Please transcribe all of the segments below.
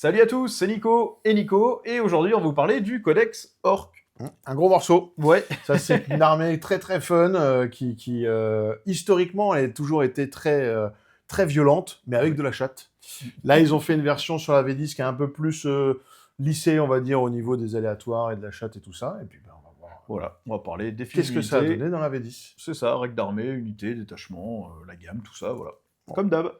Salut à tous, c'est Nico et aujourd'hui on va vous parler du Codex Orc. Un gros morceau. Ouais, Ça, c'est une armée très très fun qui historiquement, elle a toujours été très violente, mais avec Ouais. de la chatte. Là, ils ont fait une version sur la V10 qui est un peu plus lissée, on va dire, au niveau des aléatoires et de la chatte et tout ça. Et puis, on va voir. voilà, on va parler des fiches Qu'est-ce que ça a d'unités. donné dans la V10 ? C'est ça, règles d'armée, unités, détachement, la gamme, tout ça, voilà. Comme d'hab.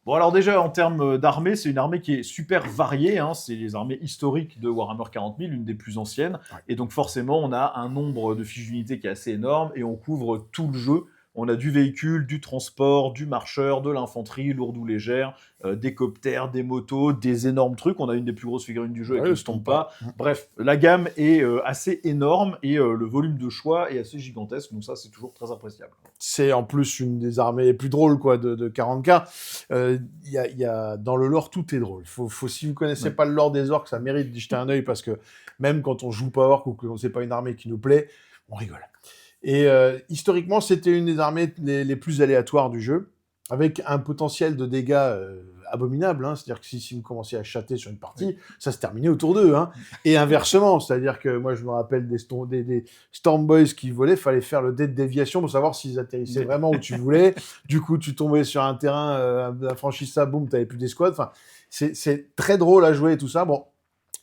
Bon alors déjà en termes d'armée, c'est une armée qui est super variée, hein. C'est les armées historiques de Warhammer 40 000, une des plus anciennes, Ouais. et donc forcément on a un nombre de fiches d'unités qui est assez énorme, et on couvre tout le jeu. On a du véhicule, du transport, du marcheur, de l'infanterie, lourde ou légère, des coptères, des motos, des énormes trucs. On a une des plus grosses figurines du jeu Ouais, avec le Stompa. Bref, la gamme est assez énorme et le volume de choix est assez gigantesque, donc ça c'est toujours très appréciable. C'est en plus une des armées les plus drôles quoi, de 40K. Y a, dans le lore, tout est drôle. Si vous connaissez pas le lore des orques, ça mérite d'y jeter un œil parce que même quand on joue pas orc ou que c'est pas une armée qui nous plaît, on rigole. Et historiquement, c'était une des armées les plus aléatoires du jeu, avec un potentiel de dégâts abominable. Hein. C'est-à-dire que si vous commenciez à chatter sur une partie, ça se terminait autour d'eux. Hein. Et inversement, c'est-à-dire que moi, je me rappelle des Storm Boys qui volaient, fallait faire le dé de déviation pour savoir s'ils atterrissaient vraiment où tu voulais. Du coup, tu tombais sur un terrain infranchissable, boum, t'avais plus d'escouade. Enfin, c'est très drôle à jouer et tout ça. Bon,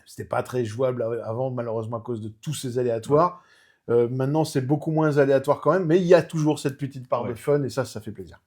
c'était pas très jouable avant, malheureusement, à cause de tous ces aléatoires. Maintenant, c'est beaucoup moins aléatoire quand même, mais il y a toujours cette petite part de fun, et ça fait plaisir.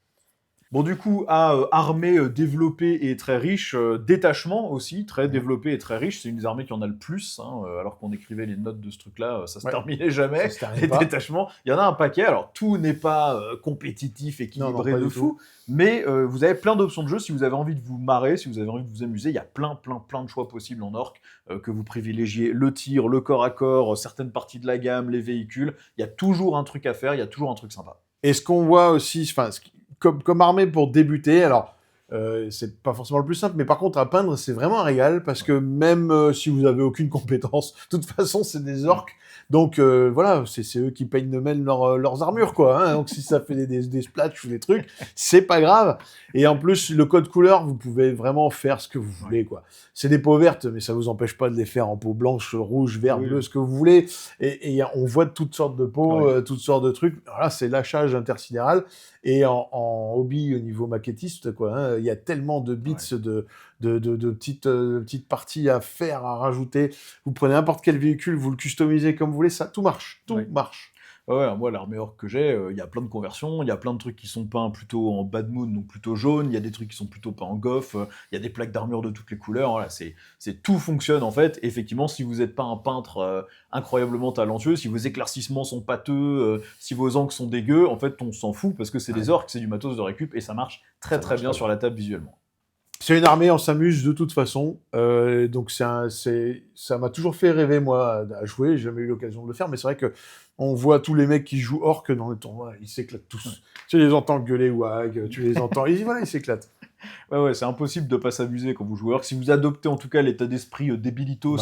Bon, du coup, armée développée et très riche, détachement aussi, très développé et très riche, c'est une des armées qui en a le plus, hein, alors qu'on écrivait les notes de ce truc-là, ça se terminait jamais, les détachements, il y en a un paquet, alors tout n'est pas compétitif, équilibré de fou, mais vous avez plein d'options de jeu, si vous avez envie de vous marrer, si vous avez envie de vous amuser, il y a plein de choix possibles en orc, que vous privilégiez le tir, le corps à corps, certaines parties de la gamme, les véhicules, il y a toujours un truc à faire, il y a toujours un truc sympa. Et ce qu'on voit aussi, comme armée pour débuter, alors c'est pas forcément le plus simple, mais par contre à peindre c'est vraiment un régal parce que même si vous avez aucune compétence, de toute façon c'est des orques, donc voilà, c'est eux qui peignent eux-mêmes leurs armures quoi. Hein, donc si ça fait des splatchs ou des trucs, c'est pas grave. Et en plus le code couleur, vous pouvez vraiment faire ce que vous voulez quoi. C'est des peaux vertes, mais ça vous empêche pas de les faire en peau blanche, rouge, vert, bleu, ce que vous voulez. Et on voit toutes sortes de peaux, toutes sortes de trucs. Alors là c'est lâchage intersidéral. Et en hobby au niveau maquettiste, quoi, hein, il y a tellement de bits, de petites parties à faire, à rajouter. Vous prenez n'importe quel véhicule, vous le customisez comme vous voulez, ça, tout marche, tout marche. Ouais, moi, l'armée orc que j'ai, il y a plein de conversions, il y a plein de trucs qui sont peints plutôt en bad moon, donc plutôt jaune, il y a des trucs qui sont plutôt peints en goff, il y a des plaques d'armure de toutes les couleurs, voilà, tout fonctionne en fait. Effectivement, si vous n'êtes pas un peintre incroyablement talentueux, si vos éclaircissements sont pâteux, si vos angles sont dégueux, en fait, on s'en fout parce que c'est des orcs, c'est du matos de récup et ça marche très bien sur la table visuellement. C'est une armée, on s'amuse de toute façon. Donc ça m'a toujours fait rêver moi à jouer. J'ai jamais eu l'occasion de le faire, mais c'est vrai que on voit tous les mecs qui jouent orc dans les tournois, ils s'éclatent tous. Tu les entends gueuler wag, tu les entends, ils s'éclatent. Ouais, c'est impossible de pas s'amuser quand vous jouez orc. Si vous adoptez en tout cas l'état d'esprit débilitos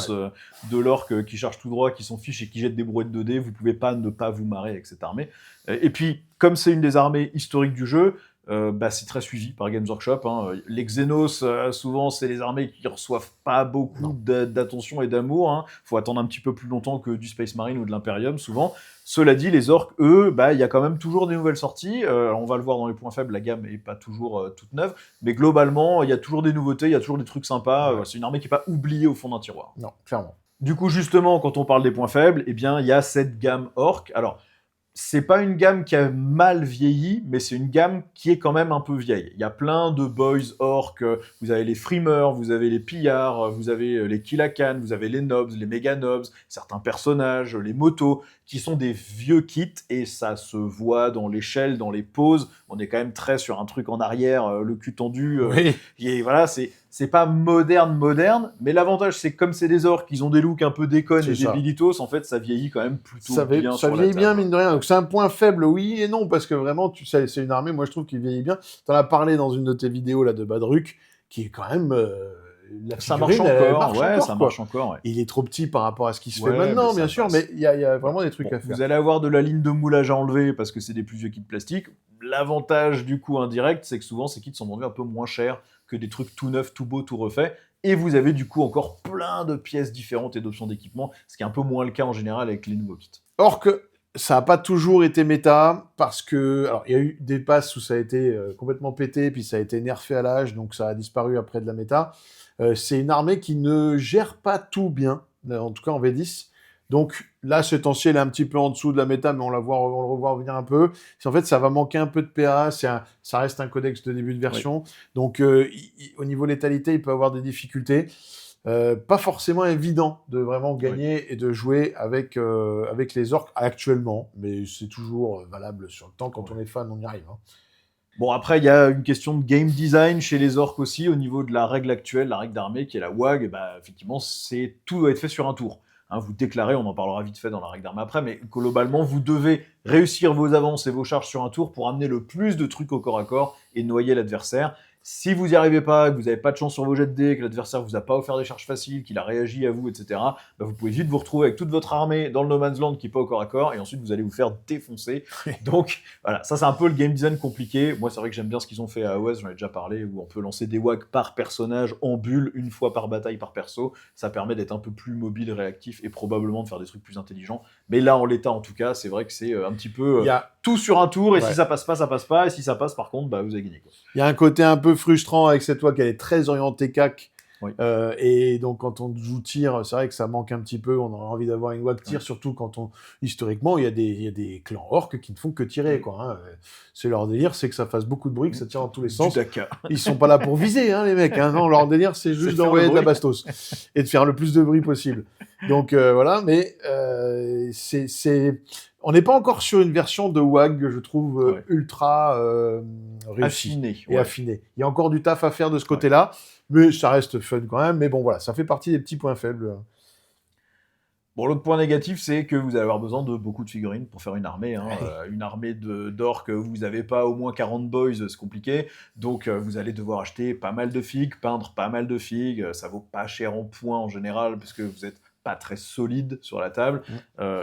de l'orc qui charge tout droit, qui s'en fiche et qui jette des brouettes de dés, vous pouvez pas ne pas vous marrer avec cette armée. Et puis, comme c'est une des armées historiques du jeu, c'est très suivi par Games Workshop. Hein. Les Xenos, souvent, c'est les armées qui reçoivent pas beaucoup d'attention et d'amour. Hein. Faut attendre un petit peu plus longtemps que du Space Marine ou de l'Imperium, souvent. Cela dit, les orcs, eux, il y a quand même toujours des nouvelles sorties. On va le voir dans les points faibles, la gamme est pas toujours toute neuve. Mais globalement, il y a toujours des nouveautés, il y a toujours des trucs sympas. C'est une armée qui est pas oubliée au fond d'un tiroir. Non, clairement. Du coup, justement, quand on parle des points faibles, eh bien, il y a cette gamme orc. Alors, c'est pas une gamme qui a mal vieilli, mais c'est une gamme qui est quand même un peu vieille. Il y a plein de boys orcs, vous avez les frimeurs, vous avez les pillards, vous avez les killakan, vous avez les nobs, les méga nobs, certains personnages, les motos, qui sont des vieux kits, et ça se voit dans l'échelle, dans les poses. On est quand même très sur un truc en arrière, le cul tendu. Et voilà, c'est pas moderne, mais l'avantage, c'est que comme c'est des orcs, ils ont des looks un peu déconnes et débilitos, en fait, ça vieillit quand même plutôt bien sur la table. Ça vieillit bien, mine de rien. Donc c'est un point faible, oui et non, parce que vraiment, tu sais, c'est une armée, moi je trouve qu'il vieillit bien. T'en as parlé dans une de tes vidéos là de Badruk, qui est quand même... ça marche encore. Il est trop petit par rapport à ce qui se fait maintenant, bien sûr, mais il y a vraiment des trucs à faire. Vous allez avoir de la ligne de moulage à enlever parce que c'est des plus vieux kits plastiques. L'avantage, du coup, indirect, c'est que souvent, ces kits sont vendus un peu moins cher que des trucs tout neufs, tout beaux, tout refaits. Et vous avez du coup encore plein de pièces différentes et d'options d'équipement, ce qui est un peu moins le cas en général avec les nouveaux kits. Or que ça n'a pas toujours été méta, parce que... Alors, il y a eu des passes où ça a été complètement pété, puis ça a été nerfé à l'âge, donc ça a disparu après de la méta. C'est une armée qui ne gère pas tout bien, en tout cas en V10. Donc là, ce temps-ci, elle est un petit peu en dessous de la méta, mais on le revoit revenir un peu. En fait, ça va manquer un peu de PA, ça reste un codex de début de version. Oui. Donc au niveau létalité, il peut avoir des difficultés. Pas forcément évident de vraiment gagner et de jouer avec les orques actuellement, mais c'est toujours valable sur le temps. Quand on est fan, on y arrive. Hein. Bon, après, il y a une question de game design chez les orques aussi, au niveau de la règle actuelle, la règle d'armée, qui est la WAG. Bah, effectivement, tout doit être fait sur un tour. Hein, vous déclarez, on en parlera vite fait dans la règle d'armée après, mais globalement, vous devez réussir vos avances et vos charges sur un tour pour amener le plus de trucs au corps à corps et noyer l'adversaire. Si vous n'y arrivez pas, que vous n'avez pas de chance sur vos jets de dés, que l'adversaire vous a pas offert des charges faciles, qu'il a réagi à vous, etc., bah vous pouvez vite vous retrouver avec toute votre armée dans le No Man's Land qui n'est pas au corps à corps, et ensuite vous allez vous faire défoncer. Donc voilà, ça c'est un peu le game design compliqué. Moi c'est vrai que j'aime bien ce qu'ils ont fait à AOS, j'en ai déjà parlé, où on peut lancer des WAG par personnage en bulle, une fois par bataille par perso. Ça permet d'être un peu plus mobile, réactif, et probablement de faire des trucs plus intelligents. Mais là en l'état en tout cas, c'est vrai que c'est un petit peu tout sur un tour, et si ça passe pas, ça passe pas, et si ça passe par contre, bah vous avez gagné, quoi. Il y a un côté un peu frustrant avec cette WAG, elle est très orientée CAC. Oui. Et donc quand on joue tir, c'est vrai que ça manque un petit peu, on aurait envie d'avoir une WAG tir, surtout quand historiquement, il y a des clans orques qui ne font que tirer, quoi. Hein. C'est leur délire, c'est que ça fasse beaucoup de bruit, que ça tire dans tous les sens. Ils sont pas là pour viser, hein, les mecs. Hein. Non, leur délire, c'est juste d'envoyer de la bastos et de faire le plus de bruit possible. Donc voilà, mais on n'est pas encore sur une version de WAG, je trouve, ultra réussie et affinée. Il y a encore du taf à faire de ce côté-là, mais ça reste fun quand même. Mais bon, voilà, ça fait partie des petits points faibles. Bon, l'autre point négatif, c'est que vous allez avoir besoin de beaucoup de figurines pour faire une armée. Hein. Une armée d'orques, vous n'avez pas au moins 40 boys, c'est compliqué. Donc, vous allez devoir acheter pas mal de figues, peindre pas mal de figues. Ça vaut pas cher en points en général, parce que vous êtes pas très solide sur la table,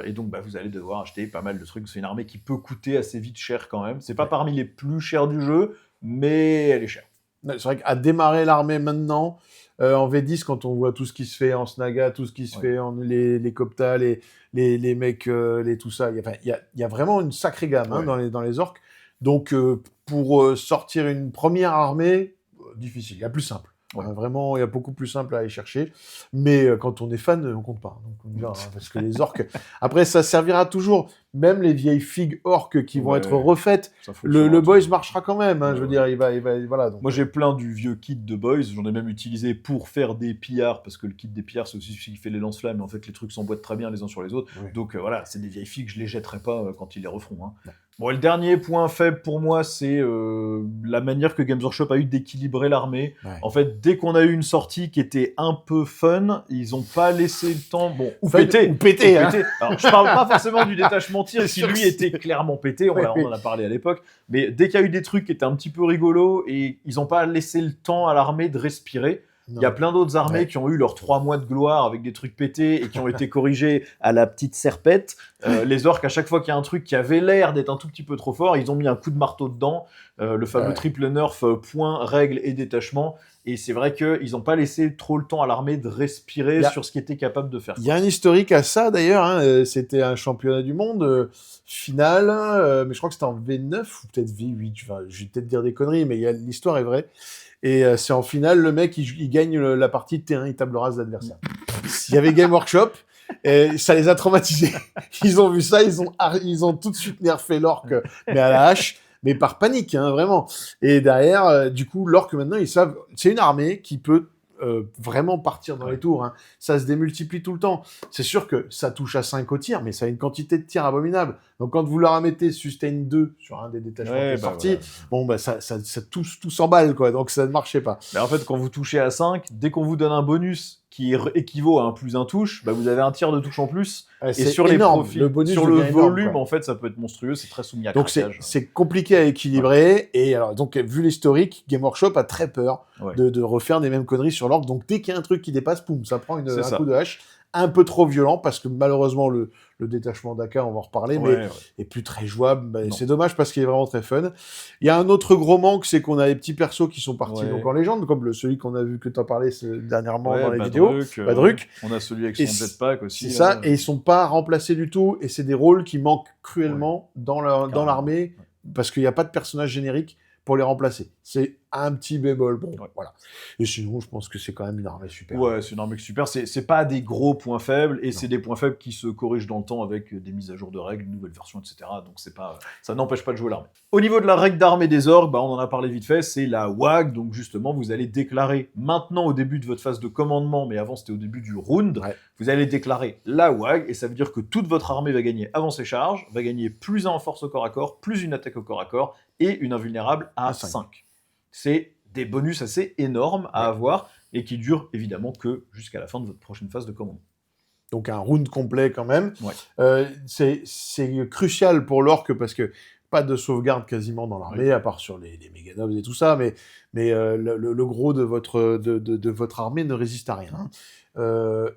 et donc vous allez devoir acheter pas mal de trucs. C'est une armée qui peut coûter assez vite cher quand même. C'est pas parmi les plus chers du jeu, mais elle est chère. C'est vrai qu'à démarrer l'armée maintenant, en V10, quand on voit tout ce qui se fait en Snaga, tout ce qui se fait en les Copta, les mecs, tout ça, il y a vraiment une sacrée gamme hein, dans les orques. Donc pour sortir une première armée, difficile, il y a plus simple. Vraiment, il y a beaucoup plus simple à aller chercher. Mais quand on est fan, on compte pas. Donc on y va, hein, parce que les orques... Après, ça servira toujours. Même les vieilles figues orques qui vont être refaites, le Boys marchera quand même. Hein, je veux dire, il va voilà. Donc, moi, j'ai plein du vieux kit de Boys. J'en ai même utilisé pour faire des pillards, parce que le kit des pillards, c'est aussi celui qui fait les lance-flammes. Mais en fait, les trucs s'emboîtent très bien les uns sur les autres. Donc voilà, c'est des vieilles figues, je les jetterai pas quand ils les referont. Hein. Bon, et le dernier point faible pour moi, c'est la manière que Games Workshop a eu d'équilibrer l'armée. En fait, dès qu'on a eu une sortie qui était un peu fun, ils ont pas laissé le temps... Bon, ou pété. Hein. Alors, je parle pas forcément du détachement tir, si lui était clairement pété, on en a parlé à l'époque, mais dès qu'il y a eu des trucs qui étaient un petit peu rigolos, et ils ont pas laissé le temps à l'armée de respirer. Il y a plein d'autres armées qui ont eu leurs 3 mois de gloire avec des trucs pétés et qui ont été corrigés à la petite serpette. Les orques, à chaque fois qu'il y a un truc qui avait l'air d'être un tout petit peu trop fort, ils ont mis un coup de marteau dedans, le fameux triple nerf, point, règle et détachement. Et c'est vrai qu'ils n'ont pas laissé trop le temps à l'armée de respirer sur ce qui était capable de faire. Il y a un historique à ça d'ailleurs, hein. C'était un championnat du monde final, mais je crois que c'était en V9 ou peut-être V8, enfin, je vais peut-être dire des conneries, mais l'histoire est vraie. Et c'est en finale, le mec, il gagne la partie de terrain, il table rase l'adversaire. Il y avait Game Workshop, et ça les a traumatisés. Ils ont vu ça, ils ont tout de suite nerfé l'orque, mais à la hache, mais par panique, hein, vraiment. Et derrière, du coup, l'orque, maintenant, ils savent, c'est une armée qui peut vraiment partir dans les tours. Hein. Ça se démultiplie tout le temps. C'est sûr que ça touche à 5 au tir, mais ça a une quantité de tir abominable. Donc quand vous leur mettez sustain 2 sur un des détachements qui est sorti, tout s'emballe, quoi. Donc ça ne marchait pas. Mais en fait, quand vous touchez à 5, dès qu'on vous donne un bonus qui équivaut à un plus un touche, vous avez un tir de touche en plus. Et sur énorme. Les profils, sur le volume, énorme, en fait, ça peut être monstrueux, c'est très soumis à craquage. Donc c'est compliqué à équilibrer. Et alors, donc, vu l'historique, Game Workshop a très peur de refaire des mêmes conneries sur l'orque. Donc dès qu'il y a un truc qui dépasse, poum, ça prend un coup de hache. un peu trop violent, parce que malheureusement, le détachement d'AK, on va en reparler, mais est plus très jouable. C'est dommage, parce qu'il est vraiment très fun. Il y a un autre gros manque, c'est qu'on a des petits persos qui sont partis donc en légende, comme celui qu'on a vu que tu as parlé dernièrement dans les vidéos. Badruk. On a celui avec son jetpack aussi. C'est ça, et ils sont pas remplacés du tout, et c'est des rôles qui manquent cruellement dans l'armée, parce qu'il n'y a pas de personnage générique pour les remplacer. C'est un petit bémol. Bon, voilà. Et sinon, je pense que c'est quand même une armée super. Ouais, c'est une armée super. C'est pas des gros points faibles, et c'est des points faibles qui se corrigent dans le temps avec des mises à jour de règles, une nouvelle version, etc. Donc ça n'empêche pas de jouer l'armée. Au niveau de la règle d'armée des orques, on en a parlé vite fait, c'est la WAG. Donc justement, vous allez déclarer maintenant au début de votre phase de commandement, mais avant c'était au début du round, vous allez déclarer la WAG, et ça veut dire que toute votre armée va gagner avant ses charges, va gagner plus 1 en force au corps à corps, plus une attaque au corps à corps, et une invulnérable à 5. C'est des bonus assez énormes à avoir, et qui durent évidemment que jusqu'à la fin de votre prochaine phase de commande. Donc un round complet quand même. C'est crucial pour l'orque, parce que pas de sauvegarde quasiment dans l'armée, à part sur les méganobs et tout ça, mais le gros de votre armée ne résiste à rien.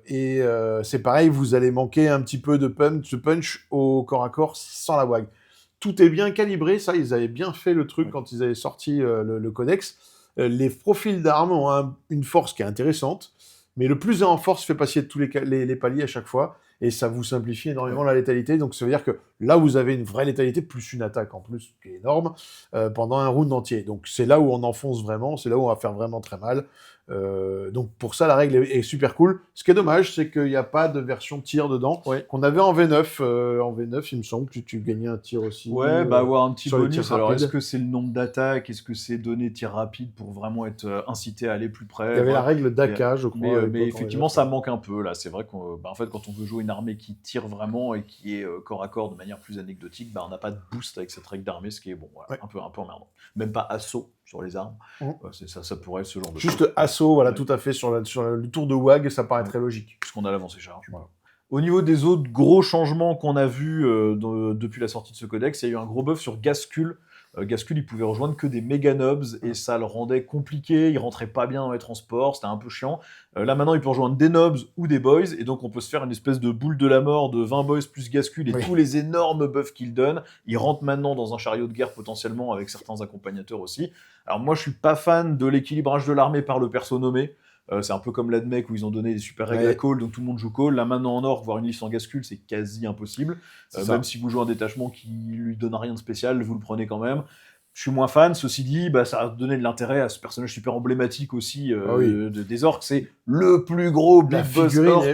C'est pareil, vous allez manquer un petit peu de punch au corps à corps sans la WAG. Tout est bien calibré, ça, ils avaient bien fait le truc quand ils avaient sorti le codex. Les profils d'armes ont une force qui est intéressante, mais le plus 1 en force fait passer tous les paliers à chaque fois, et ça vous simplifie énormément la létalité. Donc ça veut dire que là, vous avez une vraie létalité, plus une attaque en plus, qui est énorme, pendant un round entier. Donc c'est là où on enfonce vraiment, c'est là où on va faire vraiment très mal. Donc pour ça, la règle est super cool. Ce qui est dommage, c'est qu'il n'y a pas de version tir dedans, qu'on avait en V9. En V9, il me semble que tu gagnais un tir aussi. Avoir un petit bonus. Alors est-ce que c'est le nombre d'attaques? Est-ce que c'est donner tir rapide pour vraiment être incité à aller plus près? Il y avait la règle d'AK, je crois. Mais effectivement, ça manque un peu là. C'est vrai qu'en fait, quand on veut jouer une armée qui tire vraiment et qui est corps à corps de manière plus anecdotique, on n'a pas de boost avec cette règle d'armée, ce qui est un peu emmerdant. Même pas assaut sur les armes. Ça pourrait être ce genre de juste chose. assaut, tout à fait, sur le tour de WAG, ça paraît très logique. Puisqu'on a l'avancée charge. Voilà. Au niveau des autres gros changements qu'on a vus depuis la sortie de ce codex, il y a eu un gros buff sur Gascul. Gascul, il pouvait rejoindre que des méganobs, et ça le rendait compliqué, il rentrait pas bien dans les transports, c'était un peu chiant. Là maintenant, il peut rejoindre des nobs ou des boys, et donc on peut se faire une espèce de boule de la mort de 20 boys plus Gascul, et tous les énormes buffs qu'il donne. Il rentre maintenant dans un chariot de guerre potentiellement, avec certains accompagnateurs aussi. Alors moi, je suis pas fan de l'équilibrage de l'armée par le perso nommé. C'est un peu comme l'Admech où ils ont donné des super règles à call, donc tout le monde joue call. Là maintenant en orc, voir une liste en Gascul, c'est quasi impossible. Même si vous jouez un détachement qui lui donne rien de spécial, vous le prenez quand même. Je suis moins fan, ceci dit, ça a donné de l'intérêt à ce personnage super emblématique aussi des orques. C'est le plus gros big boss orc.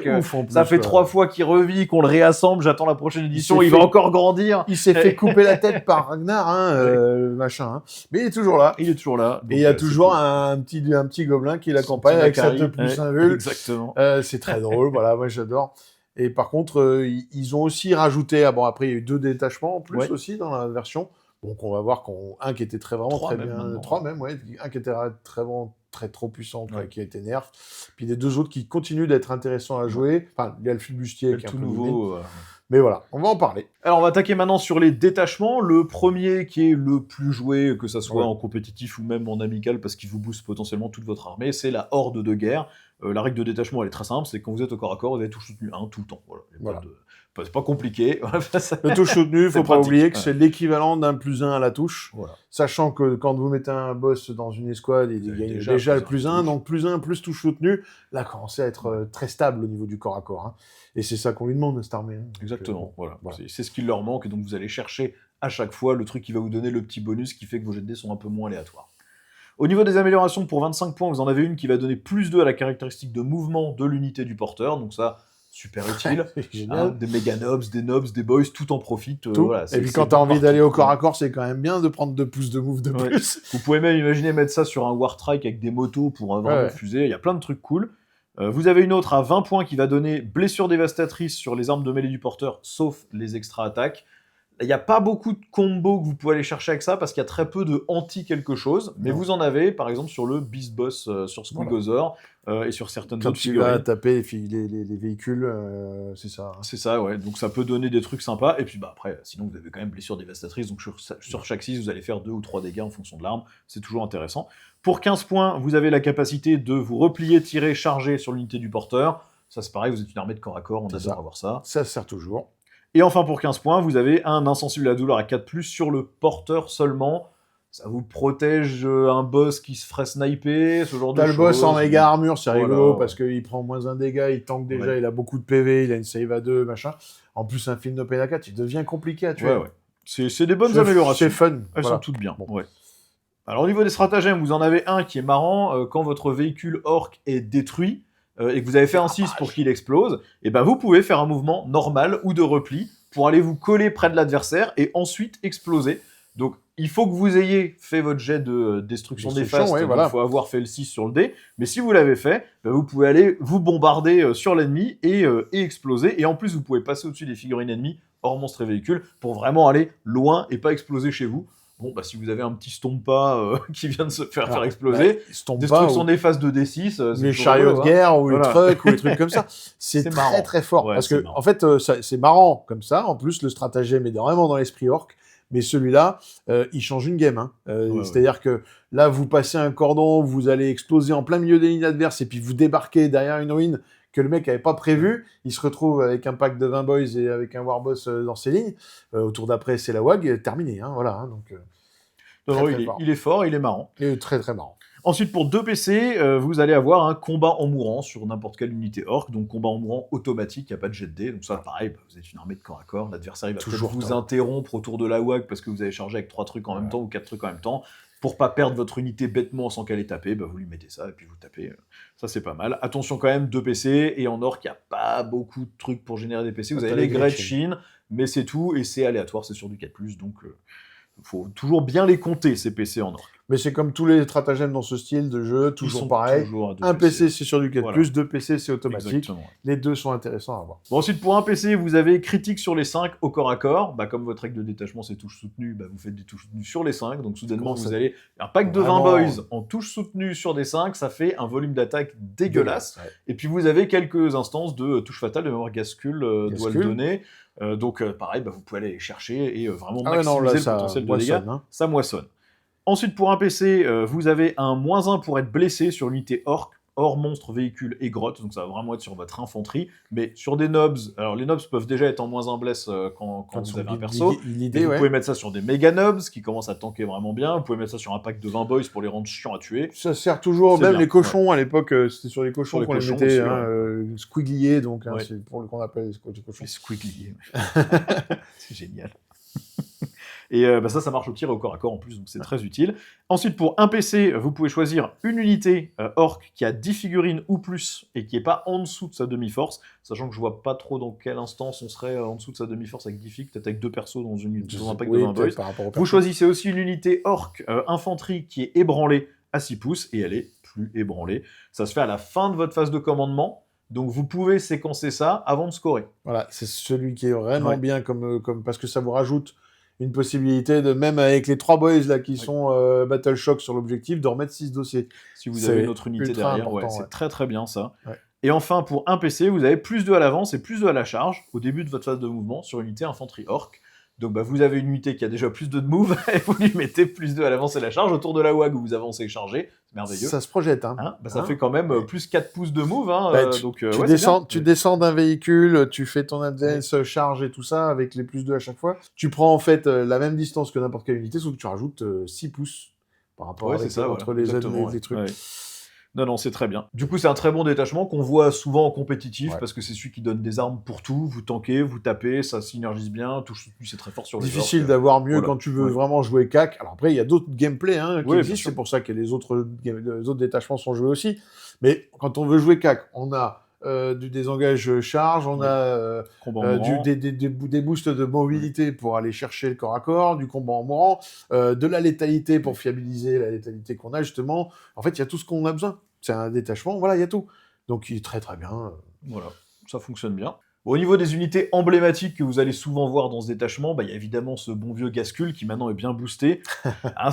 Ça fait 3 fois qu'il revit, qu'on le réassemble. J'attends la prochaine édition, il va encore grandir. Il s'est fait couper la tête par Ragnar, mais il est toujours là. Il est toujours là. Et il y a toujours un petit gobelin qui l'accompagne avec sa 2+1 vul. Exactement. C'est très drôle, moi j'adore. Et par contre, ils ont aussi rajouté, après il y a eu 2 détachements en plus aussi dans la version. Donc on va voir un qui était très bien, 3 même, un qui était très trop puissant, qui a été nerf, puis les 2 autres qui continuent d'être intéressants à jouer. Enfin, il y a le flibustier qui est tout nouveau. Mais voilà, on va en parler. Alors on va attaquer maintenant sur les détachements. Le premier qui est le plus joué, que ça soit en compétitif ou même en amical, parce qu'il vous booste potentiellement toute votre armée, c'est la horde de guerre. La règle de détachement, elle est très simple, c'est que quand vous êtes au corps à corps, vous avez touche soutenu 1 tout le temps. Voilà. C'est pas compliqué. Le touche soutenu, il faut pas oublier que c'est l'équivalent d'un +1 à la touche. Sachant que quand vous mettez un boss dans une escouade, il gagne déjà le +1, donc +1 plus touche soutenue, là, commence à être très stable au niveau du corps à corps. Et c'est ça qu'on lui demande de cette armée. Exactement. Voilà. C'est ce qui leur manque, et donc vous allez chercher à chaque fois le truc qui va vous donner le petit bonus qui fait que vos jets de dés sont un peu moins aléatoires. Au niveau des améliorations, pour 25 points, vous en avez une qui va donner +2 à la caractéristique de mouvement de l'unité du porteur, donc ça, super utile. Des méganobs, des nobs, des boys, tout en profite. Et puis quand t'as envie d'aller au corps à corps, c'est quand même bien de prendre 2 pouces de move de plus. Vous pouvez même imaginer mettre ça sur un Wartrike avec des motos pour vraiment fuser. Il y a plein de trucs cool. Vous avez une autre à 20 points qui va donner blessure dévastatrice sur les armes de mêlée du porteur, sauf les extra attaques. Il n'y a pas beaucoup de combos que vous pouvez aller chercher avec ça, parce qu'il y a très peu de anti-quelque chose, mais vous en avez, par exemple, sur le Beast Boss, sur Squigozor, et sur certaines autres figurines. Quand tu vas taper les véhicules, c'est ça. C'est ça, donc ça peut donner des trucs sympas, et puis après, sinon vous avez quand même blessure dévastatrice, donc sur chaque 6, vous allez faire 2 ou 3 dégâts en fonction de l'arme, c'est toujours intéressant. Pour 15 points, vous avez la capacité de vous replier, tirer, charger sur l'unité du porteur. Ça, c'est pareil, vous êtes une armée de corps à corps, on adore avoir ça. Ça sert toujours. Et enfin, pour 15 points, vous avez un insensible à la douleur à 4+, sur le porteur seulement. Ça vous protège un boss qui se ferait sniper, ce genre de choses. T'as le boss en méga armure, c'est rigolo, ouais. parce qu'il prend moins 1 dégât, il tank déjà, il a beaucoup de PV, il a une save à 2, machin. En plus, un film de PN à 4, il devient compliqué à tuer. Ouais. C'est des bonnes améliorations. C'est fun. Elles sont toutes bien. Ouais. Alors, au niveau des stratagèmes, vous en avez un qui est marrant. Quand votre véhicule orc est détruit, et que vous avez fait un 6 pour qu'il explose, et ben vous pouvez faire un mouvement normal ou de repli pour aller vous coller près de l'adversaire et ensuite exploser. Donc, il faut que vous ayez fait votre jet de destruction néfaste, il faut avoir fait le 6 sur le dé, mais si vous l'avez fait, ben vous pouvez aller vous bombarder sur l'ennemi et exploser, et en plus vous pouvez passer au-dessus des figurines ennemies, hors monstres et véhicules, pour vraiment aller loin et pas exploser chez vous. Bon, bah si vous avez un petit Stompa qui vient de se faire exploser, destruction néfaste de D6, les chariots de guerre ou les trucks ou les trucs comme ça, c'est très très fort. Parce que, en fait, c'est marrant comme ça. En plus, le stratagème est vraiment dans l'esprit orc. Mais celui-là, il change une game. Hein. C'est-à-dire que là, vous passez un cordon, vous allez exploser en plein milieu des lignes adverses, et puis vous débarquez derrière une ruine que le mec n'avait pas prévu. Il se retrouve avec un pack de 20 boys et avec un warboss dans ses lignes. Au tour d'après, c'est la WAG, terminé. Hein, voilà. Hein, donc, il est fort, il est marrant. Il est très très marrant. Ensuite, pour 2 PC, vous allez avoir un combat en mourant sur n'importe quelle unité orc, donc combat en mourant automatique, il n'y a pas de jet de dés, donc ça, pareil, vous êtes une armée de corps à corps, l'adversaire il va peut-être vous interrompre autour de la WAG parce que vous avez chargé avec 3 trucs en même temps ou 4 trucs en même temps. Pour pas perdre votre unité bêtement sans qu'elle ait tapé, vous lui mettez ça et puis vous tapez. Ça, c'est pas mal. Attention quand même, 2 PC, et en orc, il n'y a pas beaucoup de trucs pour générer des PC. Vous avez les Gretchen, mais c'est tout, et c'est aléatoire, c'est sur du 4+, donc faut toujours bien les compter, ces PC en orc. Mais c'est comme tous les stratagèmes dans ce style de jeu, toujours pareil. Un PC, c'est sur du 4+, 2 PC, c'est automatique. Exactement. Les deux sont intéressants à avoir. Bon, ensuite, pour un PC, vous avez critique sur les 5 au corps à corps. Comme votre règle de détachement, c'est touche soutenue, vous faites des touches soutenues sur les 5. Donc, soudainement, vous allez un pack de 20 boys en touche soutenue sur des 5. Ça fait un volume d'attaque dégueulasse. Et puis, vous avez quelques instances de touche fatale de mémoire Gascule doit le donner. Donc, pareil, vous pouvez aller les chercher et vraiment maximiser le potentiel de dégâts. Ça moissonne. Ensuite, pour un PC, vous avez un -1 pour être blessé sur l'unité orc, hors monstre, véhicule et grotte, donc ça va vraiment être sur votre infanterie, mais sur des nobs, alors les nobs peuvent déjà être en -1 bless quand vous avez un perso, vous pouvez mettre ça sur des méga nobs qui commencent à tanker vraiment bien, vous pouvez mettre ça sur un pack de 20 boys pour les rendre chiants à tuer. Ça sert toujours, même les cochons, à l'époque, c'était sur les cochons qu'on les mettait, squigliers, donc c'est pour le qu'on appelle les cochons. Les squigliers, c'est génial. Et ça marche au tir et au corps à corps en plus, donc c'est très utile. Ensuite, pour un PC, vous pouvez choisir une unité orc qui a 10 figurines ou plus et qui n'est pas en dessous de sa demi-force, sachant que je vois pas trop dans quelle instance on serait en dessous de sa demi-force avec 10 figues, peut-être avec 2 persos dans un pack de 20 boys. Vous choisissez aussi une unité orc infanterie qui est ébranlée à 6 pouces, et elle est plus ébranlée. Ça se fait à la fin de votre phase de commandement. Donc vous pouvez séquencer ça avant de scorer. Voilà, c'est celui qui est vraiment bien parce que ça vous rajoute une possibilité de, même avec les 3 boys là qui sont Battle Shock sur l'objectif, de remettre 6 dossiers. Si vous avez une autre unité derrière, c'est très très bien ça. Et enfin, pour un PC, vous avez +2 à l'avance et +2 à la charge au début de votre phase de mouvement sur une unité infanterie orc. Donc vous avez une unité qui a déjà +2 de move, et vous lui mettez +2 à l'avance et à la charge autour de la WAG où vous avancez et chargez. C'est merveilleux. Ça se projette. Ça fait quand même +4 pouces de move. Tu descends d'un véhicule, tu fais ton advance, charge et tout ça, avec les +2 à chaque fois. Tu prends en fait la même distance que n'importe quelle unité, sauf que tu rajoutes 6 pouces par rapport entre les aides et les trucs. Non, c'est très bien. Du coup, c'est un très bon détachement qu'on voit souvent en compétitif, parce que c'est celui qui donne des armes pour tout. Vous tankez, vous tapez, ça synergise bien. Touche soutenue, c'est très fort sur les orcs. Difficile d'avoir mieux quand tu veux vraiment jouer CAC. Alors après, il y a d'autres gameplays qui existent. C'est pour ça que les autres détachements sont joués aussi. Mais quand on veut jouer CAC, on a du désengage charge, on a des boosts de mobilité pour aller chercher le corps à corps, du combat en mourant, de la létalité pour fiabiliser la létalité qu'on a justement. En fait, il y a tout ce qu'on a besoin. C'est un détachement, voilà, il y a tout. Donc il est très très bien. Voilà, ça fonctionne bien. Bon, au niveau des unités emblématiques que vous allez souvent voir dans ce détachement, il y a évidemment ce bon vieux Gascule qui maintenant est bien boosté.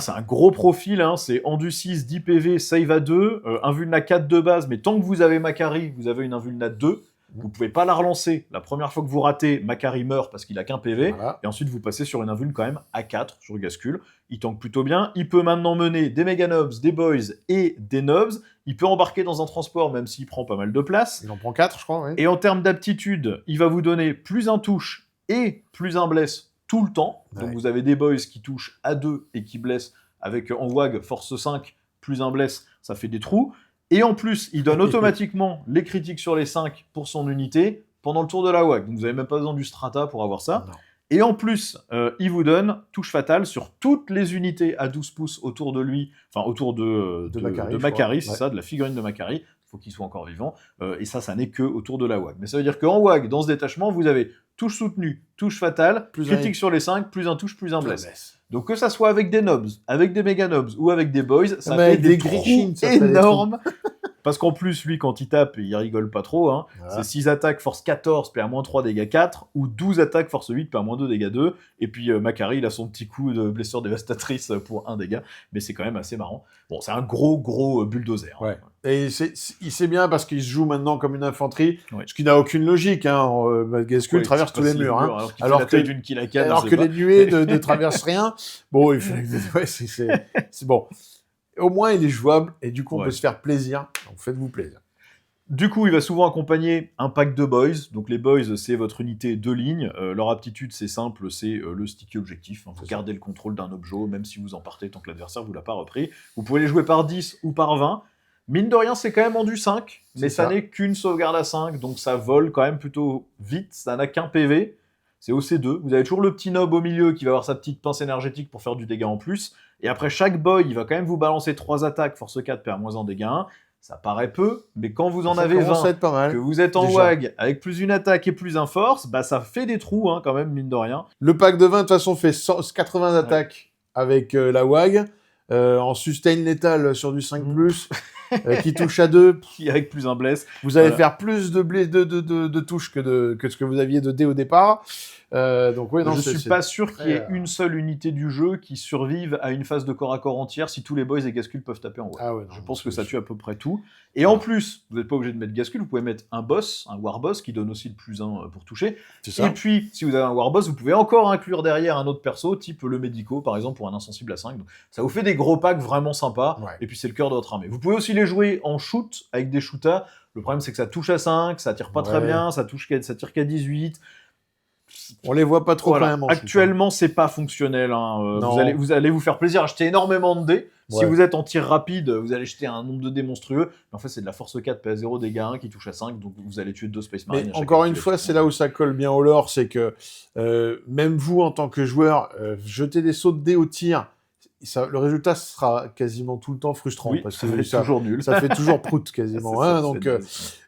C'est un gros profil, c'est Endu 6, 10 PV, save à 2, invulna 4 de base, mais tant que vous avez Macari, vous avez une invulna 2. Vous pouvez pas la relancer. La première fois que vous ratez, Macari meurt parce qu'il a qu'un PV. Voilà. Et ensuite, vous passez sur une invulne quand même à 4 sur Gascule. Il tank plutôt bien. Il peut maintenant mener des Mega Nobs, des Boys et des Nobs. Il peut embarquer dans un transport, même s'il prend pas mal de place. Il en prend 4, je crois, oui. Et en termes d'aptitude, il va vous donner plus un touche et plus un bless tout le temps. Donc Ouais. vous avez des Boys qui touchent à 2 et qui blessent avec en WAG force 5 plus un bless, ça fait des trous. Et en plus, il donne automatiquement les critiques sur les 5 pour son unité pendant le tour de la WAG. Donc vous n'avez même pas besoin du strata pour avoir ça. Non. Et en plus, il vous donne touche fatale sur toutes les unités à 12 pouces autour de lui, enfin autour de Macari, c'est ça, de la figurine de Macari. Il faut qu'il soit encore vivant. Et ça n'est que autour de la WAG. Mais ça veut dire qu'en WAG, dans ce détachement, vous avez touche soutenue, touche fatale, Plus critique sur les 5, plus un touche, plus un bless. Donc que ça soit avec des Nobs, avec des Mega Nobs ou avec des Boys, ça fait des trous énormes. Parce qu'en plus, lui, quand il tape, il rigole pas trop. Hein. Voilà. C'est 6 attaques, force 14, PA-3, dégâts 4, ou 12 attaques, force 8, PA-2, dégâts 2. Et puis Macari, il a son petit coup de blessure dévastatrice pour 1 dégât. Mais c'est quand même assez marrant. Bon, c'est un gros bulldozer. Ouais. Et il sait bien parce qu'il se joue maintenant comme une infanterie, ce qui n'a aucune logique. Hein. Gascule traverse tous les murs. Hein. Alors que les nuées ne traversent rien. Bon, c'est bon. Au moins, il est jouable et du coup, on peut se faire plaisir. Donc, faites-vous plaisir. Du coup, il va souvent accompagner un pack de boys. Donc, les boys, c'est votre unité de ligne. Leur aptitude, c'est simple, c'est le sticky objectif. Vous gardez le contrôle d'un objet, même si vous en partez tant que l'adversaire ne vous l'a pas repris. Vous pouvez les jouer par 10 ou par 20. Mine de rien, c'est quand même en du 5, mais ça n'est qu'une sauvegarde à 5, donc ça vole quand même plutôt vite. Ça n'a qu'un PV. C'est OC2. Vous avez toujours le petit nob au milieu qui va avoir sa petite pince énergétique pour faire du dégât en plus. Et après chaque boy, il va quand même vous balancer 3 attaques, force 4, PA-1, dégâts 1. Ça paraît peu, mais quand vous en avez 20, pas mal, que vous êtes en WAG, avec plus une attaque et plus un force, bah ça fait des trous quand même, mine de rien. Le pack de 20, de toute façon, fait 80 attaques avec la WAG, en sustain létal sur du 5+, qui touche à 2. Qui avec plus un bless. Vous allez faire plus de touches que ce que vous aviez de dés au départ. Donc, ouais, non, je suis pas sûr qu'il y ait une seule unité du jeu qui survive à une phase de corps à corps entière si tous les boys et Gascule peuvent taper en WAG. Ah ouais, je pense que ça tue à peu près tout. Et en plus, vous n'êtes pas obligé de mettre Gascule, vous pouvez mettre un boss, un war boss qui donne aussi le plus 1 pour toucher. Et puis, si vous avez un war boss, vous pouvez encore inclure derrière un autre perso, type le médico, par exemple, pour un insensible à 5. Donc, ça vous fait des gros packs vraiment sympas. Ouais. Et puis, c'est le cœur de votre armée. Vous pouvez aussi les jouer en shoot avec des shootas. Le problème, c'est que ça touche à 5, ça tire pas très bien, ça tire qu'à 18. On les voit pas trop quand même. Actuellement, c'est pas fonctionnel. Vous allez vous faire plaisir à acheter énormément de dés. Si vous êtes en tir rapide, vous allez jeter un nombre de dés monstrueux. Mais en fait, c'est de la force 4, PA0, dégâts 1 qui touche à 5. Donc vous allez tuer 2 Space Marines. Mais encore une fois, c'est là où ça colle bien au lore. C'est que même vous, en tant que joueur, jetez des sauts de dés au tir. Le résultat sera quasiment tout le temps frustrant. Oui, parce ça que fait toujours nul. Ça fait toujours prout quasiment.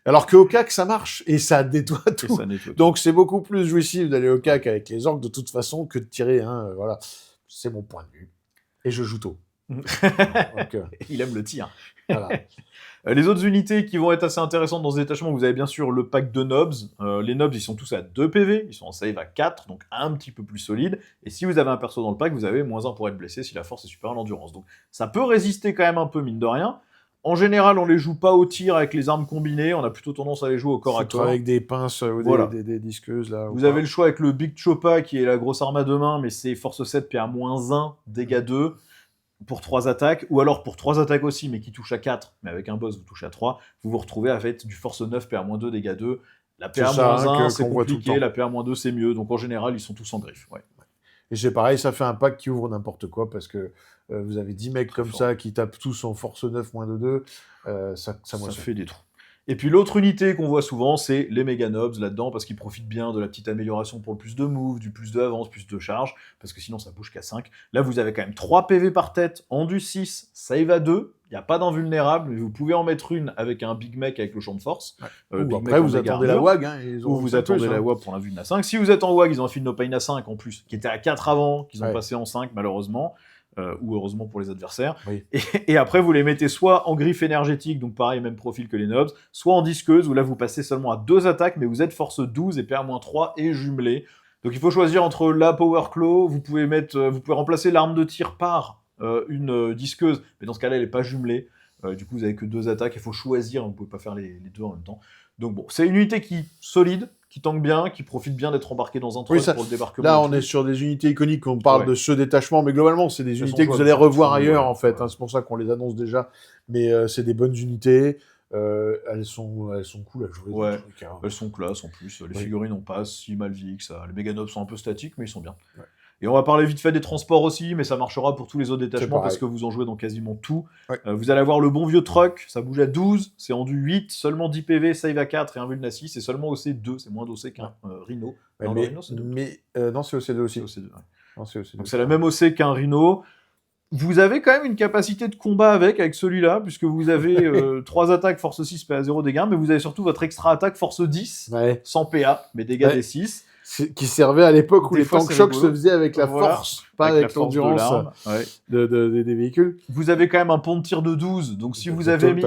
Alors qu'au CAC, ça marche et ça nettoie tout. Donc c'est beaucoup plus jouissif d'aller au CAC avec les orques de toute façon que de tirer. Voilà. C'est mon point de vue. Et je joue tôt. Il aime le tir. Voilà. Les autres unités qui vont être assez intéressantes dans ce détachement, vous avez bien sûr le pack de Nobs. Les Nobs, ils sont tous à 2 PV, ils sont en save à 4, donc un petit peu plus solide. Et si vous avez un perso dans le pack, vous avez -1 pour être blessé si la force est supérieure à l'endurance. Donc ça peut résister quand même un peu, mine de rien. En général, on les joue pas au tir avec les armes combinées, on a plutôt tendance à les jouer au corps à corps. Avec des pinces ou des disqueuses. Là, vous avez le choix avec le Big Choppa, qui est la grosse arme à 2 mains, mais c'est force 7, PA-1, dégâts 2. Pour 3 attaques, ou alors pour 3 attaques aussi, mais qui touchent à 4, mais avec un boss, vous touchez à 3, vous vous retrouvez avec du force 9, PA-2, dégâts 2. La PA-1, c'est compliqué, la PA-2, c'est mieux, donc en général, ils sont tous en griffe. Ouais. Et c'est pareil, ça fait un pack qui ouvre n'importe quoi, parce que vous avez 10 mecs comme ça qui tapent tous en force 9, -2, ça fait des trous. Et puis l'autre unité qu'on voit souvent, c'est les Mega Nobs là-dedans, parce qu'ils profitent bien de la petite amélioration pour le plus de move, du plus de avance, plus de charge, parce que sinon ça bouge qu'à 5. Là, vous avez quand même 3 PV par tête, en du 6, save à 2, il n'y a pas d'invulnérable, mais vous pouvez en mettre une avec un Big Mech avec le champ de force. Après, vous attendez la WAG. Ou vous attendez la WAG pour l'invulne à 5. Si vous êtes en WAG, ils ont un fil No Pain à 5 en plus, qui était à 4 avant, qu'ils ont passé en 5 malheureusement. Ou heureusement pour les adversaires. Oui. Et après, vous les mettez soit en griffe énergétique, donc pareil, même profil que les Nobs, soit en disqueuse, où là, vous passez seulement à 2 attaques, mais vous êtes force 12 et PA-3 et jumelé. Donc il faut choisir entre la Power Claw, vous pouvez remplacer l'arme de tir par une disqueuse, mais dans ce cas-là, elle n'est pas jumelée. Du coup, vous avez que 2 attaques, il faut choisir, vous ne pouvez pas faire les 2 en même temps. Donc bon, c'est une unité qui solide, qui tank bien, qui profite bien d'être embarquée dans un truck pour le débarquement. Là, on est sur des unités iconiques, on parle de ce détachement, mais globalement, c'est des unités que vous allez revoir ailleurs, en fait. C'est pour ça qu'on les annonce déjà. Mais c'est des bonnes unités. Elles sont cool à jouer. Ouais, elles sont classe en plus. Les figurines, on passe, si Malvix, les Meganobs sont un peu statiques, mais ils sont bien. Ouais. Et on va parler vite fait des transports aussi, mais ça marchera pour tous les autres détachements parce que vous en jouez dans quasiment tout. Ouais. Vous allez avoir le bon vieux truck, ça bouge à 12, c'est en du 8, seulement 10 PV, save à 4 et un vuln à 6, c'est seulement OC2, c'est moins d'OC qu'un Rhino. Non, c'est OC2 aussi. OC2, ouais. Non, c'est OC2. Donc c'est la même OC qu'un Rhino. Vous avez quand même une capacité de combat avec celui-là, puisque vous avez 3 attaques force 6, PA 0 dégâts, mais vous avez surtout votre extra attaque force 10, sans PA, mais dégâts des 6. Qui servait à l'époque où les tank shocks se faisaient avec la force, pas avec l'endurance des véhicules. Vous avez quand même un pont de tir de 12, donc si vous avez mis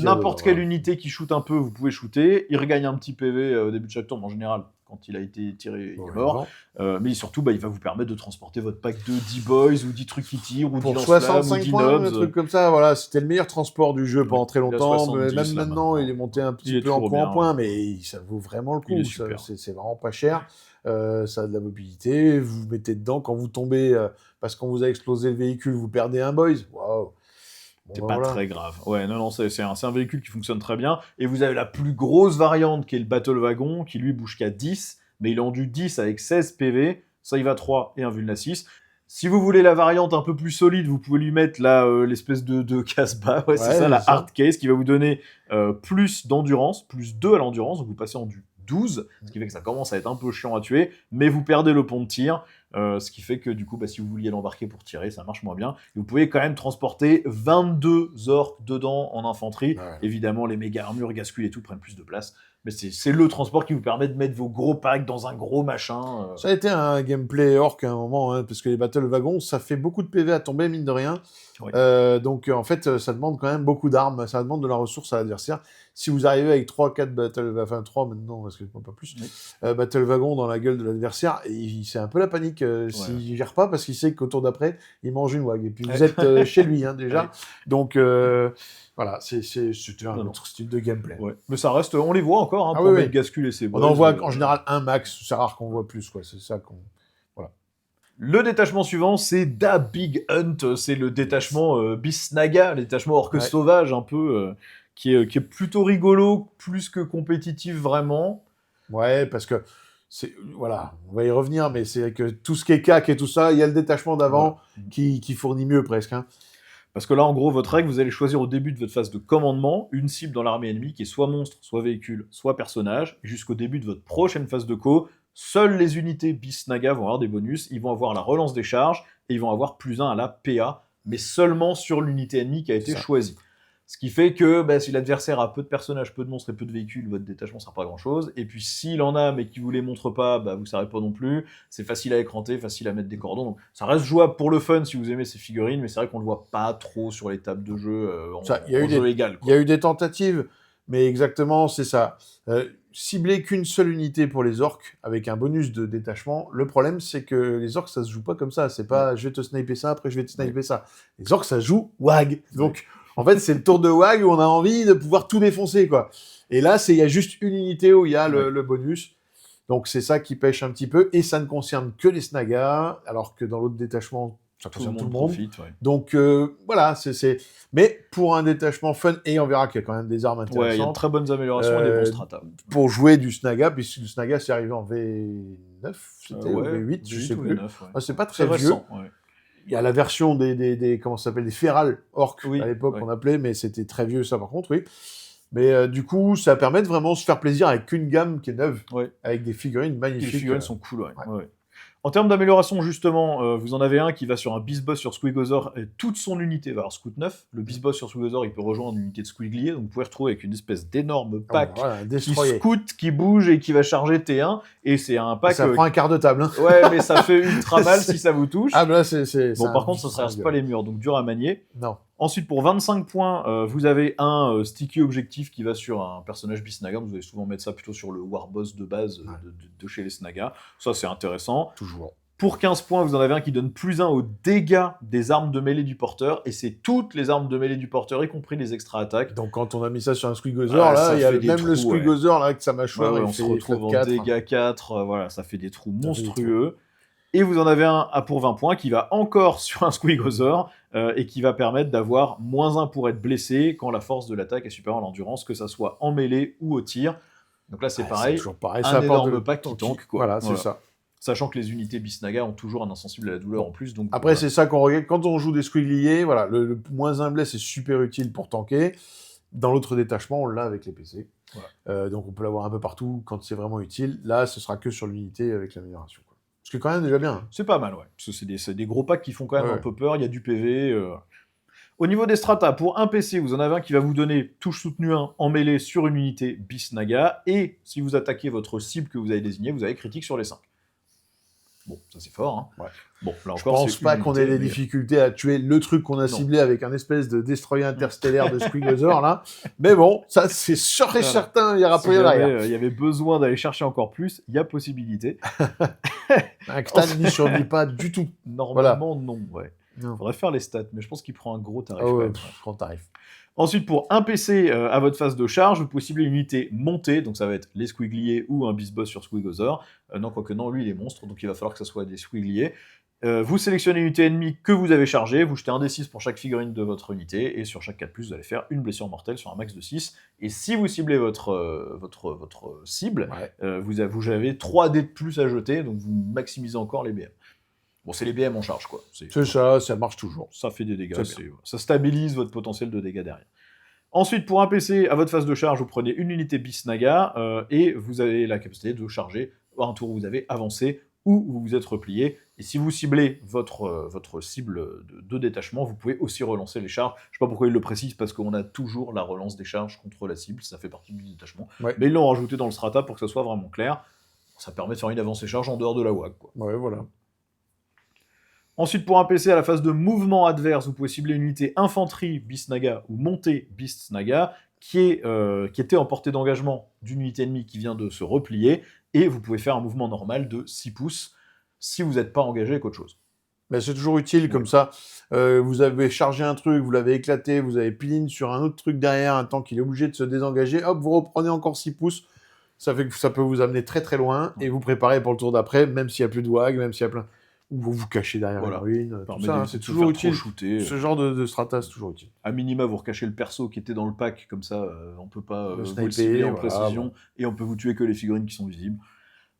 n'importe quelle unité qui shoot un peu, vous pouvez shooter. Il regagne un petit PV au début de chaque tour, en général, quand il a été tiré, il est mort. Mais surtout, il va vous permettre de transporter votre pack de 10 boys, ou 10 trucs qui tirent, ou 10 65 ou 10 points, nobs. un truc comme ça, voilà. C'était le meilleur transport du jeu pendant très longtemps. Même maintenant, il est monté un petit peu en point, mais ça vaut vraiment le coup. C'est vraiment pas cher. Ça a de la mobilité, vous mettez dedans, quand vous tombez parce qu'on vous a explosé le véhicule, vous perdez un boys, waouh, c'est pas très grave. Ouais, non, c'est un véhicule qui fonctionne très bien, et vous avez la plus grosse variante qui est le Battle Wagon, qui lui bouge qu'à 10, mais il est en du 10 avec 16 PV, save à 3 et un vuln à 6. Si vous voulez la variante un peu plus solide, vous pouvez lui mettre l'espèce de casse-bas, c'est ça, la hard case, qui va vous donner plus d'endurance, plus 2 à l'endurance, donc vous passez en du 12, ce qui fait que ça commence à être un peu chiant à tuer, mais vous perdez le pont de tir, ce qui fait que du coup, si vous vouliez l'embarquer pour tirer, ça marche moins bien. Et vous pouvez quand même transporter 22 orques dedans en infanterie. Ouais. Évidemment, les méga armures, gascules et tout prennent plus de place, mais c'est le transport qui vous permet de mettre vos gros packs dans un gros machin. Ça a été un gameplay orc à un moment, parce que les battle wagons, ça fait beaucoup de PV à tomber, mine de rien. Oui. Donc en fait, ça demande quand même beaucoup d'armes, ça demande de la ressource à l'adversaire. Si vous arrivez avec 3-4 enfin 3 maintenant, parce que pas plus, battle wagons dans la gueule de l'adversaire, c'est un peu la panique s'il gère pas, parce qu'il sait qu'au tour d'après, il mange une wag. Et puis vous êtes chez lui déjà. Ouais. Donc voilà, c'était un autre style de gameplay. Ouais. Mais ça reste, on les voit encore, pour mettre Gascule et ses boys. On en voit en général un max, c'est rare qu'on voit plus, quoi. C'est ça qu'on... Voilà. Le détachement suivant, c'est Da Big Hunt, c'est le détachement Bisnaga, le détachement orque sauvage un peu, qui est plutôt rigolo, plus que compétitif vraiment. Ouais, parce que voilà, on va y revenir, mais c'est que tout ce qui est CAC et tout ça, il y a le détachement d'avant qui fournit mieux presque. Parce que là, en gros, votre règle, vous allez choisir au début de votre phase de commandement une cible dans l'armée ennemie qui est soit monstre, soit véhicule, soit personnage. Jusqu'au début de votre prochaine phase de co, seules les unités Bisnaga vont avoir des bonus. Ils vont avoir la relance des charges et ils vont avoir +1 à la PA, mais seulement sur l'unité ennemie qui a été choisie. Ce qui fait que si l'adversaire a peu de personnages, peu de monstres et peu de véhicules, votre détachement ne sert pas à grand-chose. Et puis s'il en a mais qu'il ne vous les montre pas, vous ne servez pas non plus. C'est facile à écranter, facile à mettre des cordons. Donc ça reste jouable pour le fun si vous aimez ces figurines, mais c'est vrai qu'on ne le voit pas trop sur les tables de jeu en jeu égal. Il y a eu des tentatives, mais exactement, c'est ça. Cibler qu'une seule unité pour les orques avec un bonus de détachement. Le problème, c'est que les orques, ça se joue pas comme ça. C'est pas je vais te sniper ça, après je vais te sniper ça. Les orques, ça joue wag. Donc en fait, c'est le tour de wag où on a envie de pouvoir tout défoncer, quoi. Et là, il y a juste une unité où il y a le bonus. Donc c'est ça qui pêche un petit peu. Et ça ne concerne que les snagas, alors que dans l'autre détachement, ça concerne tout le monde. Profite, Donc voilà, mais pour un détachement fun, et on verra qu'il y a quand même des armes intéressantes. Ouais, il y a de très bonnes améliorations et des bons strata. Pour jouer du snaga, puisque le snaga, c'est arrivé en V9, c'était ou V8, je sais plus. 9, c'est pas très vieux. Récent, Il y a la version des comment ça s'appelle, des Feral Orcs à l'époque qu'on appelait, mais c'était très vieux ça par contre, Mais du coup, ça permet de vraiment se faire plaisir avec une gamme qui est neuve, avec des figurines magnifiques. Les figurines sont cool, En termes d'amélioration, justement, vous en avez un qui va sur un Beast Boss sur Squiggosaur, et toute son unité va avoir Scout 9. Le Beast Boss sur Squiggosaur, il peut rejoindre une unité de Squiglier, donc vous pouvez retrouver avec une espèce d'énorme pack qui scout, qui bouge et qui va charger T1, et c'est un pack... Ça prend un quart de table. Ouais, mais ça fait ultra mal si ça vous touche. Ah, là, Bon, par contre, ça ne traverse pas les murs, donc dur à manier. Non. Ensuite, pour 25 points, vous avez un sticky objectif qui va sur un personnage Bisnaga. Vous allez souvent mettre ça plutôt sur le Warboss de base de chez les Snaga. Ça, c'est intéressant. Toujours. Pour 15 points, vous en avez un qui donne +1 aux dégâts des armes de mêlée du porteur, et c'est toutes les armes de mêlée du porteur, y compris les extra-attaques. Donc quand on a mis ça sur un Squeegosaur, là, il y a même le Squeegosaur là, avec sa mâchoire, on se retrouve en dégâts 4, voilà, ça fait des trous monstrueux. Et vous en avez un pour 20 points qui va encore sur un Squeegosaur et qui va permettre d'avoir -1 pour être blessé quand la force de l'attaque est supérieure à l'endurance, que ça soit en mêlée ou au tir. Donc là, c'est pareil, toujours pareil, un énorme pack qui tank, quoi. Voilà, c'est ça. Sachant que les unités Bisnaga ont toujours un insensible à la douleur en plus. Donc, après, c'est ça qu'on regarde. Quand on joue des Squigliers, voilà, le -1 bless est super utile pour tanker. Dans l'autre détachement, on l'a avec les PC. Voilà. Donc on peut l'avoir un peu partout quand c'est vraiment utile. Là, ce sera que sur l'unité avec l'amélioration. Ce qui est quand même déjà bien. Hein. C'est pas mal, ouais. Parce que c'est des gros packs qui font quand même un peu peur. Il y a du PV. Au niveau des stratas, pour un PC, vous en avez un qui va vous donner touche soutenue 1 en mêlée sur une unité Bisnaga. Et si vous attaquez votre cible que vous avez désignée, vous avez critique sur les 5. Bon, ça c'est fort. Hein. Ouais. Bon, là je pense pas qu'on ait des difficultés à tuer le truc qu'on a ciblé avec un espèce de destroyer interstellaire de Squeegosaur là. Mais bon, ça c'est sûr et certain, il y aura pas derrière. Il y avait besoin d'aller chercher encore plus, il y a possibilité. Un Ctan n'y survit pas du tout. Normalement, non. Ouais. Il faudrait faire les stats, mais je pense qu'il prend un gros tarif. Grand tarif. Ensuite, pour un PC à votre phase de charge, vous pouvez cibler une unité montée, donc ça va être les Squigliers ou un Beast Boss sur Squeegosaur. Non, quoique non, lui il est monstre, donc il va falloir que ça soit des Squigliers. Vous sélectionnez une unité ennemie que vous avez chargée, vous jetez un D6 pour chaque figurine de votre unité, et sur chaque 4+, vous allez faire une blessure mortelle sur un max de 6. Et si vous ciblez votre cible, vous avez 3 dés de plus à jeter, donc vous maximisez encore les BM. Bon, c'est les BM en charge, quoi. C'est ça marche toujours. Ça fait des dégâts, ça stabilise votre potentiel de dégâts derrière. Ensuite, pour un PC, à votre phase de charge, vous prenez une unité Bisnaga, et vous avez la capacité de charger à un tour où vous avez avancé, ou vous vous êtes replié. Et si vous ciblez votre cible de détachement, vous pouvez aussi relancer les charges. Je ne sais pas pourquoi ils le précisent, parce qu'on a toujours la relance des charges contre la cible, ça fait partie du détachement. Ouais. Mais ils l'ont rajouté dans le strata pour que ça soit vraiment clair. Ça permet de faire une avancée charge en dehors de la WAG, quoi. Ouais, voilà. Ensuite, pour un PC, à la phase de mouvement adverse, vous pouvez cibler une unité infanterie Bisnaga ou montée Bisnaga qui était en portée d'engagement d'une unité ennemie qui vient de se replier, et vous pouvez faire un mouvement normal de 6 pouces si vous n'êtes pas engagé avec autre chose. Mais c'est toujours utile, comme ça. Vous avez chargé un truc, vous l'avez éclaté, vous avez pile sur un autre truc derrière, un temps qu'il est obligé de se désengager, hop, vous reprenez encore 6 pouces. Ça fait que ça peut vous amener très très loin, et vous préparez pour le tour d'après, même s'il n'y a plus de WAG, même s'il y a plein... Ou vous vous cachez derrière une ruine, tout ça, c'est toujours utile. Ce genre de strata, c'est toujours utile. À minima, vous recachez le perso qui était dans le pack, comme ça, on peut pas vous le cibler en précision, et on peut vous tuer que les figurines qui sont visibles.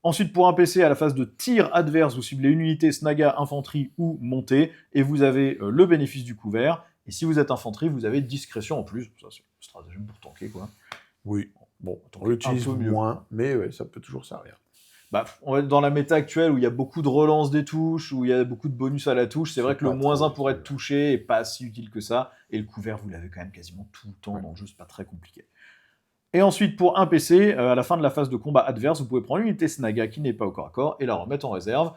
Ensuite, pour un PC, à la phase de tir adverse, vous ciblez une unité Snaga, infanterie ou montée, et vous avez le bénéfice du couvert. Et si vous êtes infanterie, vous avez discrétion en plus. Ça, c'est une stratégie pour tanker, quoi. Oui, bon, on l'utilise moins, mais ouais, ça peut toujours servir. Bah, on va être dans la méta actuelle où il y a beaucoup de relance des touches, où il y a beaucoup de bonus à la touche. C'est vrai que le -1 pour être touché est pas si utile que ça. Et le couvert, vous l'avez quand même quasiment tout le temps dans le jeu, c'est pas très compliqué. Et ensuite, pour un PC, à la fin de la phase de combat adverse, vous pouvez prendre une unité Snaga qui n'est pas au corps à corps et la remettre en réserve.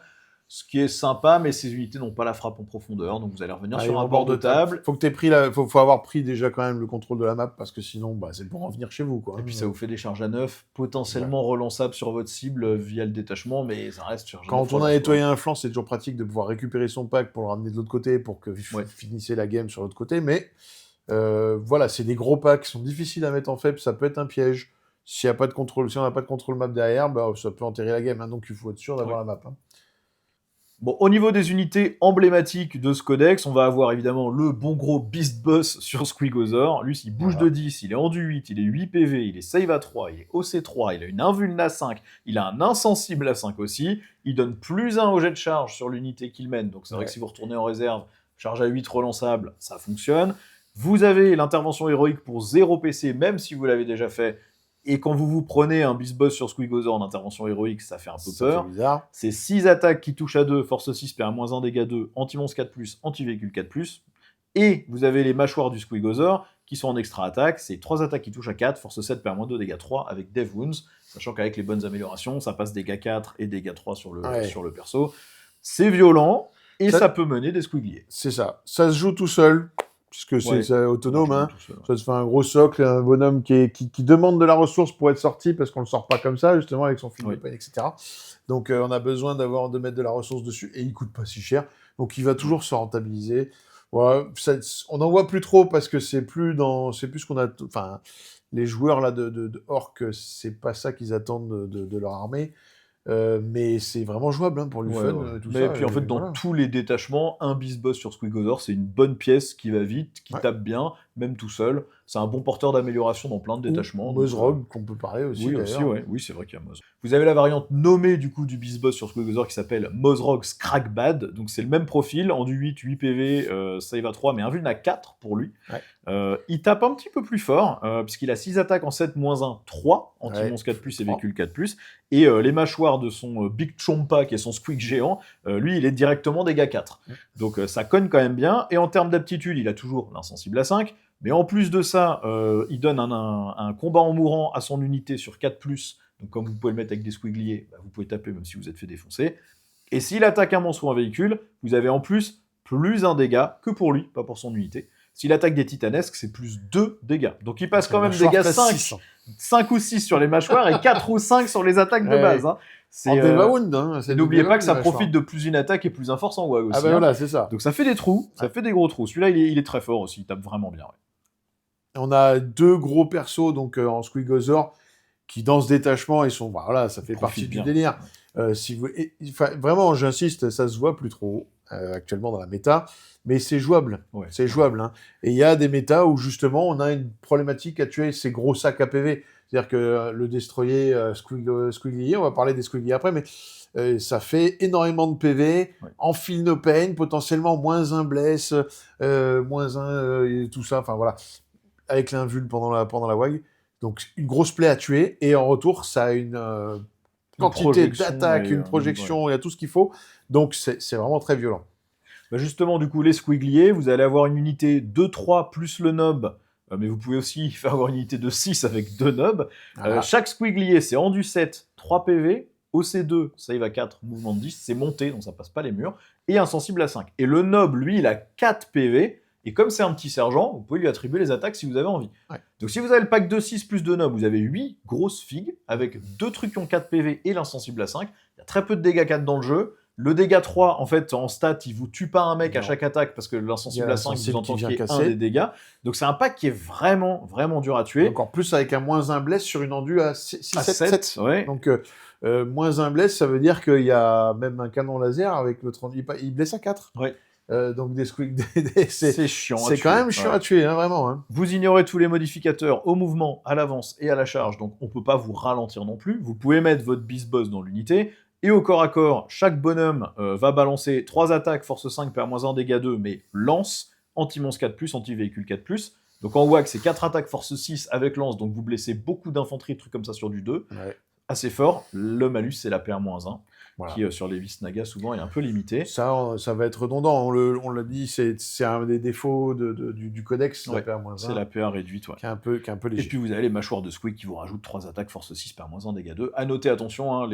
Ce qui est sympa, mais ces unités n'ont pas la frappe en profondeur, donc vous allez revenir sur un bord de table. Faut avoir pris déjà quand même le contrôle de la map, parce que sinon, c'est pour revenir chez vous, quoi. Et puis ça vous fait des charges à 9, potentiellement relançables sur votre cible via le détachement, mais ça reste chargé. Quand on a nettoyé un flanc, c'est toujours pratique de pouvoir récupérer son pack pour le ramener de l'autre côté, pour que vous finissiez la game sur l'autre côté, mais voilà, c'est des gros packs qui sont difficiles à mettre en faible, ça peut être un piège. Si on n'a pas de contrôle map derrière, ça peut enterrer la game, hein, donc il faut être sûr d'avoir la map. Hein. Bon, au niveau des unités emblématiques de ce codex, on va avoir évidemment le bon gros Beast Boss sur Squeegosaur. Lui, il bouge de 10, il est endu 8, il est 8 PV, il est save à 3, il est OC 3, il a une invulne à 5, il a un insensible à 5 aussi, il donne +1 au jet de charge sur l'unité qu'il mène, donc c'est vrai que si vous retournez en réserve, charge à 8 relançable, ça fonctionne. Vous avez l'intervention héroïque pour 0 PC, même si vous l'avez déjà fait. Et quand vous prenez un Beast Boss sur Squeegosaur en intervention héroïque, ça fait un peu peur. C'est 6 attaques qui touchent à 2, force 6, PA-1 dégâts 2, anti-monstre 4+, anti-véhicule 4+. Et vous avez les mâchoires du Squeegosaur qui sont en extra attaque. C'est 3 attaques qui touchent à 4, force 7, PA-2, dégâts 3 avec Death Wounds. Sachant qu'avec les bonnes améliorations, ça passe dégâts 4 et dégâts 3 sur le perso. C'est violent et ça peut mener des Squigliers. C'est ça. Ça se joue tout seul. puisque Ouais. c'est autonome. Hein. Tout seul, ouais. Ça se fait un gros socle, un bonhomme qui demande de la ressource pour être sorti, parce qu'on le sort pas comme ça, justement, avec son fil de peine, etc. Donc, on a besoin de mettre de la ressource dessus, et il coûte pas si cher. Donc, il va toujours se rentabiliser. Voilà, on n'en voit plus trop, parce que c'est plus ce qu'on a... Enfin, les joueurs là de Orc, c'est pas ça qu'ils attendent de leur armée. Mais c'est vraiment jouable hein, pour le fun, tout mais ça. puis en fait, dans voilà. tous les détachements, un Beast Boss sur Squigozor, c'est une bonne pièce qui va vite, qui Ouais. tape bien, même tout seul. C'est un bon porteur d'amélioration dans plein de détachements. donc, Mozrog, qu'on peut parler aussi, oui, d'ailleurs. aussi, ouais. Oui, c'est vrai qu'il y a Moz. Vous avez la variante nommée du coup du Beast Boss sur Squigozor qui s'appelle Mozrog Scragbad. Donc c'est le même profil, en du 8, 8 PV, save à 3, mais un vuln à 4 pour lui. Ouais. Il tape un petit peu plus fort, puisqu'il a 6 attaques en 7-1, 3, anti-monstre 4+, et véhicule 4+. Et les mâchoires de son Big Chompa, qui est son squig géant, lui, il est directement dégâts 4. Donc ça cogne quand même bien. Et en termes d'aptitude, il a toujours l'insensible à 5. Mais en plus de ça, il donne un combat en mourant à son unité sur 4+. Donc comme vous pouvez le mettre avec des squigliers, vous pouvez taper même si vous êtes fait défoncer. Et s'il attaque un monstre ou un véhicule, vous avez en plus plus 1 dégât que pour lui, pas pour son unité. S'il attaque des titanesques, c'est plus 2 dégâts. Donc il passe quand même dégâts 5 ou 6 sur les mâchoires et 4 ou 5 sur les attaques de base. Hein. En Devawound, hein. N'oubliez pas que ça profite de plus une attaque et plus un force en WAG aussi. Ah ben voilà, c'est ça. Donc ça fait des trous, ça fait des gros trous. Celui-là, il est très fort aussi, il tape vraiment bien. Ouais. On a 2 gros persos donc en Squigozor qui dans ce détachement, ils sont voilà, ça fait partie du délire. Si vous vraiment, j'insiste, ça se voit plus trop actuellement dans la méta, mais c'est jouable. Ouais. C'est jouable hein. Et il y a des métas où justement, on a une problématique à tuer ces gros sacs à PV. C'est-à-dire que le destroyer Squiglier, on va parler des Squigliers après, mais ça fait énormément de PV, enfile nos pain, potentiellement -1 bless, -1 tout ça, enfin voilà, avec l'invul pendant la WAG. Donc une grosse plaie à tuer, et en retour, ça a une quantité d'attaque, une projection, il y a tout ce qu'il faut. Donc c'est vraiment très violent. Bah justement, du coup, les Squigliers, vous allez avoir une unité de 3 plus le nob, mais vous pouvez aussi faire avoir une unité de 6 avec 2 nobs. Voilà. Chaque Squiglier, c'est en du 7, 3 PV, OC2, save à 4, mouvement de 10, c'est monté, donc ça passe pas les murs, et insensible à 5. Et le nob, lui, il a 4 PV, et comme c'est un petit sergent, vous pouvez lui attribuer les attaques si vous avez envie. Ouais. Donc si vous avez le pack de 6 plus 2 nob, vous avez 8 grosses figues, avec 2 trucs qui ont 4 PV et l'insensible à 5. Il y a très peu de dégâts 4 dans le jeu. Le dégât 3, en fait, en stat, il vous tue pas un mec à chaque attaque, parce que l'insensible à 5, vous entendez qu'il y a 1 des dégâts. Donc c'est un pack qui est vraiment, vraiment dur à tuer. Encore plus avec un -1 bless sur une endu à 6-7. Ouais. Donc -1 bless, ça veut dire qu'il y a même un canon laser avec le 30... Il blesse à 4. Ouais. Donc des squig, c'est chiant. C'est quand même chiant à tuer, hein, vraiment. Hein. Vous ignorez tous les modificateurs au mouvement, à l'avance et à la charge, donc on peut pas vous ralentir non plus. Vous pouvez mettre votre Beast Boss dans l'unité. Et au corps à corps, chaque bonhomme va balancer 3 attaques, force 5, perd -1, dégâts 2, mais lance, anti-monstre 4+, anti-véhicule 4+. Donc en WAG, c'est 4 attaques, force 6 avec lance, donc vous blessez beaucoup d'infanterie, trucs comme ça sur du 2. Ouais. Assez fort. Le malus, c'est la PR-1, voilà. Qui sur les Visnaga, souvent, est un peu limité. Ça va être redondant, on l'a dit, c'est un des défauts du codex, ouais, la PR-1. C'est la PR réduite, ouais. Qui est un peu léger. Et puis vous avez les mâchoires de Squig qui vous rajoutent 3 attaques, force 6, PR-1, dégâts 2. À noter, attention, hein,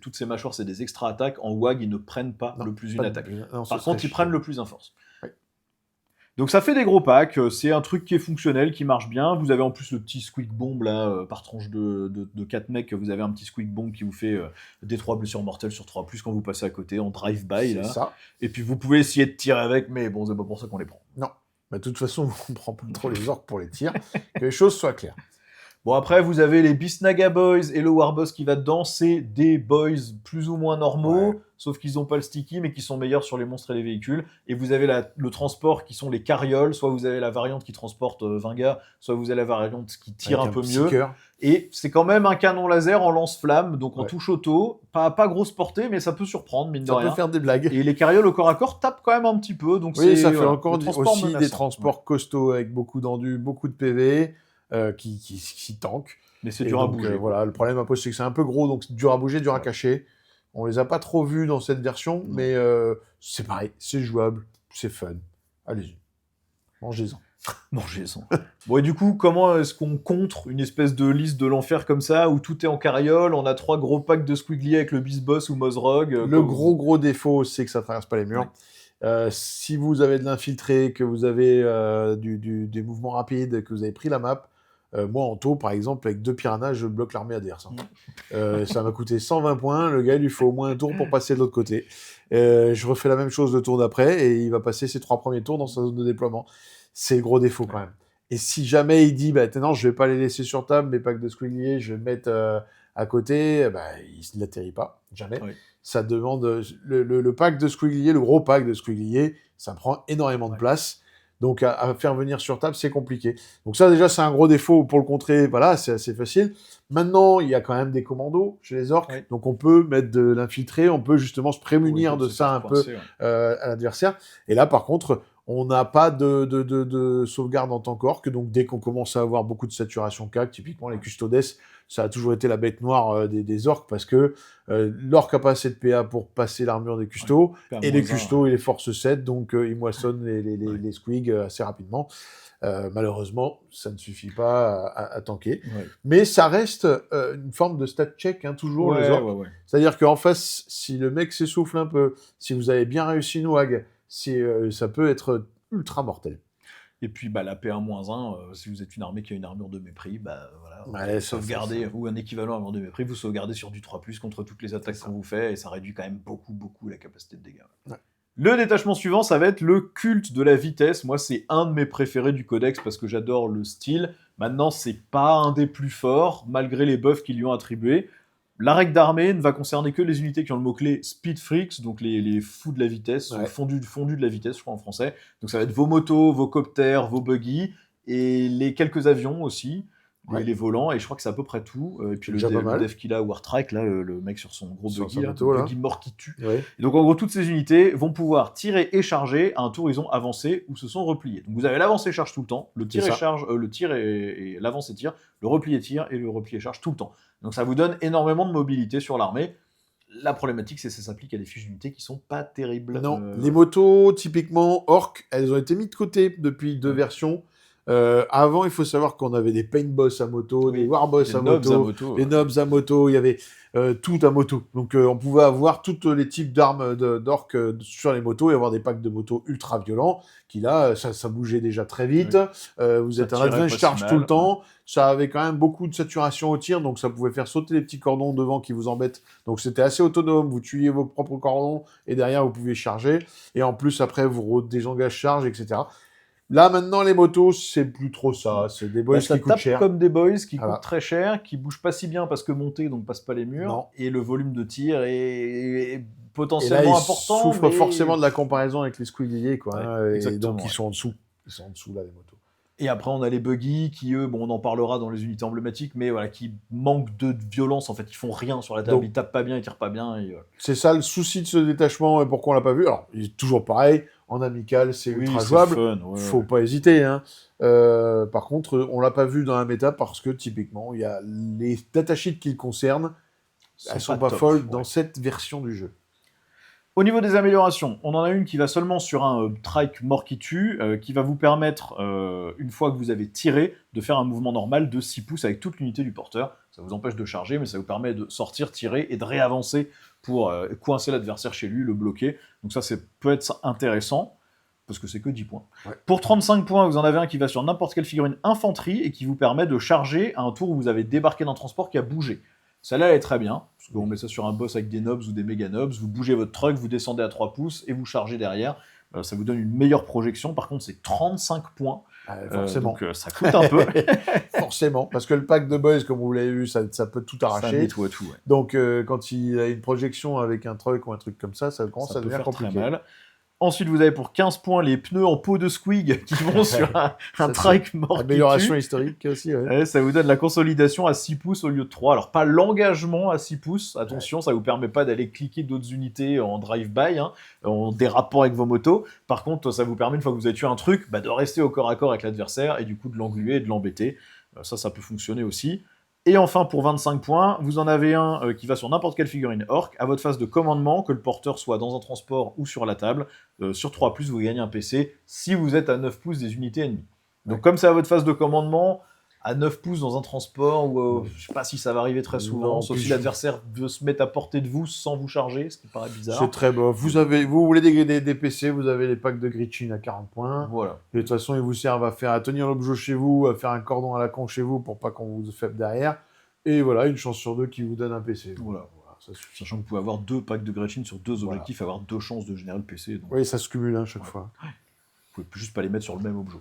toutes ces mâchoires, c'est des extra attaques, en WAG, ils ne prennent pas le plus une attaque. Par contre, ils prennent le plus un force. Ouais. Donc ça fait des gros packs, c'est un truc qui est fonctionnel, qui marche bien. Vous avez en plus le petit Squig Bomb là, par tranche de 4 mecs, vous avez un petit Squig Bomb qui vous fait des 3 blessures mortelles sur 3+, quand vous passez à côté, en drive-by là. Ça. Et puis vous pouvez essayer de tirer avec, mais bon, c'est pas pour ça qu'on les prend. Non, de toute façon, on prend pas trop les orques pour les tirs, que les choses soient claires. Bon, après, vous avez les Bisnaga Boys et le Warboss qui va dedans, c'est des boys plus ou moins normaux, sauf qu'ils n'ont pas le sticky, mais qui sont meilleurs sur les monstres et les véhicules. Et vous avez le transport qui sont les carrioles, soit vous avez la variante qui transporte 20 gars, soit vous avez la variante qui tire un peu mieux. Et c'est quand même un canon laser en lance-flamme, donc en touche auto, pas grosse portée, mais ça peut surprendre, mine de rien. Ça peut faire des blagues. Et les carrioles au corps à corps tapent quand même un petit peu, donc oui, ça fait encore aussi des transports costauds avec beaucoup d'endus, beaucoup de PV. Qui tankent. Mais c'est dur à bouger. Voilà, le problème un peu, c'est que c'est un peu gros, donc c'est dur à bouger, dur à cacher. On les a pas trop vus dans cette version, mais c'est pareil, c'est jouable, c'est fun. Allez-y, mangez-en. Mangez-en. Bon, et du coup, comment est-ce qu'on contre une espèce de liste de l'enfer comme ça, où tout est en carriole, on a 3 gros packs de Squiglier avec le Beast Boss ou Mozrog Le gros défaut, c'est que ça traverse pas les murs. Si vous avez de l'infiltré, que vous avez des mouvements rapides, que vous avez pris la map, moi en taux, par exemple, avec 2 piranhas, je bloque l'armée adverse. Ça m'a coûté 120 points. Le gars, il lui faut au moins un tour pour passer de l'autre côté. Je refais la même chose le tour d'après et il va passer ses 3 premiers tours dans sa zone de déploiement. C'est le gros défaut quand même. Et si jamais il dit, non, je vais pas les laisser sur table, mes packs de squiglier, je vais le mettre à côté, il n'atterrit pas, jamais. Oui. Ça demande le pack de squiglier, le gros pack de squiglier, ça prend énormément de place. Donc à faire venir sur table, c'est compliqué. Donc ça déjà, c'est un gros défaut pour le contrer. Voilà, c'est assez facile. Maintenant, il y a quand même des commandos chez les orques, donc on peut mettre de l'infiltré, on peut justement se prémunir de ça un peu à l'adversaire. Et là, par contre, on n'a pas de sauvegarde en tant qu'orque, donc dès qu'on commence à avoir beaucoup de saturation CAC, typiquement les custodes, ça a toujours été la bête noire des orques, parce que l'orque n'a pas assez de PA pour passer l'armure des custos, et les custos, il est force 7, donc ils moissonnent les squigs assez rapidement. Malheureusement, ça ne suffit pas à tanker. Mais ça reste une forme de stat check, toujours, les orques. C'est-à-dire qu'en face, si le mec s'essouffle un peu, si vous avez bien réussi une WAG, ça peut être ultra mortel. Et puis la P1-1, si vous êtes une armée qui a une armure de mépris, sauvegardez, ou un équivalent armure de mépris, vous sauvegardez sur du 3+, contre toutes les attaques qu'on vous fait, et ça réduit quand même beaucoup la capacité de dégâts. Ouais. Le détachement suivant, ça va être le culte de la vitesse. Moi, c'est un de mes préférés du codex, parce que j'adore le style. Maintenant, c'est pas un des plus forts, malgré les buffs qu'ils lui ont attribués. La règle d'armée ne va concerner que les unités qui ont le mot-clé Speed Freaks, donc les fous de la vitesse, fondus de la vitesse, je crois en français. Donc ça va être vos motos, vos copters, vos buggy, et les quelques avions aussi, les volants, et je crois que c'est à peu près tout. Et puis le dev qu'il a, Wartrike, là, le mec sur son gros buggy, buggy mort qui tue. Et donc en gros, toutes ces unités vont pouvoir tirer et charger à un tour où ils ont avancé ou se sont repliés. Donc vous avez l'avancée charge tout le temps, le tir et charge, le tir et l'avancée tire, le replié tire et le replié charge tout le temps. Donc ça vous donne énormément de mobilité sur l'armée. La problématique, c'est que ça s'applique à des fiches d'unités qui sont pas terribles. Non, les motos, typiquement orques, elles ont été mises de côté depuis 2 versions. Avant, il faut savoir qu'on avait des paint boss à moto, des war boss à moto, des nobs à moto, il y avait tout à moto. Donc on pouvait avoir tous les types d'armes d'orques sur les motos et avoir des packs de motos ultra violents qui là, ça bougeait déjà très vite. Vous êtes en advance charge tout le temps. Ça avait quand même beaucoup de saturation au tir, donc ça pouvait faire sauter les petits cordons devant qui vous embêtent. Donc c'était assez autonome, vous tuiez vos propres cordons et derrière vous pouviez charger. Et en plus après vous désengagez charge, etc. Là, maintenant, les motos, c'est plus trop ça. C'est des boys qui coûtent cher. Comme des boys qui coûtent très cher, qui bougent pas si bien parce que montés, donc passent pas les murs. Non. Et le volume de tir est potentiellement important. Ils souffrent forcément de la comparaison avec les squiggliers, quoi. Et donc, ils sont en dessous. Ils sont en dessous, là, les motos. Et après, on a les buggy qui, eux, on en parlera dans les unités emblématiques, mais voilà, qui manquent de violence. En fait, ils font rien sur la table. Donc, ils tapent pas bien, ils tirent pas bien. C'est ça le souci de ce détachement et pourquoi on l'a pas vu. Alors, il est toujours pareil. En amical, c'est ultra jouable. Faut pas hésiter. Par contre, on l'a pas vu dans la méta parce que typiquement, il y a les datasheets qui le concernent. Elles sont pas folles dans cette version du jeu. Au niveau des améliorations, on en a une qui va seulement sur un trike mort qui tue, qui va vous permettre, une fois que vous avez tiré, de faire un mouvement normal de 6 pouces avec toute l'unité du porteur. Ça vous empêche de charger, mais ça vous permet de sortir, tirer et de réavancer pour coincer l'adversaire chez lui, le bloquer. Donc ça, peut être intéressant, parce que c'est que 10 points. Pour 35 points, vous en avez un qui va sur n'importe quelle figurine infanterie et qui vous permet de charger à un tour où vous avez débarqué d'un transport qui a bougé. Celle-là, elle est très bien, parce qu'on met ça sur un boss avec des nobs ou des méga nobs, vous bougez votre truck, vous descendez à 3 pouces et vous chargez derrière. Ça vous donne une meilleure projection. Par contre, c'est 35 points. Forcément. Donc ça coûte un peu. Forcément, parce que le pack de boys, comme vous l'avez vu, ça peut tout arracher. Ça nettoie tout, Donc quand il a une projection avec un truck ou un truc comme ça commence à devenir compliqué. Très mal. Ensuite, vous avez pour 15 points les pneus en peau de squig qui vont sur un trike mort. Amélioration historique aussi. Ça vous donne la consolidation à 6 pouces au lieu de 3. Alors, pas l'engagement à 6 pouces. Attention, ça vous permet pas d'aller cliquer d'autres unités en drive-by, en dérapant avec vos motos. Par contre, ça vous permet, une fois que vous avez tué un truc, de rester au corps à corps avec l'adversaire et du coup de l'engluer et de l'embêter. Ça peut fonctionner aussi. Et enfin, pour 25 points, vous en avez un qui va sur n'importe quelle figurine orc, à votre phase de commandement, que le porteur soit dans un transport ou sur la table. Sur 3+, vous gagnez un PC si vous êtes à 9 pouces des unités ennemies. Donc comme c'est à votre phase de commandement, à 9 pouces dans un transport où je sais pas si ça va arriver très souvent, Non, sauf puis si l'adversaire veut se mettre à portée de vous sans vous charger, ce qui paraît bizarre. C'est très beau. Vous voulez des PC, vous avez les packs de Gretchen à 40 points. Voilà. Et de toute façon, ils vous servent à tenir l'objet chez vous, à faire un cordon à la con chez vous pour pas qu'on vous faible derrière. Et voilà, une chance sur deux qui vous donne un PC. Voilà. Ça suffit. Sachant que vous pouvez avoir 2 packs de Gretchen sur 2 objectifs, avoir 2 chances de générer le PC. Donc Oui, ça se cumule chaque fois. vous pouvez juste pas les mettre sur le même objet.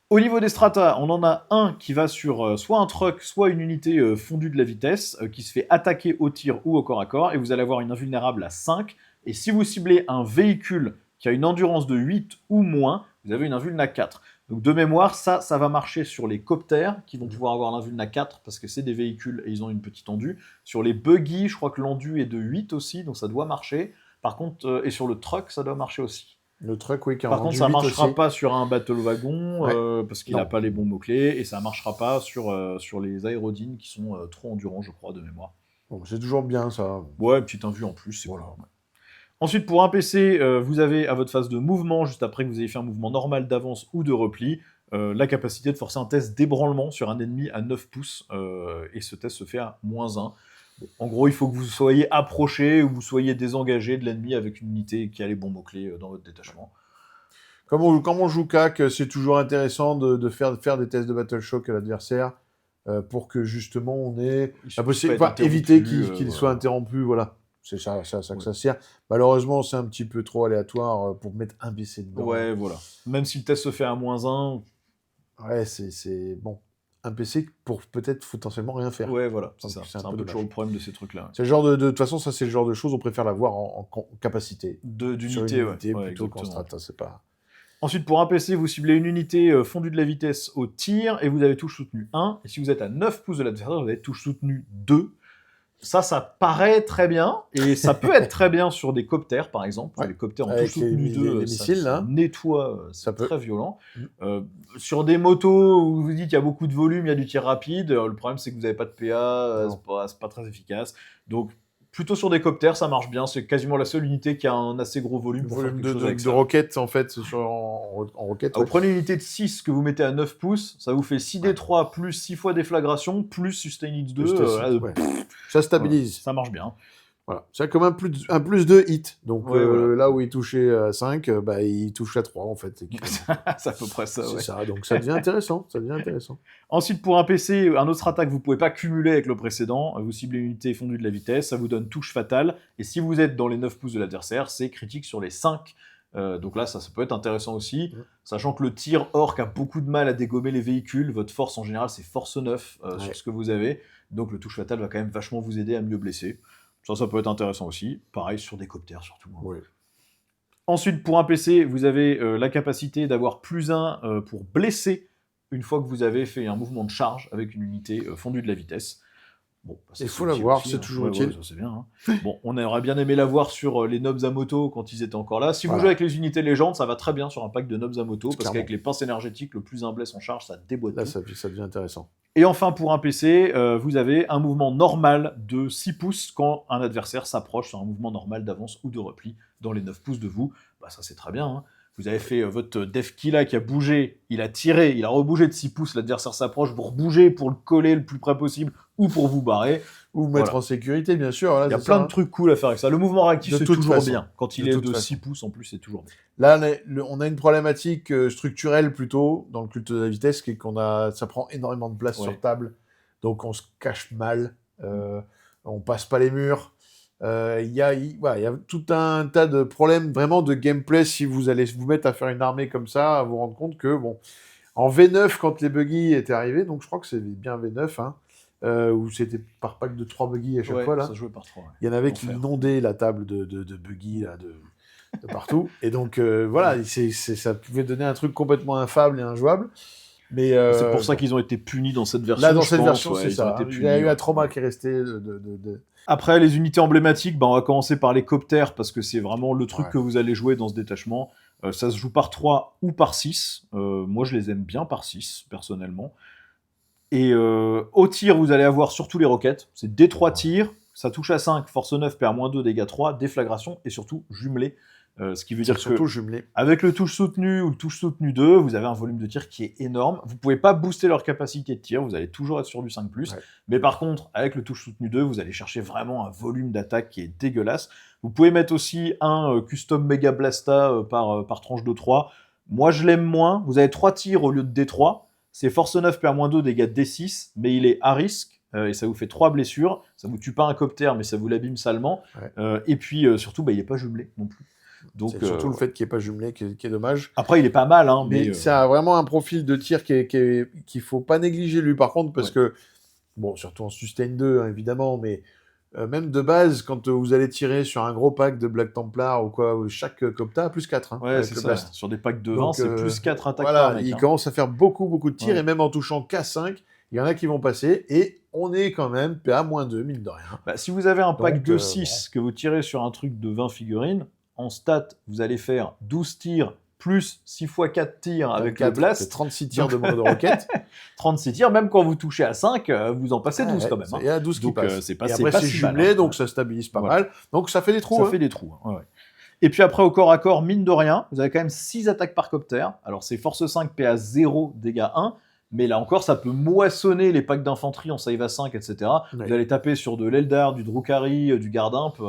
Au niveau des stratas, on en a un qui va sur soit un truck, soit une unité fondue de la vitesse, qui se fait attaquer au tir ou au corps à corps, et vous allez avoir une invulnérable à 5. Et si vous ciblez un véhicule qui a une endurance de 8 ou moins, vous avez une invulna 4. Donc de mémoire, ça va marcher sur les coptères, qui vont pouvoir avoir l'invulna 4, parce que c'est des véhicules et ils ont une petite endu. Sur les buggy, je crois que l'endu est de 8 aussi, donc ça doit marcher. Par contre, et sur le truck, ça doit marcher aussi. Le truck, oui, qui Par contre, ça ne marchera aussi. pas sur un battle wagon parce qu'il n'a Non. pas les bons mots-clés et ça ne marchera pas sur les aérodynes qui sont trop endurants, je crois, de mémoire. Bon, c'est toujours bien ça. Ouais, petite invue en plus. Voilà. Cool, ouais. Ensuite, pour un PC, vous avez à votre phase de mouvement, juste après que vous ayez fait un mouvement normal d'avance ou de repli, la capacité de forcer un test d'ébranlement sur un ennemi à 9 pouces et ce test se fait à -1. Bon, en gros, il faut que vous soyez approché ou vous soyez désengagé de l'ennemi avec une unité qui a les bons mots-clés dans votre détachement. Comme on joue CAC, c'est toujours intéressant de faire des tests de Battle Shock à l'adversaire pour que justement on ait la possibilité, éviter qu'il soit interrompu. Voilà, c'est ça que ça sert. Malheureusement, c'est un petit peu trop aléatoire pour mettre un BC dedans. Ouais, voilà. Même si le test se fait à -1. Ouais, c'est bon. Un PC pour peut-être potentiellement rien faire. Ouais, voilà, c'est Donc, ça. C'est un peu toujours le problème de ces trucs-là. Ouais. C'est le genre de toute façon, ça c'est le genre de choses on préfère l'avoir en capacité. D'unité, ouais. Plutôt qu'en strata, c'est pas. Ensuite, pour un PC, vous ciblez une unité fondue de la vitesse au tir et vous avez touche soutenue 1. Et si vous êtes à 9 pouces de l'adversaire, vous avez touche soutenue 2. Ça paraît très bien. Et ça peut être très bien sur des coptères, par exemple. Ouais. Les coptères en Avec touche soutenue 2, les missiles, ça nettoie, c'est peut. très violent. Sur des motos où vous dites qu'il y a beaucoup de volume, il y a du tir rapide, le problème c'est que vous n'avez pas de PA, c'est pas très efficace. Donc, plutôt sur des coptères, ça marche bien. C'est quasiment la seule unité qui a un assez gros volume pour faire quelque chose avec de ça. roquettes, en fait, en roquette. Vous prenez une unité de 6 que vous mettez à 9 pouces, ça vous fait 6d3 plus 6 fois déflagration, plus Sustain X2. Ça stabilise. Voilà, ça marche bien. Voilà. C'est comme un plus de hit. Donc voilà. là où il touchait à 5, il touche à 3 en fait. C'est à peu près ça. C'est ouais. ça, donc ça devient intéressant. Ensuite, pour un PC, un autre attaque que vous ne pouvez pas cumuler avec le précédent, vous ciblez une unité fondue de la vitesse, ça vous donne touche fatale, et si vous êtes dans les 9 pouces de l'adversaire, c'est critique sur les 5. Donc là, ça peut être intéressant aussi, sachant que le tir orc a beaucoup de mal à dégommer les véhicules, votre force en général c'est force 9 sur ce que vous avez, donc le touche fatale va quand même vachement vous aider à mieux blesser. Ça peut être intéressant aussi, pareil sur des coptères surtout. Oui. Ensuite, pour un PC, vous avez la capacité d'avoir +1 pour blesser une fois que vous avez fait un mouvement de charge avec une unité fondue de la vitesse. Bon, il faut l'avoir, c'est toujours utile. Ça, c'est bien, hein. Bon, on aurait bien aimé l'avoir sur les nobs à moto quand ils étaient encore là. Si vous jouez avec les unités légendes, ça va très bien sur un pack de nobs à moto, parce qu'avec les pinces énergétiques, le +1 blesse en charge, ça déboîte là, tout. ça devient intéressant. Et enfin, pour un PC, vous avez un mouvement normal de 6 pouces quand un adversaire s'approche sur un mouvement normal d'avance ou de repli dans les 9 pouces de vous. Bah, ça, c'est très bien, hein. Vous avez fait votre def killa qui a bougé, il a tiré, il a rebougé de 6 pouces, l'adversaire s'approche, vous rebougez pour le coller le plus près possible ou pour vous barrer. Ou vous mettre en sécurité, bien sûr. Là, il y a plein de trucs cool à faire avec ça. Le mouvement réactif, c'est toujours bien. Quand il est de 6 pouces, en plus, c'est toujours bien. Là, on a une problématique structurelle plutôt dans le culte de la vitesse, qui est ça prend énormément de place sur table. Donc, on se cache mal. On passe pas les murs. Il y a tout un tas de problèmes vraiment de gameplay si vous allez vous mettre à faire une armée comme ça, à vous rendre compte que, bon, en V9, quand les buggy étaient arrivés, donc je crois que c'est bien V9, hein, où c'était par pack de 3 buggy à chaque fois, là. Ça jouait par 3. Il y en avait qui inondaient la table de buggy, là, de partout. Et donc, voilà, ça pouvait donner un truc complètement infâme et injouable. Mais c'est pour ça qu'ils ont été punis dans cette version. Là, dans cette version, c'est ça. Il y a eu un trauma qui est resté Après, les unités emblématiques, on va commencer par les coptères, parce que c'est vraiment le truc que vous allez jouer dans ce détachement. Ça se joue par 3 ou par 6. Moi, je les aime bien par 6, personnellement. Et au tir, vous allez avoir surtout les roquettes. C'est D3 tirs, ça touche à 5, force 9, perd -2, dégâts 3, déflagration, et surtout jumelé. Ce qui veut dire que surtout jumelé. avec le touche soutenu ou le touche soutenu 2, vous avez un volume de tir qui est énorme. Vous pouvez pas booster leur capacité de tir, vous allez toujours être sur du 5+. Ouais. Mais par contre, avec le touche soutenu 2, vous allez chercher vraiment un volume d'attaque qui est dégueulasse. Vous pouvez mettre aussi un custom Mega Blasta par tranche de 3. Moi, je l'aime moins. Vous avez 3 tirs au lieu de D3. C'est force 9, PA-2, dégâts de D6, mais il est à risque. Et ça vous fait 3 blessures. Ça vous tue pas un coptère, mais ça vous l'abîme salement. Ouais. Et puis, surtout, il n'est pas jumelé non plus. Donc, c'est surtout le fait qu'il n'est pas jumelé qui est dommage. Après, il est pas mal. Hein, mais ça a vraiment un profil de tir qu'il ne faut pas négliger, lui, par contre, parce que, bon, surtout en Sustain 2, hein, évidemment, mais même de base, quand vous allez tirer sur un gros pack de Black Templar ou quoi, chaque copta a plus 4. Hein, ouais, c'est ça. Blast. Sur des packs de 20, c'est plus 4 attaques par mec. Il commence à faire beaucoup de tirs, et même en touchant K5, il y en a qui vont passer, et on est quand même PA-2, mine de rien. Bah, si vous avez un pack de 6 que vous tirez sur un truc de 20 figurines, en stat, vous allez faire 12 tirs plus 6 x 4 tirs avec 4, le blast. C'est 36 tirs de mono de roquette. 36 tirs, même quand vous touchez à 5, vous en passez 12 quand même. Il y a 12 qui passent. C'est pas, et après, c'est jumelé, mal, donc ça stabilise pas mal. Donc ça fait des trous. Ça fait des trous. Ouais. Et puis après, au corps à corps, mine de rien, vous avez quand même 6 attaques par copter. Alors c'est force 5, PA 0, dégâts 1. Mais là encore, ça peut moissonner les packs d'infanterie en save à 5, etc. Oui. Vous allez taper sur de l'Eldar, du Drukhari, du Gardimp,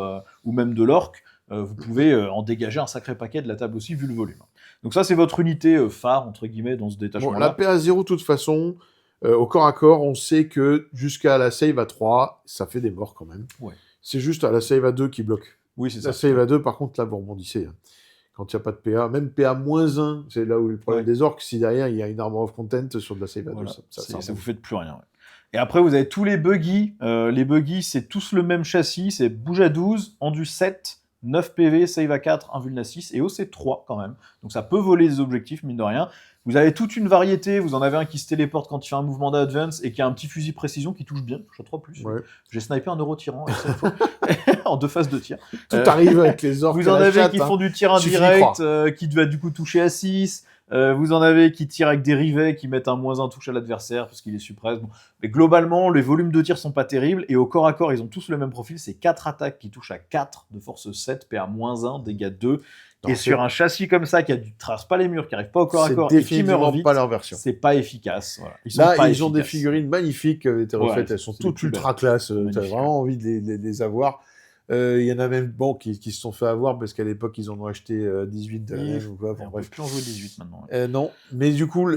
ou même de l'Orc. Vous pouvez en dégager un sacré paquet de la table aussi, vu le volume. Donc ça, c'est votre unité phare, entre guillemets, dans ce détachement-là. Bon, la PA0, de toute façon, au corps à corps, on sait que jusqu'à la save à 3, ça fait des morts quand même. Ouais. C'est juste à la save à 2 qui bloque. Oui, c'est ça. La save à 2, par contre, là, vous rebondissez. Hein. Quand il n'y a pas de PA, même PA-1, c'est là où le problème des orques, si derrière, il y a une armor of content sur de la save à 2. Voilà. Ça vous fait plus rien. Ouais. Et après, vous avez tous les buggy. Les buggy, c'est tous le même châssis. C'est bouge à 12, endu 7, 9 PV, save à 4, invulna 6 et OC 3 quand même. Donc ça peut voler des objectifs, mine de rien. Vous avez toute une variété. Vous en avez un qui se téléporte quand il fait un mouvement d'advance et qui a un petit fusil précision qui touche bien. Touche à 3+. Ouais. J'ai snipé un Euro-Tyran en 2 phases de tir. Tout arrive avec les orques. Vous en avez qui font du tir indirect, qui va du coup toucher à 6. Vous en avez qui tirent avec des rivets, qui mettent un -1 touche à l'adversaire parce qu'il est suppresse. Bon. Mais globalement, les volumes de tir sont pas terribles. Et au corps à corps, ils ont tous le même profil. C'est 4 attaques qui touchent à 4 de force 7, PA-1, dégâts 2. Et sur un châssis comme ça, qui trace pas les murs, qui arrive pas au corps à corps, et qui meurt vite, pas leur version. C'est pas efficace. Voilà. Ils ont des figurines magnifiques qui ont été refaites. Elles sont toutes ultra classe. T'as vraiment envie de les avoir. Il y en a même qui se sont fait avoir parce qu'à l'époque, ils en ont acheté 18 de la même ou quoi. On peut plus en jouer 18 maintenant. Non, mais du coup,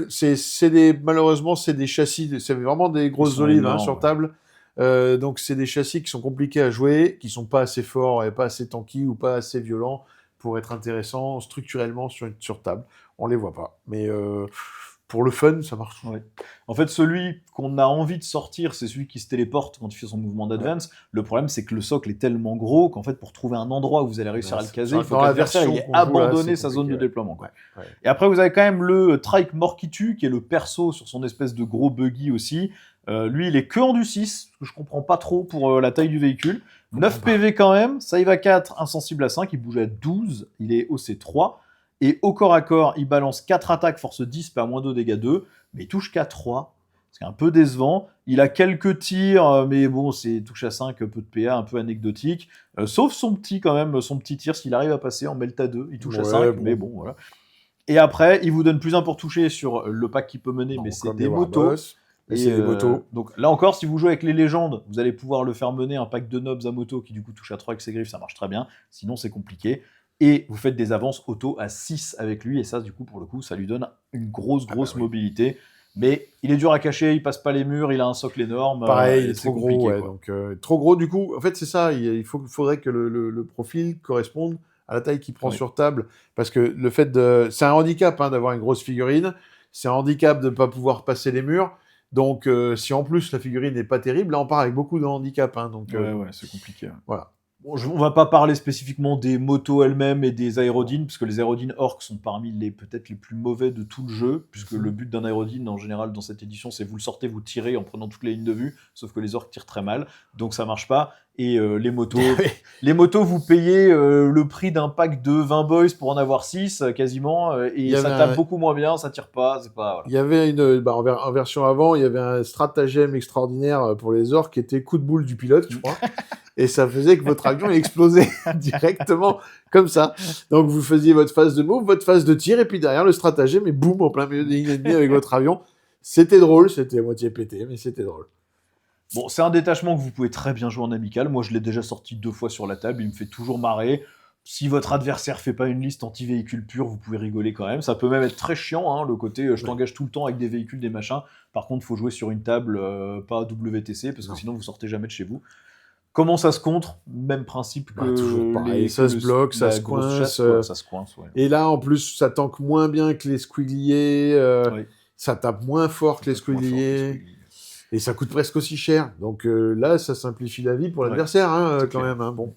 malheureusement, c'est des châssis, c'est vraiment des grosses olives sur table. Donc, c'est des châssis qui sont compliqués à jouer, qui sont pas assez forts et pas assez tanky ou pas assez violents pour être intéressants structurellement sur table. On les voit pas. Mais pour le fun, ça marche. Ouais. En fait, celui qu'on a envie de sortir, c'est celui qui se téléporte quand il fait son mouvement d'advance. Ouais. Le problème, c'est que le socle est tellement gros qu'en fait, pour trouver un endroit où vous allez réussir à le caser, il faut que l'adversaire ait abandonné sa zone de déploiement. Quoi. Ouais. Et après, vous avez quand même le Trike Morkitu, qui est le perso sur son espèce de gros buggy aussi. Lui, il est que en du 6, ce que je comprends pas trop pour la taille du véhicule. 9 PV quand même, save à 4, insensible à 5, il bouge à 12, il est OC 3. Et au corps à corps, il balance 4 attaques, force 10, PA-2, dégâts 2, mais il touche qu'à 3. C'est un peu décevant. Il a quelques tirs, mais bon, c'est touche à 5, peu de PA, un peu anecdotique. Sauf son petit tir, s'il arrive à passer en Melta 2, il touche à 5, bon. Mais bon, voilà. Et après, il vous donne plus 1 pour toucher sur le pack qu'il peut mener, mais c'est des motos. Et c'est des motos. Donc là encore, si vous jouez avec les légendes, vous allez pouvoir le faire mener un pack de nobs à moto qui du coup touche à 3 avec ses griffes, ça marche très bien. Sinon, c'est compliqué. Et vous faites des avances auto à 6 avec lui, et ça, du coup, pour le coup, ça lui donne une grosse mobilité. Mais il est dur à cacher, il passe pas les murs, il a un socle énorme. Pareil, il est trop gros, donc trop gros, du coup, en fait, c'est ça, faudrait que le profil corresponde à la taille qu'il prend sur table, parce que le fait c'est un handicap d'avoir une grosse figurine, c'est un handicap de ne pas pouvoir passer les murs. Donc, si en plus la figurine n'est pas terrible, là on part avec beaucoup de handicap. Donc, c'est compliqué. Voilà. Bon, on va pas parler spécifiquement des motos elles-mêmes et des aérodines, parce que les aérodines orques sont parmi peut-être les plus mauvais de tout le jeu, puisque le but d'un aérodine, en général, dans cette édition, c'est vous le sortez, vous tirez en prenant toutes les lignes de vue, sauf que les orques tirent très mal, donc ça marche pas. Et les motos, vous payez le prix d'un pack de 20 boys pour en avoir 6, quasiment, et ça tape beaucoup moins bien, ça tire pas, c'est pas... Voilà. Il y avait en version avant, il y avait un stratagème extraordinaire pour les orques qui était coup de boule du pilote, je crois. et ça faisait que votre avion explosait directement comme ça. Donc vous faisiez votre phase de move, votre phase de tir, et puis derrière le stratagème, et boum, en plein milieu des lignes ennemies avec votre avion. C'était drôle, c'était à moitié pété, mais c'était drôle. Bon, c'est un détachement que vous pouvez très bien jouer en amical. Moi, je l'ai déjà sorti 2 fois sur la table. Il me fait toujours marrer. Si votre adversaire fait pas une liste anti-véhicule pur, vous pouvez rigoler quand même. Ça peut même être très chiant, hein, le côté je t'engage tout le temps avec des véhicules, des machins. Par contre, il faut jouer sur une table, pas WTC, parce que sinon vous sortez jamais de chez vous. Comment ça se contre? Même principe que toujours pareil, ça se bloque, ça se coince. Ça se coince, ouais. Et là, en plus, ça tanque moins bien que les squigliers. Oui. Ça tape moins fort que les squigliers. Et ça coûte presque aussi cher. Donc là, ça simplifie la vie pour l'adversaire, hein, quand même. Hein. Bon.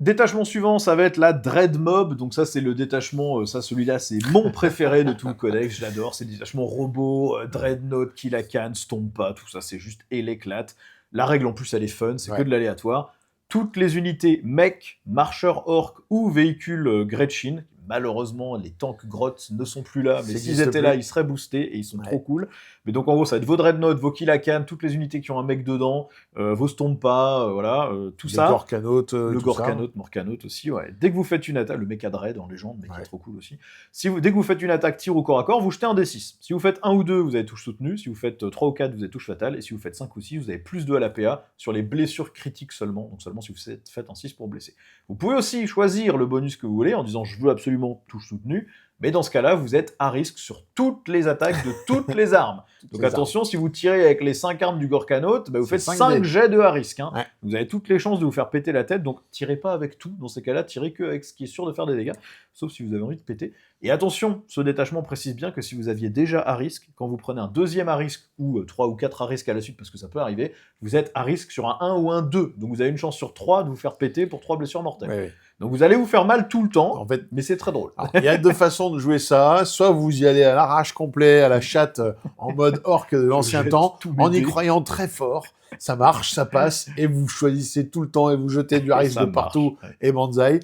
Détachement suivant, ça va être la Dread Mob. Donc ça, c'est le détachement, celui-là, c'est mon préféré de tout le codex. Je l'adore. C'est le détachement robot, Dreadnought, Kill la Canne, Stompa, tout ça, c'est juste et l'éclate. La règle, en plus, elle est fun, c'est que de l'aléatoire. Toutes les unités mech, marcheurs orc ou véhicules Gretchin. Malheureusement, les tanks grottes ne sont plus là, mais s'ils étaient là, ils seraient boostés et ils sont trop cool. Mais donc en gros, ça va être vos Dreadnought, vos Kill la Canne, toutes les unités qui ont un mec dedans, vos Stompa, voilà, tout ça. Le Gorkanaut, Morkanaut aussi, ouais. Dès que vous faites une attaque, le Mecha Dread en légende, mais qui est trop cool aussi. Dès que vous faites une attaque tir au corps à corps, vous jetez un D6. Si vous faites 1 ou 2, vous avez touche soutenue. Si vous faites 3 ou 4, vous avez touche fatale. Et si vous faites 5 ou 6, vous avez plus 2 à la PA sur les blessures critiques seulement. Donc seulement si vous faites un 6 pour blesser. Vous pouvez aussi choisir le bonus que vous voulez en disant je veux absolument touche soutenue. Mais dans ce cas-là, vous êtes à risque sur toutes les attaques de toutes les armes. Donc attention, si vous tirez avec les 5 armes du Gorkanaut, bah vous faites 5 jets de à risque. Hein. Ouais. Vous avez toutes les chances de vous faire péter la tête, donc tirez pas avec tout. Dans ces cas-là, tirez que avec ce qui est sûr de faire des dégâts, sauf si vous avez envie de péter. Et attention, ce détachement précise bien que si vous aviez déjà à risque, quand vous prenez un deuxième à risque, ou 3 ou 4 à risque à la suite, parce que ça peut arriver, vous êtes à risque sur un 1 ou un 2. Donc vous avez une chance sur 3 de vous faire péter pour 3 blessures mortelles. Ouais. Donc vous allez vous faire mal tout le temps, en fait, mais c'est très drôle. Il y a 2 façons de jouer ça. Soit vous y allez à l'arrache complet, à la chatte, en mode orc de l'ancien temps, en y croyant très fort. Ça marche, ça passe, et vous choisissez tout le temps et vous jetez du risque de partout, et banzai.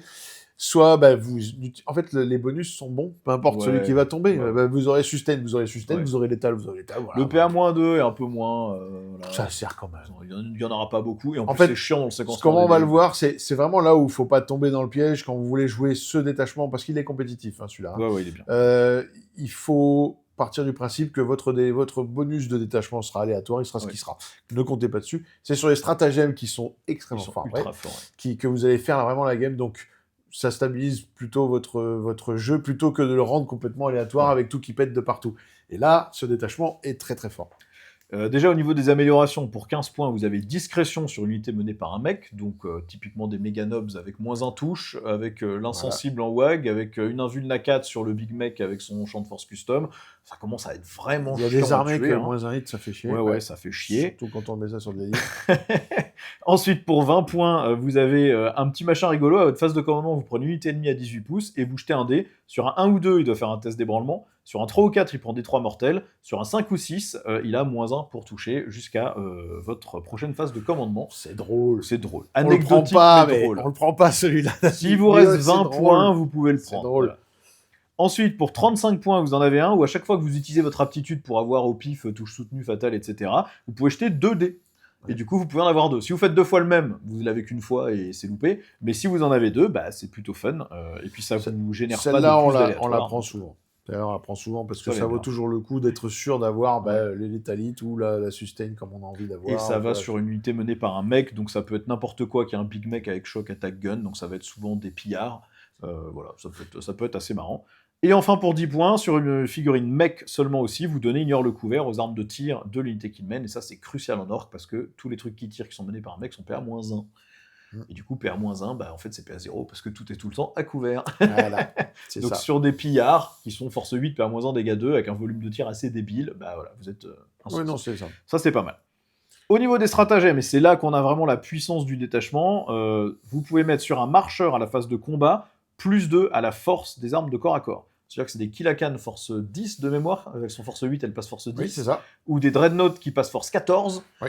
Soit, en fait, les bonus sont bons, peu importe celui qui va tomber. Vous aurez sustain, vous aurez létal, vous aurez létal. Voilà, le PA-2 est un peu moins... voilà. Ça sert quand même. Il n'y en aura pas beaucoup, et en plus c'est chiant dans le séquencement. Comment on va le voir, c'est vraiment là où il ne faut pas tomber dans le piège quand vous voulez jouer ce détachement, parce qu'il est compétitif, hein, celui-là. Ouais, il est bien. Il faut partir du principe que votre bonus de détachement sera aléatoire, il sera ce qui sera. Ne comptez pas dessus. C'est sur les stratagèmes qui sont extrêmement forts, que vous allez faire vraiment la game, donc ça stabilise plutôt votre jeu, plutôt que de le rendre complètement aléatoire avec tout qui pète de partout. Et là, ce détachement est très très fort. Déjà au niveau des améliorations, pour 15 points, vous avez discrétion sur l'unité menée par un mec, donc typiquement des méga nobs avec moins 1 touche, avec l'insensible en WAG, avec une invulna 4 sur le big mech avec son champ de force custom. Ça commence à être vraiment chiant. Il y a des armées qui ont moins 1 hit, ça fait chier. Ouais, ça fait chier. Surtout quand on met ça sur des livres. Ensuite, pour 20 points, vous avez un petit machin rigolo. À votre phase de commandement, vous prenez une unité ennemie à 18 pouces et vous jetez un dé. Sur un 1 ou 2, il doit faire un test d'ébranlement. Sur un 3 ou 4, il prend des 3 mortels. Sur un 5 ou 6, il a moins 1 pour toucher jusqu'à votre prochaine phase de commandement. C'est drôle. C'est drôle. Anecdotique, mais drôle. On le prend pas, celui-là. S'il vous reste 20 points, vous pouvez le prendre. C'est drôle. Voilà. Ensuite, pour 35 points, vous en avez un où à chaque fois que vous utilisez votre aptitude pour avoir au pif, touche soutenue, fatale, etc., vous pouvez jeter 2 dés. Et du coup, vous pouvez en avoir 2. Si vous faites 2 fois le même, vous l'avez qu'une fois et c'est loupé. Mais si vous en avez 2, c'est plutôt fun. Et puis ça vous génère pas de plus d'aléatoire. Celle-là, on la prend souvent. D'ailleurs, on la prend souvent parce que ça vaut toujours le coup d'être sûr d'avoir les létalites ou la sustain comme on a envie d'avoir. Et ça va sur une unité menée par un mec, donc ça peut être n'importe quoi qui est un big mech avec shock attack gun, donc ça va être souvent des pillards. Voilà, ça peut être assez marrant. Et enfin, pour 10 points, sur une figurine mech seulement aussi, vous donnez ignore le couvert aux armes de tir de l'unité qui mène, et ça c'est crucial en orc, parce que tous les trucs qui tirent qui sont menés par un mec sont PA-1. Et du coup, PA-1, en fait c'est PA0, parce que tout est tout le temps à couvert. Voilà, donc ça. Sur des pillards, qui sont force 8, PA-1, dégâts 2, avec un volume de tir assez débile, voilà, vous êtes... oui, non, c'est ça. Ça c'est pas mal. Au niveau des stratagèmes, et c'est là qu'on a vraiment la puissance du détachement, vous pouvez mettre sur un marcheur à la phase de combat, plus 2 à la force des armes de corps à corps. C'est-à-dire que c'est des Kill la Canne force 10 de mémoire, avec son force 8, elle passe force 10. Oui, c'est ça. Ou des Dreadnought qui passent force 14. Oui.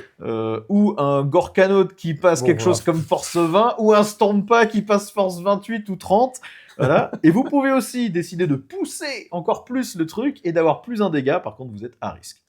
Ou un Gorkanaut qui passe chose comme force 20. Ou un Stompa qui passe force 28 ou 30. Voilà. Et vous pouvez aussi décider de pousser encore plus le truc et d'avoir plus un dégât. Par contre, vous êtes à risque.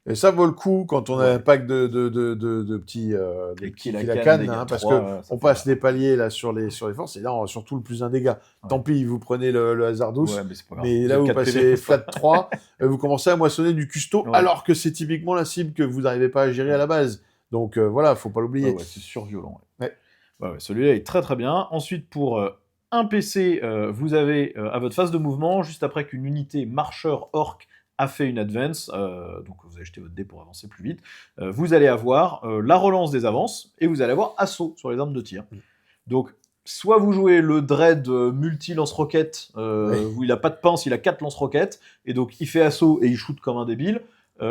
Et ça vaut le coup quand on a un pack de petits Et Kilakan, dégâts hein, parce 3, que ça on fait passe mal. des paliers là sur les forces, et là on a surtout le plus un dégât. Tant pis, vous prenez le Hazardous, Ouais, mais c'est pas grave. mais Vous là êtes vous 4 PV. passez flat 3, vous commencez à moissonner du custo, Ouais. alors que c'est typiquement la cible que vous n'arrivez pas à gérer à la base. Donc voilà, faut pas l'oublier. Ouais, c'est surviolent. Ouais. Ouais, celui-là est très très bien. Ensuite, pour un PC, vous avez à votre phase de mouvement, juste après qu'une unité marcheur orc a fait une advance, donc vous allez jeter votre dé pour avancer plus vite, vous allez avoir la relance des avances et vous allez avoir assaut sur les armes de tir. Donc, soit vous jouez le Dread multi-lance-roquette, où il a pas de pince, il a 4 lance-roquettes, et donc il fait assaut et il shoot comme un débile,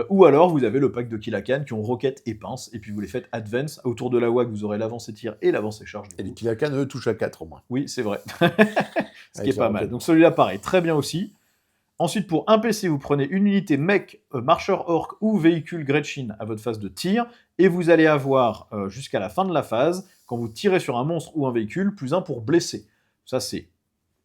ou alors vous avez le pack de Kilakan qui ont roquette et pince, et puis vous les faites advance. Autour de la WAG, vous aurez l'avance tir et l'avance charge. Et les Kilakan, eux, touchent à 4 au moins. Oui, c'est vrai. Ce qui Avec est pas les mal. roquettes. Donc celui-là, pareil, très bien aussi. Ensuite, pour un PC, vous prenez une unité mech, marcheur orc ou véhicule Gretchin à votre phase de tir, et vous allez avoir, jusqu'à la fin de la phase, quand vous tirez sur un monstre ou un véhicule, +1 pour blesser. Ça, c'est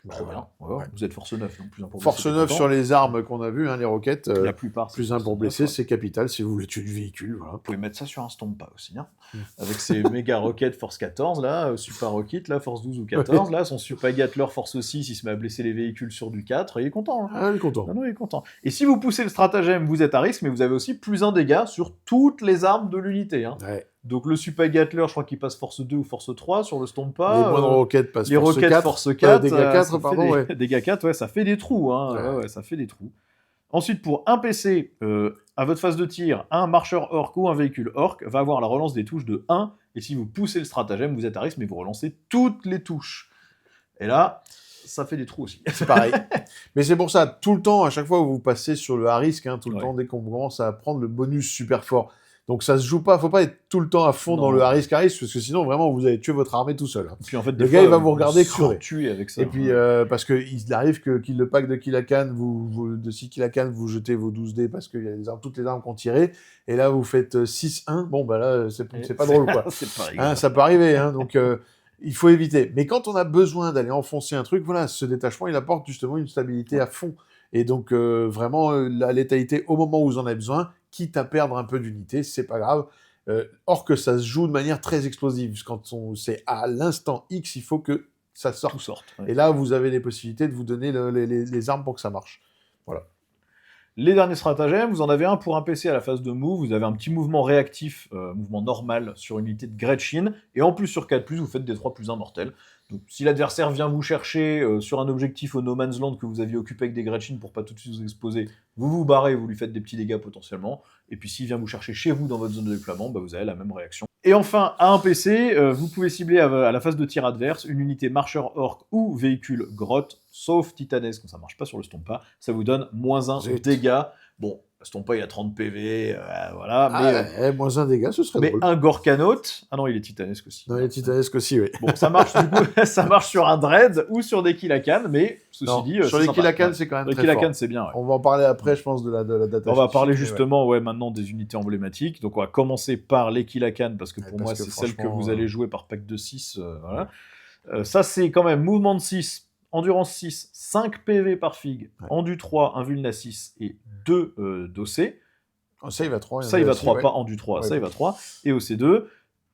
trop bien. Ouais. Vous êtes force 9, donc +1 pour blesser. Force 9 sur les armes qu'on a vues, hein, les roquettes. La plupart, c'est +1 pour force blesser, 9, ouais. c'est capital si vous voulez tuer du véhicule. Voilà. Vous pouvez mettre ça sur un Stompa aussi, hein. Avec ses méga roquettes force 14, là, Super Rocket, là, force 12 ou 14, là, son Super Gatler force 6, il se met à blesser les véhicules sur du 4, et il est content. Hein. Ah, il est content. Non, il est content. Et si vous poussez le stratagème, vous êtes à risque, mais vous avez aussi +1 dégâts sur toutes les armes de l'unité. Hein. Ouais. Donc le Super Gatler, je crois qu'il passe force 2 ou force 3 sur le Stompa. Les moindres roquettes passent les force roquettes 4. force 4. Dégâts 4, pardon, ouais. Dégâts 4, ouais, ça fait des trous. Hein. Ouais, ça fait des trous. Ensuite, pour un PC, à votre phase de tir, un marcheur orc ou un véhicule orc va avoir la relance des touches de 1, et si vous poussez le stratagème, vous êtes à risque, mais vous relancez toutes les touches. Et là, ça fait des trous aussi. C'est pareil. Mais c'est pour ça, tout le temps, à chaque fois où vous passez sur le à risque, hein, tout le temps, dès qu'on commence à prendre le bonus super fort. Donc ça se joue pas, faut pas être tout le temps à fond dans le à risque, parce que sinon, vraiment, vous allez tuer votre armée tout seul. Hein. Et puis en fait, le gars, il va vous regarder crever. Tuer avec ça. Et puis, parce qu'il arrive qu'il le pack de Kilakan, de 6 Kilakan, vous jetez vos 12 dés parce qu'il y a toutes les armes qu'on tiré. Et là, vous faites 6-1. Bon, bah là, c'est pas drôle, quoi. C'est pas rigolo. Hein, ça peut arriver, hein, donc il faut éviter. Mais quand on a besoin d'aller enfoncer un truc, voilà, ce détachement, il apporte justement une stabilité à fond. Et donc, vraiment, la létalité au moment où vous en avez besoin, quitte à perdre un peu d'unité, c'est pas grave. Or que ça se joue de manière très explosive. Quand c'est à l'instant X, il faut que ça sorte. Tout sorte. Et là, vous avez les possibilités de vous donner les armes pour que ça marche. Voilà. Les derniers stratagèmes, vous en avez un pour un PC à la phase de move, vous avez un petit mouvement réactif, mouvement normal sur une unité de Gretchin, et en plus sur 4+, vous faites des 3+1 mortels. Donc si l'adversaire vient vous chercher sur un objectif au No Man's Land que vous aviez occupé avec des Gretchin pour pas tout de suite vous exposer, vous vous barrez, vous lui faites des petits dégâts potentiellement, et puis s'il vient vous chercher chez vous dans votre zone de déploiement, bah, vous avez la même réaction. Et enfin, à un PC, vous pouvez cibler à la phase de tir adverse une unité marcheur orc ou véhicule grotte, sauf titanesque, quand ça marche pas sur le Stompa, ça vous donne -1 dégâts. Bon, le Stompa il a 30 PV, voilà, mais... -1 dégâts, ce serait drôle. Mais un Gorkanaut... Ah non, il est titanesque aussi. Non, il est titanesque aussi, oui. Bon, ça marche du coup, ça marche sur un Dread ou sur des Kilakan, mais ceci dit... sur les Kilakan, c'est quand même très fort. C'est bien, ouais. On va en parler après, je pense, de la data. On va parler justement, maintenant des unités emblématiques. Donc on va commencer par les Kilakan, parce que pour moi, c'est celle que vous allez jouer par pack de 6. Voilà. Ça, c'est quand même mouvement de 6, endurance 6, 5 PV par fig, endu 3, invulna 6 et 2 d'OC. Ça, il va 3. Ça, il va 3, pas endu 3, ça, il va 3. Et OC2.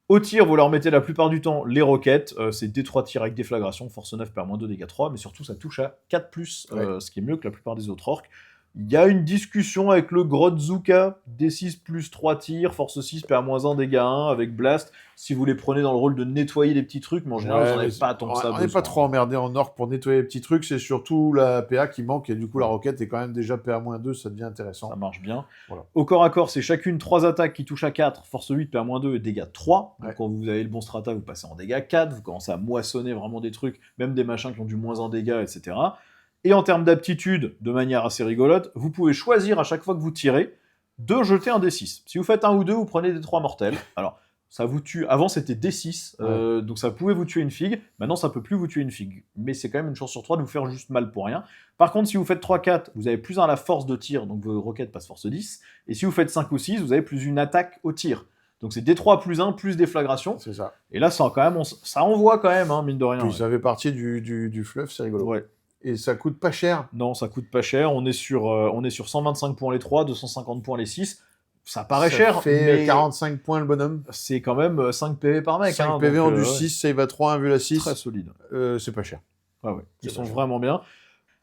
Au tir, vous leur mettez la plupart du temps les roquettes, c'est D3 tir avec déflagration, force 9 perd -2, dégâts 3, mais surtout ça touche à 4+, ce qui est mieux que la plupart des autres orques. Il y a une discussion avec le Grotzuka, D6 plus 3 tirs, force 6 perd -1, dégâts 1, avec Blast, si vous les prenez dans le rôle de nettoyer les petits trucs, mais en général, vous n'en avez pas tant que ça. On n'est pas trop emmerdé en orc pour nettoyer les petits trucs, c'est surtout la PA qui manque, et du coup, la roquette est quand même déjà PA-2, ça devient intéressant. Ça marche bien. Voilà. Au corps à corps, c'est chacune 3 attaques qui touchent à 4, force 8, PA-2 et dégâts 3. Donc quand vous avez le bon strata, vous passez en dégâts 4, vous commencez à moissonner vraiment des trucs, même des machins qui ont du -1 dégâts, etc. Et en termes d'aptitude, de manière assez rigolote, vous pouvez choisir à chaque fois que vous tirez de jeter un D6. Si vous faites un ou deux, vous prenez des 3 mortels. Alors, ça vous tue. Avant, c'était D6, donc ça pouvait vous tuer une figue. Maintenant, ça peut plus vous tuer une figue. Mais c'est quand même une chance sur 3 de vous faire juste mal pour rien. Par contre, si vous faites 3-4, vous avez +1 à la force de tir, donc vos roquettes passent force 10. Et si vous faites 5 ou 6, vous avez +1 attaque au tir. Donc c'est D3 +1 plus déflagration. C'est ça. Et là, ça envoie quand même, hein, mine de rien. Puis ça fait partie du fluff, c'est rigolo. Ouais. Et ça coûte pas cher. Non, ça coûte pas cher. On est sur 125 points les 3, 250 points les 6. Ça paraît Ça cher, fait mais 45 points le bonhomme. c'est quand même 5 PV par mec. 5 hein, PV donc, en du ouais, 6, save à 3, 1 vue à 6. très solide. C'est pas cher. Ouais, ouais. Ils C'est sont pas cher. vraiment bien.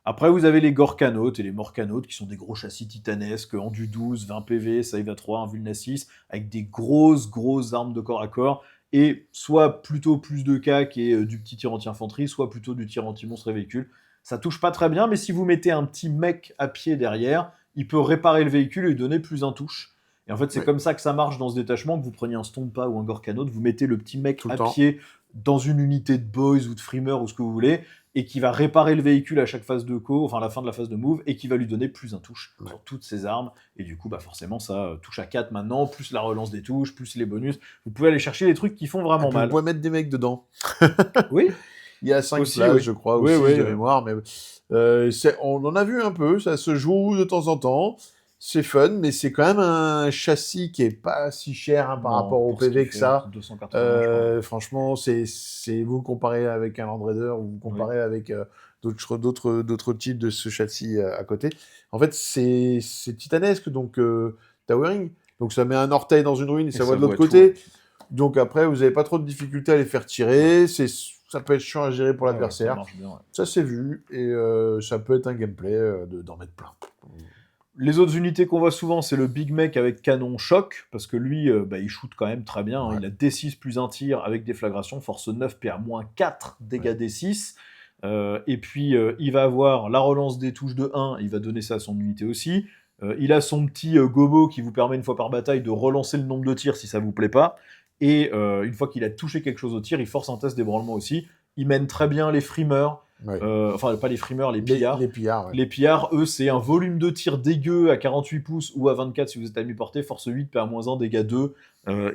Après, vous avez les Gorkanautes et les Morkanautes qui sont des gros châssis titanesques en du 12, 20 PV, save à 3, un vulna 6, avec des grosses armes de corps à corps, et soit plutôt plus de K qui est du petit tir anti-infanterie, soit plutôt du tir anti-monstre et véhicule. Ça touche pas très bien, mais si vous mettez un petit mec à pied derrière, il peut réparer le véhicule et lui donner plus un touche. Et en fait, c'est Ouais. comme ça que ça marche dans ce détachement, que vous preniez un Stompa ou un Gorkanaute, vous mettez le petit mec Tout le à temps. pied dans une unité de boys ou de frimeurs ou ce que vous voulez, et qui va réparer le véhicule à chaque phase de co, enfin à la fin de la phase de move, et qui va lui donner plus un touche sur toutes ses armes. Et du coup, bah forcément, ça touche à 4 maintenant, plus la relance des touches, plus les bonus. Vous pouvez aller chercher des trucs qui font Et vraiment puis, vous mal. pouvez mettre des mecs dedans. Oui, Il y a 5 Aussi, places, oui. je crois, ou Oui, 6 oui, de oui. mémoire. Mais on en a vu un peu, ça se joue de temps en temps. C'est fun, mais c'est quand même un châssis qui est pas si cher par Non, rapport au pour ce PV qu'il que fait, ça. 280, je crois. Franchement, c'est vous le comparez avec un Land Raider ou vous le comparez avec d'autres types de ce châssis à côté. En fait, c'est titanesque, donc towering. Donc ça met un orteil dans une ruine et ça voit de l'autre voit côté. tout, ouais. Donc après, vous n'avez pas trop de difficultés à les faire tirer. Ça peut être chiant à gérer pour Ouais, l'adversaire. ça marche bien, ouais. Ça s'est vu et ça peut être un gameplay d'en mettre plein. Les autres unités qu'on voit souvent, c'est le Big Mech avec canon choc, parce que lui, il shoot quand même très bien. Ouais. Il a D6 plus un tir avec déflagration, force 9, PA-4, dégâts Ouais. D6. Et puis, il va avoir la relance des touches de 1, il va donner ça à son unité aussi. Il a son petit gobo qui vous permet une fois par bataille de relancer le nombre de tirs si ça vous plaît pas. Et une fois qu'il a touché quelque chose au tir, il force un test d'ébranlement aussi. Il mène très bien les frimeurs. Ouais. Enfin, pas les frimeurs, les pillards. Les pillards, ouais. Les pillards, eux, c'est un volume de tir dégueu à 48 pouces ou à 24 si vous êtes à mi-portée, force 8, PA-1, dégâts 2.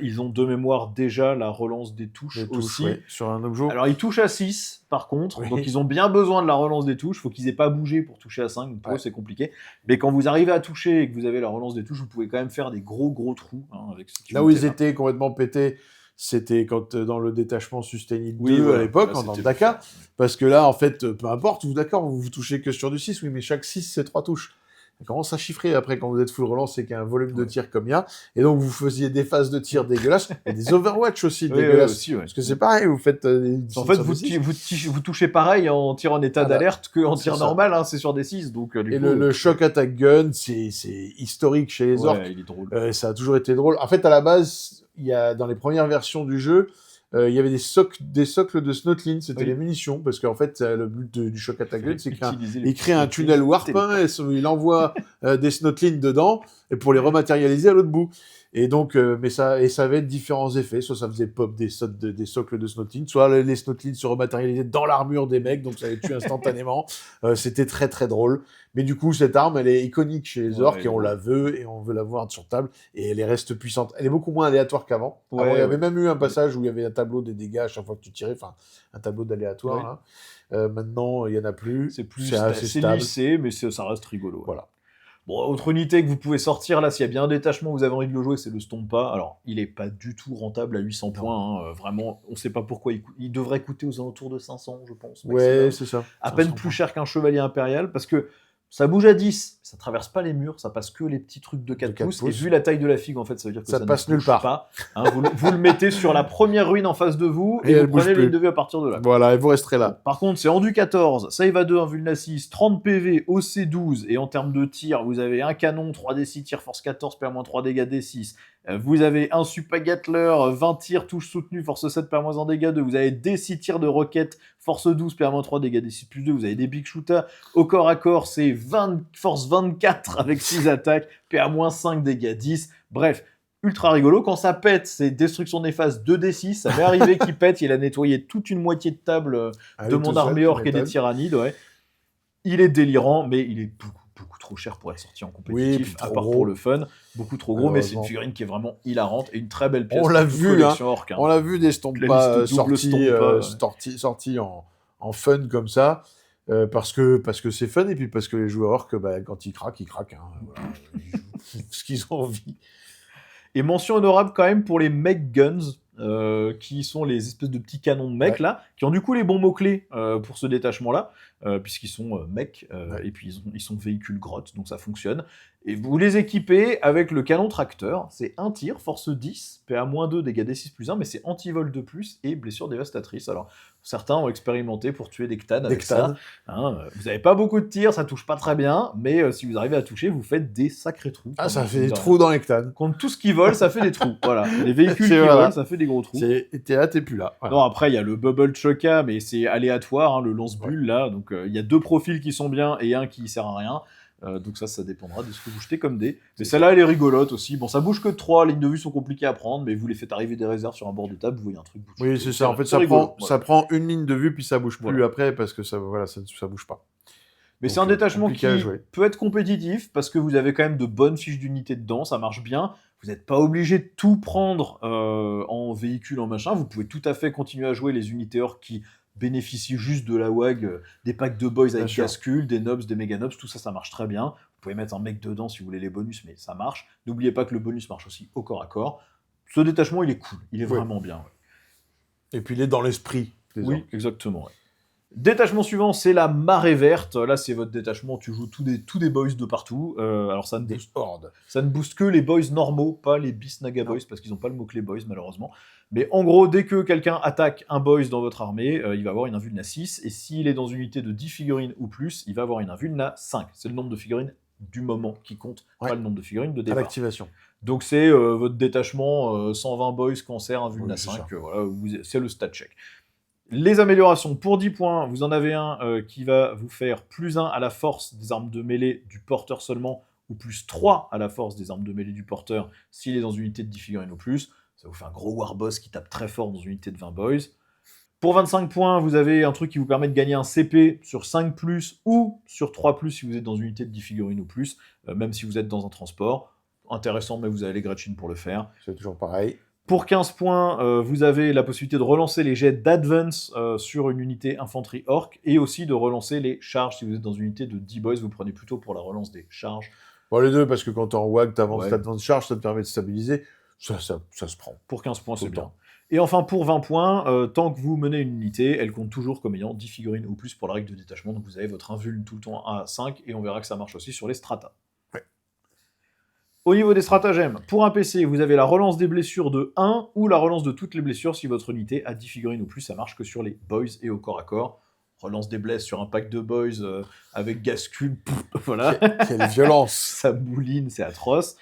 Ils ont de mémoire déjà la relance des touches Les touches, aussi. ouais, sur un objet. Alors, ils touchent à 6, par contre, Oui. donc ils ont bien besoin de la relance des touches. Il faut qu'ils aient pas bougé pour toucher à 5, donc pour eux, c'est compliqué. Mais quand vous arrivez à toucher et que vous avez la relance des touches, vous pouvez quand même faire des gros trous. Avec ce Là où ils étaient complètement pétés, c'était quand dans le détachement Sustained 2 voilà. à l'époque, Là, dans le c'était Dakar. plus fort. Parce que là, en fait, peu importe, vous touchez que sur du 6, oui, mais chaque 6, c'est 3 touches. Ça commence à chiffrer après quand vous êtes full relance, c'est qu'il y a un volume de tir comme il y a. Et donc, vous faisiez des phases de tir dégueulasses et des Overwatch aussi dégueulasses. Aussi, ouais. Parce que c'est pareil, vous faites. En fait, vous touchez pareil en tir en état d'alerte qu'en tir normal, hein, c'est sur des 6. Donc, et le Shock Attack Gun, c'est historique chez les orques. Il est drôle. Ça a toujours été drôle. En fait, à la base, dans les premières versions du jeu, il y avait des socles de Snotlin, c'était les munitions, parce qu'en fait, le but du Shock Attack Gun, c'est qu'il crée un tunnel warp, et il envoie des Snotlin dedans, et pour les rematérialiser à l'autre bout. Et donc, mais ça avait différents effets, soit ça faisait pop des socles de Snotlin, soit les Snotlin se rematérialisaient dans l'armure des mecs, donc ça les tue instantanément. C'était très très drôle. Mais du coup, cette arme, elle est iconique chez les orques, et on la veut, et on veut la voir sur table, et elle reste puissante. Elle est beaucoup moins aléatoire qu'avant. Avant, il y avait même eu un passage où il y avait un tableau des dégâts à chaque fois que tu tirais, enfin, un tableau d'aléatoire. Hein. Maintenant, il n'y en a plus. C'est assez stable. lissé, mais ça reste rigolo. Voilà. Bon, autre unité que vous pouvez sortir, là, s'il y a bien un détachement, vous avez envie de le jouer, c'est le Stompa. Alors, il est pas du tout rentable à 800 points. Hein. Vraiment, on sait pas pourquoi. Il devrait coûter aux alentours de 500, je pense. Ouais, c'est ça. À peine plus cher qu'un chevalier impérial, parce que ça bouge à 10, ça traverse pas les murs, ça passe que les petits trucs de 4 pouces. Et vu la taille de la figue, en fait, ça veut dire que ça passe ne nulle bouge part. Pas. Hein, vous le mettez sur la première ruine en face de vous, et vous prenez les de à partir de là. Voilà, et vous resterez là. Par contre, c'est Endu 14, save à 2, un vulna 6, 30 PV, OC 12, et en termes de tir, vous avez un canon, 3D6 tir, force 14, PA-3 dégâts D6. Vous avez un Super Gatler, 20 tirs, touche soutenue, force 7, PA-1 dégâts 2. Vous avez des 6 tirs de roquette, force 12, PA-3 dégâts D6 plus 2. Vous avez des Big Shooters. Au corps à corps, c'est force 24 avec 6 attaques, PA-5 dégâts 10. Bref, ultra rigolo. Quand ça pète, c'est destruction néfaste 2d6. Ça m'est arrivé qu'il pète. Il a nettoyé toute une moitié de table de mon armée orque et des tyrannides. Ouais. Il est délirant, mais il est beaucoup trop cher pour être sorti en compétitif, à part pour le fun. Beaucoup trop gros, mais c'est une figurine qui est vraiment hilarante et une très belle pièce. On l'a vu, orque, hein. On l'a vu des Stompa sortis en fun comme ça. Parce que c'est fun et puis parce que les joueurs orques, quand ils craquent. Hein, voilà, ils jouent ce qu'ils ont envie. Et mention honorable quand même pour les mech guns, qui sont les espèces de petits canons de mecs là, qui ont du coup les bons mots-clés pour ce détachement-là, puisqu'ils sont mecs, et puis ils sont véhicules grottes, donc ça fonctionne. Et vous les équipez avec le canon tracteur. C'est 1 tir, force 10, PA-2, dégâts D6+1, mais c'est anti-vol de plus et blessure dévastatrice. Alors, certains ont expérimenté pour tuer des Ctanes avec ça. Hein, vous n'avez pas beaucoup de tirs, ça touche pas très bien, mais si vous arrivez à toucher, vous faites des sacrés trous. Ah, ça fait des trous dans les Ctanes. Contre tout ce qui vole, ça fait des trous. Voilà. Les véhicules qui volent, ça fait des gros trous. T'es là, t'es plus là. Voilà. Non, après, il y a le Bubble Choca, mais c'est aléatoire, hein, le lance-bulle, là. Donc, il y a 2 profils qui sont bien et un qui sert à rien. Donc ça dépendra de ce que vous jetez comme dés. Mais celle-là, elle est rigolote aussi. Bon, ça bouge que de 3, les lignes de vue sont compliquées à prendre, mais vous les faites arriver des réserves sur un bord de table, vous voyez un truc bouger. Oui, c'est ça. En fait, ça prend une ligne de vue, puis ça bouge plus après, parce que ça bouge pas. Mais c'est un détachement qui peut être compétitif, parce que vous avez quand même de bonnes fiches d'unité dedans, ça marche bien. Vous n'êtes pas obligé de tout prendre en véhicule, en machin. Vous pouvez tout à fait continuer à jouer les unités orques qui bénéficient juste de la WAG, des packs de boys avec cascule, des nobs, des méga nobs, tout ça, ça marche très bien. Vous pouvez mettre un mec dedans si vous voulez les bonus, mais ça marche. N'oubliez pas que le bonus marche aussi au corps à corps. Ce détachement, il est cool, il est vraiment bien. Et puis il est dans l'esprit. Oui, exactement. Détachement suivant, c'est la marée verte. Là, c'est votre détachement, tu joues tous des boys de partout. Alors ça ne booste que les boys normaux, pas les Bisnaga boys, parce qu'ils n'ont pas le mot-clé boys, malheureusement. Mais en gros, dès que quelqu'un attaque un boys dans votre armée, il va avoir une invulne à 6, et s'il est dans une unité de 10 figurines ou plus, il va avoir une invulne à 5. C'est le nombre de figurines du moment qui compte, pas le nombre de figurines de départ. À l'activation. Donc c'est votre détachement, 120 boys, cancer, invulne à 5, voilà, c'est le stat check. Les améliorations, pour 10 points, vous en avez un qui va vous faire plus 1 à la force des armes de mêlée du porteur seulement, ou plus 3 à la force des armes de mêlée du porteur s'il est dans une unité de 10 figurines ou plus. Ça vous fait un gros warboss qui tape très fort dans une unité de 20 boys. Pour 25 points, vous avez un truc qui vous permet de gagner un CP sur 5+, ou sur 3+, si vous êtes dans une unité de 10 figurines ou plus, même si vous êtes dans un transport. Intéressant, mais vous avez les Gretchen pour le faire. C'est toujours pareil. Pour 15 points, vous avez la possibilité de relancer les jets d'advance sur une unité infanterie orc, et aussi de relancer les charges. Si vous êtes dans une unité de 10 boys, vous prenez plutôt pour la relance des charges. Bon, les deux, parce que quand t'es en WAG, t'avances l'advance charge, ça te permet de stabiliser. Ça se prend. Pour 15 points, c'est bien. Et enfin, pour 20 points, tant que vous menez une unité, elle compte toujours comme ayant 10 figurines ou plus pour la règle de détachement. Donc vous avez votre invulne tout le temps à 5, et on verra que ça marche aussi sur les stratas. Au niveau des stratagèmes, pour un PC, vous avez la relance des blessures de 1 ou la relance de toutes les blessures si votre unité a 10 figurines ou plus. Ça marche que sur les boys et au corps à corps. Relance des blesses sur un pack de boys avec gascule, voilà. Quelle violence. Ça mouline, c'est atroce.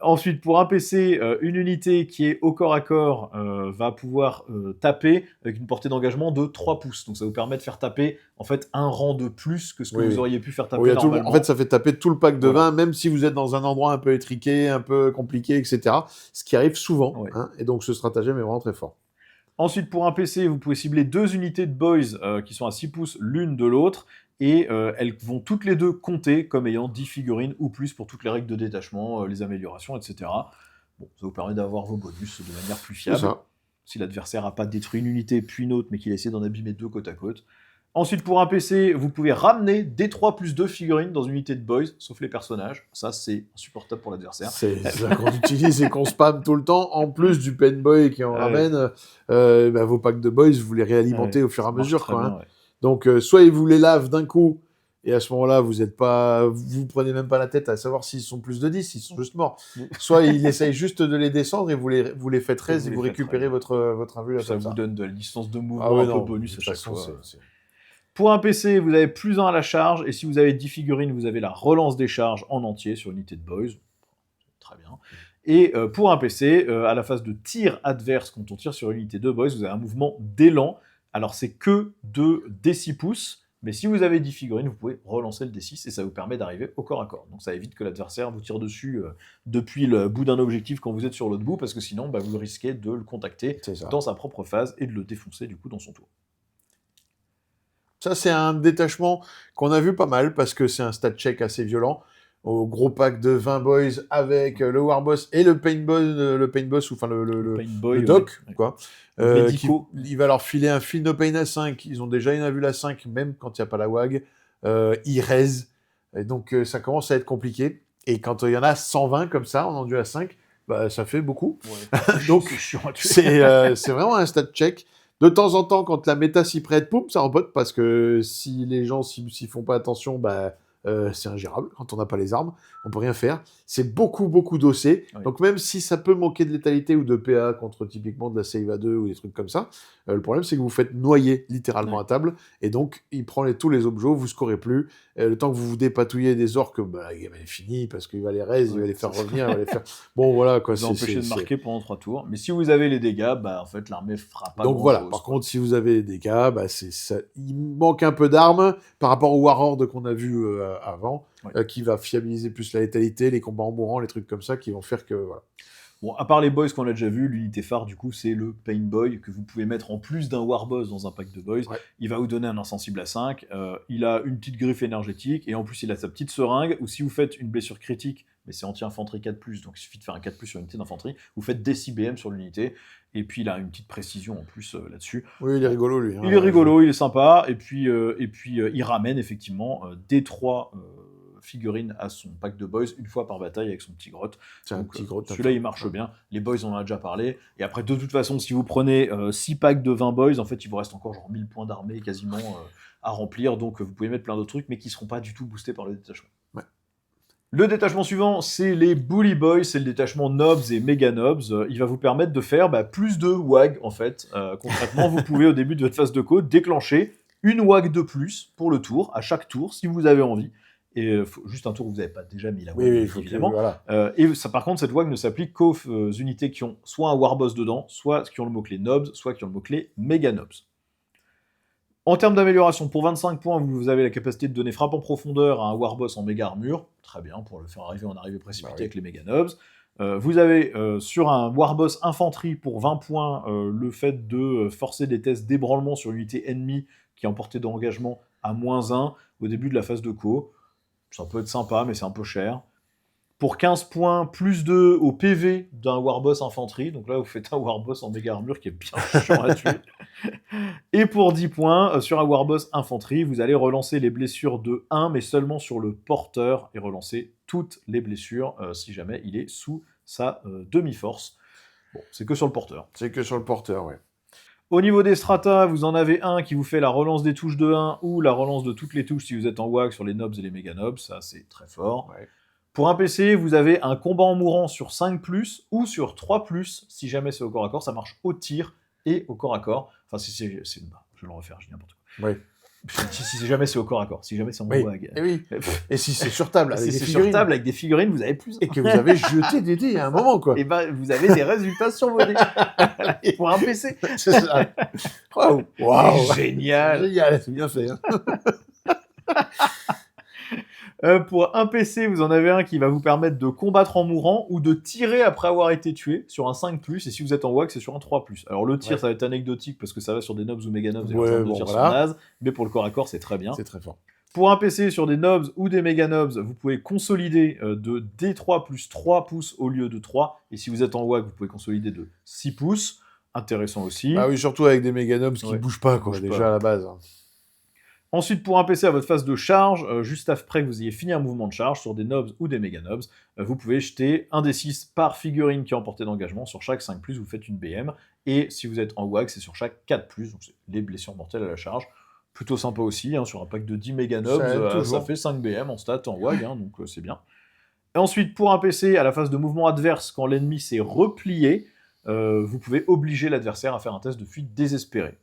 Ensuite, pour un PC, une unité qui est au corps à corps va pouvoir taper avec une portée d'engagement de 3 pouces. Donc ça vous permet de faire taper en fait un rang de plus que ce que vous auriez pu faire taper normalement. En fait, ça fait taper tout le pack de 20, même si vous êtes dans un endroit un peu étriqué, un peu compliqué, etc. Ce qui arrive souvent. Hein, et donc ce stratagème est vraiment très fort. Ensuite, pour un PC, vous pouvez cibler 2 unités de boys qui sont à 6 pouces l'une de l'autre, et elles vont toutes les deux compter comme ayant 10 figurines ou plus pour toutes les règles de détachement, les améliorations, etc. Bon, ça vous permet d'avoir vos bonus de manière plus fiable. Si l'adversaire n'a pas détruit une unité puis une autre, mais qu'il a essayé d'en abîmer 2 côte à côte. Ensuite, pour un PC, vous pouvez ramener des 3+2 figurines dans une unité de boys, sauf les personnages. Ça, c'est insupportable pour l'adversaire. C'est ça qu'on utilise et qu'on spam tout le temps. En plus du paintboy qui en ramène, vos packs de boys, vous les réalimentez au fur et à mesure. Donc, soit ils vous les lavent d'un coup, et à ce moment-là, vous prenez même pas la tête à savoir s'ils sont plus de 10, ils sont juste morts. Soit ils essayent juste de les descendre et vous les faites raise et vous récupérez votre invulne. Ça vous donne de la distance de mouvement, un peu bonus à chaque fois. Pour un PC, vous avez plus 1 à la charge, et si vous avez 10 figurines, vous avez la relance des charges en entier sur une unité de boys. Très bien. Et pour un PC, à la phase de tir adverse, quand on tire sur une unité de boys, vous avez un mouvement d'élan. Alors c'est que de D6 pouces, mais si vous avez 10 figurines, vous pouvez relancer le D6, et ça vous permet d'arriver au corps à corps. Donc ça évite que l'adversaire vous tire dessus depuis le bout d'un objectif quand vous êtes sur l'autre bout, parce que sinon, vous risquez de le contacter dans sa propre phase et de le défoncer du coup dans son tour. Ça, c'est un détachement qu'on a vu pas mal, parce que c'est un stat check assez violent. Au gros pack de 20 boys avec le Warboss et le Paintboss, ou enfin le Doc, quoi. Il va leur filer un Feel No Pain à 5. Ils ont déjà une invulne à 5, même quand il n'y a pas la WAG. Ils raisent. Et donc, ça commence à être compliqué. Et quand il y en a 120 comme ça, en enduit à 5, ça fait beaucoup. Donc, c'est vraiment un stat check. De temps en temps, quand la méta s'y prête, poum, ça rempote, parce que si les gens s'y font pas attention, c'est ingérable quand on n'a pas les armes, on peut rien faire. C'est beaucoup d'OC, Oui. donc même si ça peut manquer de létalité ou de PA contre typiquement de la save à 2 ou des trucs comme ça, le problème c'est que vous faites noyer littéralement à table, et donc il prend tous les objets, vous scorez plus, le temps que vous vous dépatouillez des orques, la game elle est finie, parce qu'il va les raise, il va les faire revenir, il va les faire... Bon voilà quoi. Vous empêchez de marquer pendant 3 tours, mais si vous avez les dégâts, en fait l'armée fera pas donc grand voilà, chose. par contre si vous avez les dégâts, il manque un peu d'armes par rapport au Warhorde qu'on a vu avant, qui va fiabiliser plus la létalité, les combats en mourant, les trucs comme ça, qui vont faire que... Voilà. Bon, à part les boys qu'on a déjà vu, l'unité phare du coup c'est le Pain Boy que vous pouvez mettre en plus d'un Warboss dans un pack de boys. Il va vous donner un insensible à 5, il a une petite griffe énergétique, et en plus il a sa petite seringue, où si vous faites une blessure critique, mais c'est anti-infanterie 4+, donc il suffit de faire un 4+, sur une unité d'infanterie, vous faites des 6 BM sur l'unité, et puis il a une petite précision en plus là-dessus. Oui, il est rigolo lui. Il est rigolo, il est sympa, et puis il ramène effectivement des 3 figurines à son pack de boys une fois par bataille avec son petit grotte. C'est un petit grotte. Celui-là il marche bien. Les boys on en a déjà parlé. Et après de toute façon si vous prenez 6 packs de 20 boys, en fait il vous reste encore genre 1000 points d'armée quasiment à remplir. Donc vous pouvez mettre plein d'autres trucs mais qui seront pas du tout boostés par le détachement. Ouais. Le détachement suivant, c'est les Bully Boys, c'est le détachement Nobs et Mega Nobs. Il va vous permettre de faire plus de WAG en fait. Concrètement, vous pouvez au début de votre phase de code déclencher une WAG de plus pour le tour, à chaque tour, si vous avez envie. Et juste un tour où vous n'avez pas déjà mis la WAG, évidemment. Voilà. Et ça, par contre, cette WAG ne s'applique qu'aux unités qui ont soit un Warboss dedans, soit qui ont le mot-clé Nobs, soit qui ont le mot-clé Mega Nobs. En termes d'amélioration, pour 25 points, vous avez la capacité de donner frappe en profondeur à un Warboss en méga armure. Très bien, pour le faire arriver en arrivée précipitée avec les méga nobs. Vous avez sur un Warboss infanterie pour 20 points le fait de forcer des tests d'ébranlement sur l'unité ennemie qui est en portée d'engagement à -1 au début de la phase de co. Ça peut être sympa, mais c'est un peu cher. Pour 15 points, plus 2 au PV d'un Warboss infanterie. Donc là, vous faites un Warboss en méga armure qui est bien chiant à tuer. Et pour 10 points, sur un Warboss infanterie, vous allez relancer les blessures de 1, mais seulement sur le porteur, et relancer toutes les blessures si jamais il est sous sa demi-force. Bon, c'est que sur le porteur. C'est que sur le porteur, ouais. Au niveau des strata, vous en avez un qui vous fait la relance des touches de 1 ou la relance de toutes les touches si vous êtes en WAG sur les nobs et les méga nobs. Ça, c'est très fort. Ouais. Pour un PC, vous avez un combat en mourant sur 5+, ou sur 3+, si jamais c'est au corps à corps. Ça marche au tir et au corps à corps. Enfin, si c'est... je vais le refaire, je dis n'importe quoi. Oui. Si jamais c'est au corps à corps, si jamais c'est en WAG. Et oui. Et si c'est sur table avec des figurines. Sur table avec des figurines, vous avez plus. Et que vous avez jeté des dés à un moment, quoi. Et vous avez des résultats sur vos dés. Pour un PC. C'est ça. Wow. Génial. Génial, c'est bien fait. Hein. Pour un PC, vous en avez un qui va vous permettre de combattre en mourant ou de tirer après avoir été tué sur un 5+, et si vous êtes en WAG, c'est sur un 3+. Alors le tir, ça va être anecdotique parce que ça va sur des nobs ou méga nobs, et les tirs sont nazes, mais pour le corps à corps, c'est très bien. C'est très fort. Pour un PC, sur des nobs ou des méga nobs, vous pouvez consolider de D3 plus 3 pouces au lieu de 3, et si vous êtes en WAG, vous pouvez consolider de 6 pouces. Intéressant aussi. Ah oui, surtout avec des méga nobs qui bougent pas, quoi, déjà à la base. Ensuite, pour un PC à votre phase de charge, juste après que vous ayez fini un mouvement de charge sur des nobs ou des méga nobs, vous pouvez jeter un des 6 par figurine qui est en portée d'engagement. Sur chaque 5+, vous faites une BM. Et si vous êtes en WAG, c'est sur chaque 4+, donc c'est les blessures mortelles à la charge. Plutôt sympa aussi, hein, sur un pack de 10 méga nobs, ça fait 5 BM en stat en WAG, hein, donc c'est bien. Et ensuite, pour un PC, à la phase de mouvement adverse, quand l'ennemi s'est replié, vous pouvez obliger l'adversaire à faire un test de fuite désespéré.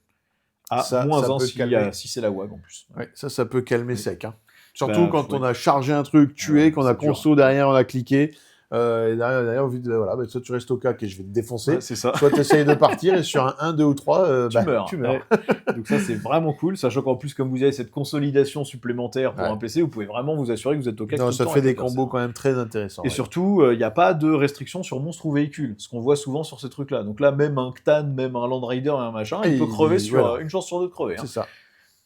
À -1 si c'est la WAG en plus. Ouais, ça peut calmer sec. Hein. Surtout quand on a chargé un truc, tué, qu'on a conso derrière, on a cliqué. Et derrière, on dit, voilà, soit tu restes au cac et je vais te défoncer, c'est ça. Soit tu essayes de partir et sur un 1, 2 ou 3, tu meurs. Ouais. Donc ça, c'est vraiment cool, sachant qu'en plus, comme vous avez cette consolidation supplémentaire pour un PC, vous pouvez vraiment vous assurer que vous êtes au cac tout le temps. Ça fait des combos quand même très intéressants. Et surtout, il n'y a pas de restriction sur monstre ou véhicule, ce qu'on voit souvent sur ces trucs-là. Donc là, même un Ctan, même un Land Raider et un machin, il peut crever sur une chance sur deux de crever. Hein. C'est ça.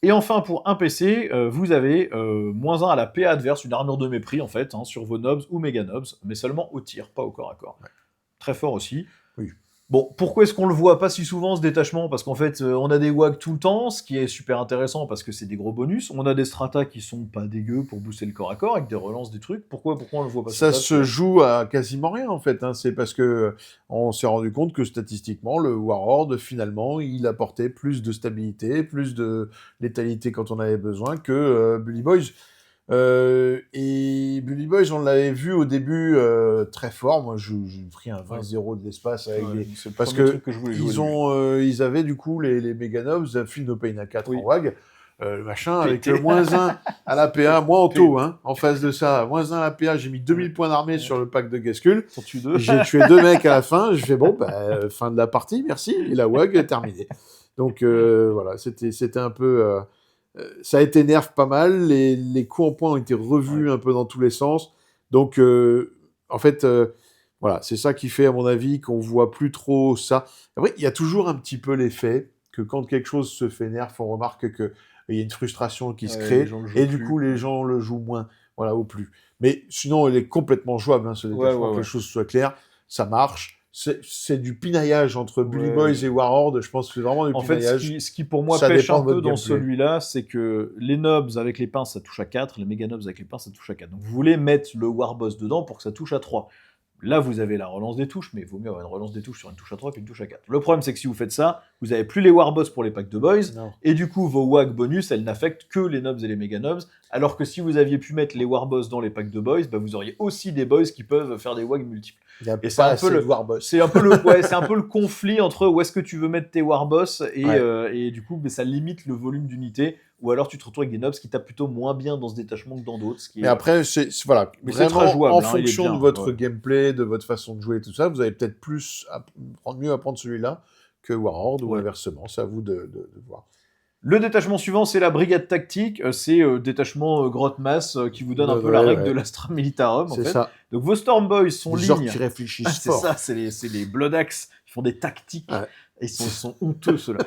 Et enfin, pour un PC, vous avez -1 à la PA adverse, une armure de mépris en fait, hein, sur vos nobs ou méga nobs, mais seulement au tir, pas au corps à corps. Ouais. Très fort aussi. Oui. Bon, pourquoi est-ce qu'on le voit pas si souvent ce détachement ? Parce qu'en fait, on a des WAG tout le temps, ce qui est super intéressant parce que c'est des gros bonus. On a des stratas qui sont pas dégueux pour booster le corps à corps avec des relances des trucs. Pourquoi on le voit pas ? Ça se joue à quasiment rien en fait. Hein. C'est parce que on s'est rendu compte que statistiquement, le Warhorde finalement, il apportait plus de stabilité, plus de létalité quand on avait besoin que Bully Boys. Et Bully Boys, on l'avait vu au début très fort. Moi, j'ai pris un 20-0 de l'espace avec c'est le parce premier que truc que je voulais jouer. ils avaient du coup les Meganobs, un film de Pain à 4 Oui. en WAG. Le machin avec Pété. le -1 à l'APA, moi auto, hein, en face de ça, -1 à l'APA, j'ai mis 2000 points d'armée sur le pack de Gaskull. T'en tues deux. J'ai tué 2 mecs à la fin, je fais bon, fin de la partie, merci, et la WAG est terminée. Donc voilà, c'était un peu... ça a été nerf pas mal, les coups en poing ont été revus un peu dans tous les sens. Donc en fait, voilà, c'est ça qui fait à mon avis qu'on voit plus trop ça. Après, il y a toujours un petit peu l'effet que quand quelque chose se fait nerf, on remarque que il y a une frustration qui se crée, et du coup, les gens le jouent moins, voilà, ou plus. Mais sinon, il est complètement jouable, hein, ce détachement, que les choses soient claires, ça marche. C'est du pinaillage entre Bully Boys et Warhord, je pense que c'est vraiment du pinaillage. En fait, ce qui pour moi Ça pêche dépend un de peu votre dans gameplay. celui-là, c'est que les nobs avec les pinces ça touche à 4, les méga nobs avec les pinces ça touche à 4. Donc vous voulez mettre le Warboss dedans pour que ça touche à 3. Là, vous avez la relance des touches, mais il vaut mieux avoir une relance des touches sur une touche à 3 qu'une touche à 4. Le problème, c'est que si vous faites ça, vous n'avez plus les Warboss pour les packs de boys, et du coup, vos WAG bonus, elles n'affectent que les nobs et les méga nobs, alors que si vous aviez pu mettre les Warboss dans les packs de boys, bah, vous auriez aussi des boys qui peuvent faire des WAG multiples. Et c'est un peu le Warboss. C'est un peu le conflit entre où est-ce que tu veux mettre tes Warboss, et du coup, ça limite le volume d'unités. Ou alors tu te retrouves avec des nobs qui tapent plutôt moins bien dans ce détachement que dans d'autres. Mais après, voilà, mais vraiment, très jouable, en hein, fonction bien, de votre gameplay, de votre façon de jouer et tout ça, vous allez peut-être mieux apprendre celui-là que Warhord ou inversement. C'est à vous de voir. Le détachement suivant, c'est la brigade tactique. C'est détachement grotte masse qui vous donne un peu la règle de l'Astra Militarum. En fait. Ça. Donc vos Storm Boys sont les lignes. Qui réfléchissent fort. C'est ça, c'est les Blood Axe qui font des tactiques. Ouais. Ils sont honteux, ceux-là.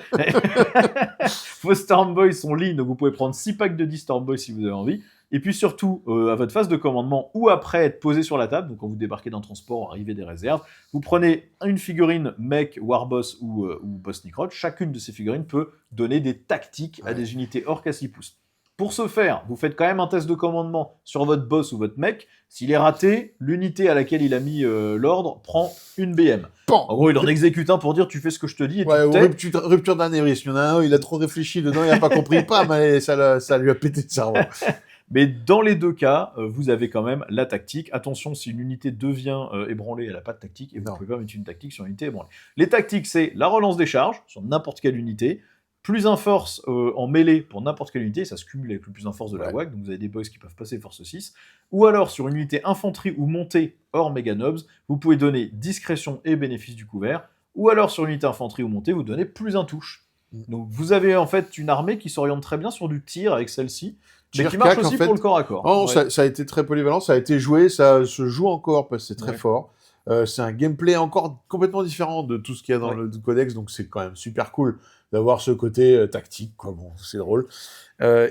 Vos Storm Boys sont lignes, donc vous pouvez prendre 6 packs de 10 Storm Boys si vous avez envie. Et puis surtout, à votre phase de commandement ou après être posé sur la table, donc quand vous débarquez d'un transport, arrivez des réserves, vous prenez une figurine mech, Warboss ou Boss Necrot. Chacune de ces figurines peut donner des tactiques à des unités orques à 6 pouces. Pour ce faire, vous faites quand même un test de commandement sur votre boss ou votre mech. S'il est raté, l'unité à laquelle il a mis l'ordre prend une BM. En gros, il en exécute un pour dire tu fais ce que je te dis et tu te rupture d'anévrisme. Il y en a un, il a trop réfléchi dedans, il n'a pas compris, mais ça lui a pété le cerveau. Mais dans les deux cas, vous avez quand même la tactique. Attention, si une unité devient ébranlée, elle n'a pas de tactique, et vous ne pouvez pas mettre une tactique sur une unité ébranlée. Les tactiques, c'est la relance des charges sur n'importe quelle unité, plus un force en mêlée pour n'importe quelle unité, ça se cumule avec le plus un force de la WAG, donc vous avez des boys qui peuvent passer force 6, ou alors sur une unité infanterie ou montée hors méga nobs, vous pouvez donner discrétion et bénéfice du couvert, ou alors sur une unité infanterie ou montée, vous donnez plus un touche. Donc vous avez en fait une armée qui s'oriente très bien sur du tir avec celle-ci, mais qui marche aussi pour le corps à corps. Oh, ça a été très polyvalent, ça a été joué, ça se joue encore parce que c'est très fort. C'est un gameplay encore complètement différent de tout ce qu'il y a dans le codex, donc c'est quand même super cool d'avoir ce côté tactique, quoi. Bon, c'est drôle.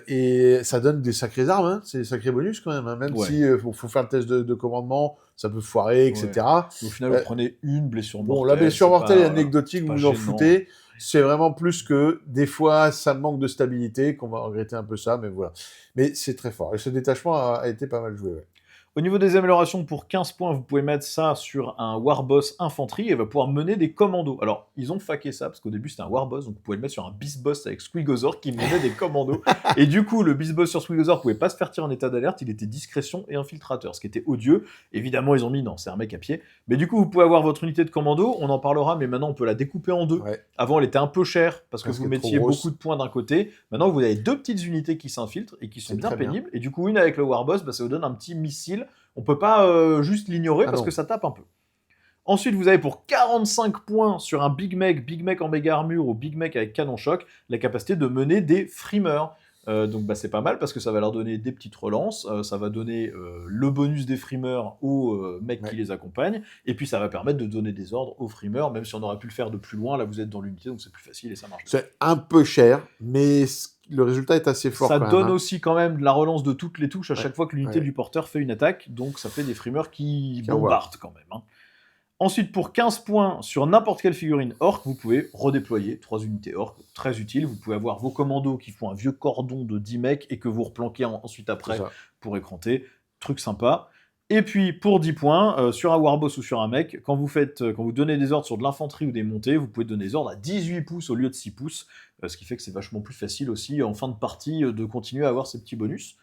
Et ça donne des sacrées armes, hein. C'est des sacrés bonus quand même, hein. Même si faut faire le test de commandement, ça peut foirer, etc. Au final, vous prenez une blessure mortelle. Bon, la blessure mortelle est anecdotique, vous en foutez. C'est vraiment plus que des fois, ça manque de stabilité, qu'on va regretter un peu ça, mais voilà. Mais c'est très fort. Et ce détachement a été pas mal joué, Au niveau des améliorations, pour 15 points, vous pouvez mettre ça sur un Warboss infanterie et va pouvoir mener des commandos. Alors, ils ont faqué ça, parce qu'au début, c'était un Warboss, donc vous pouvez le mettre sur un Beast Boss avec Squigozor qui menait des commandos. Et du coup, le Beast Boss sur Squigozor pouvait pas se faire tirer en état d'alerte, il était discrétion et infiltrateur, ce qui était odieux. Évidemment, ils ont mis, non, c'est un mec à pied. Mais du coup, vous pouvez avoir votre unité de commando, on en parlera, mais maintenant, on peut la découper en deux. Avant, elle était un peu chère, parce que vous mettiez beaucoup de points d'un côté. Maintenant, vous avez deux petites unités qui s'infiltrent et qui sont bien pénibles. Et du coup, une avec le Warboss, ça vous donne un petit missile. On peut pas juste l'ignorer parce que ça tape un peu. Ensuite, vous avez pour 45 points sur un Big Mech en méga armure ou Big Mech avec canon choc, la capacité de mener des frimeurs. Donc c'est pas mal parce que ça va leur donner des petites relances, ça va donner le bonus des frimeurs aux mecs qui les accompagnent, et puis ça va permettre de donner des ordres aux frimeurs, même si on aurait pu le faire de plus loin, là vous êtes dans l'unité donc c'est plus facile et ça marche. C'est un peu cher, mais le résultat est assez fort. Ça donne aussi quand même de la relance de toutes les touches à chaque fois que l'unité du porteur fait une attaque, donc ça fait des frimeurs qui bombardent quand même. Ensuite, pour 15 points sur n'importe quelle figurine orc, vous pouvez redéployer 3 unités orc, très utiles. Vous pouvez avoir vos commandos qui font un vieux cordon de 10 mecs et que vous replanquez ensuite après pour écranter. Truc sympa. Et puis, pour 10 points, sur un Warboss ou sur un mec, quand vous donnez des ordres sur de l'infanterie ou des montées, vous pouvez donner des ordres à 18 pouces au lieu de 6 pouces, ce qui fait que c'est vachement plus facile aussi, en fin de partie, de continuer à avoir ces petits bonus.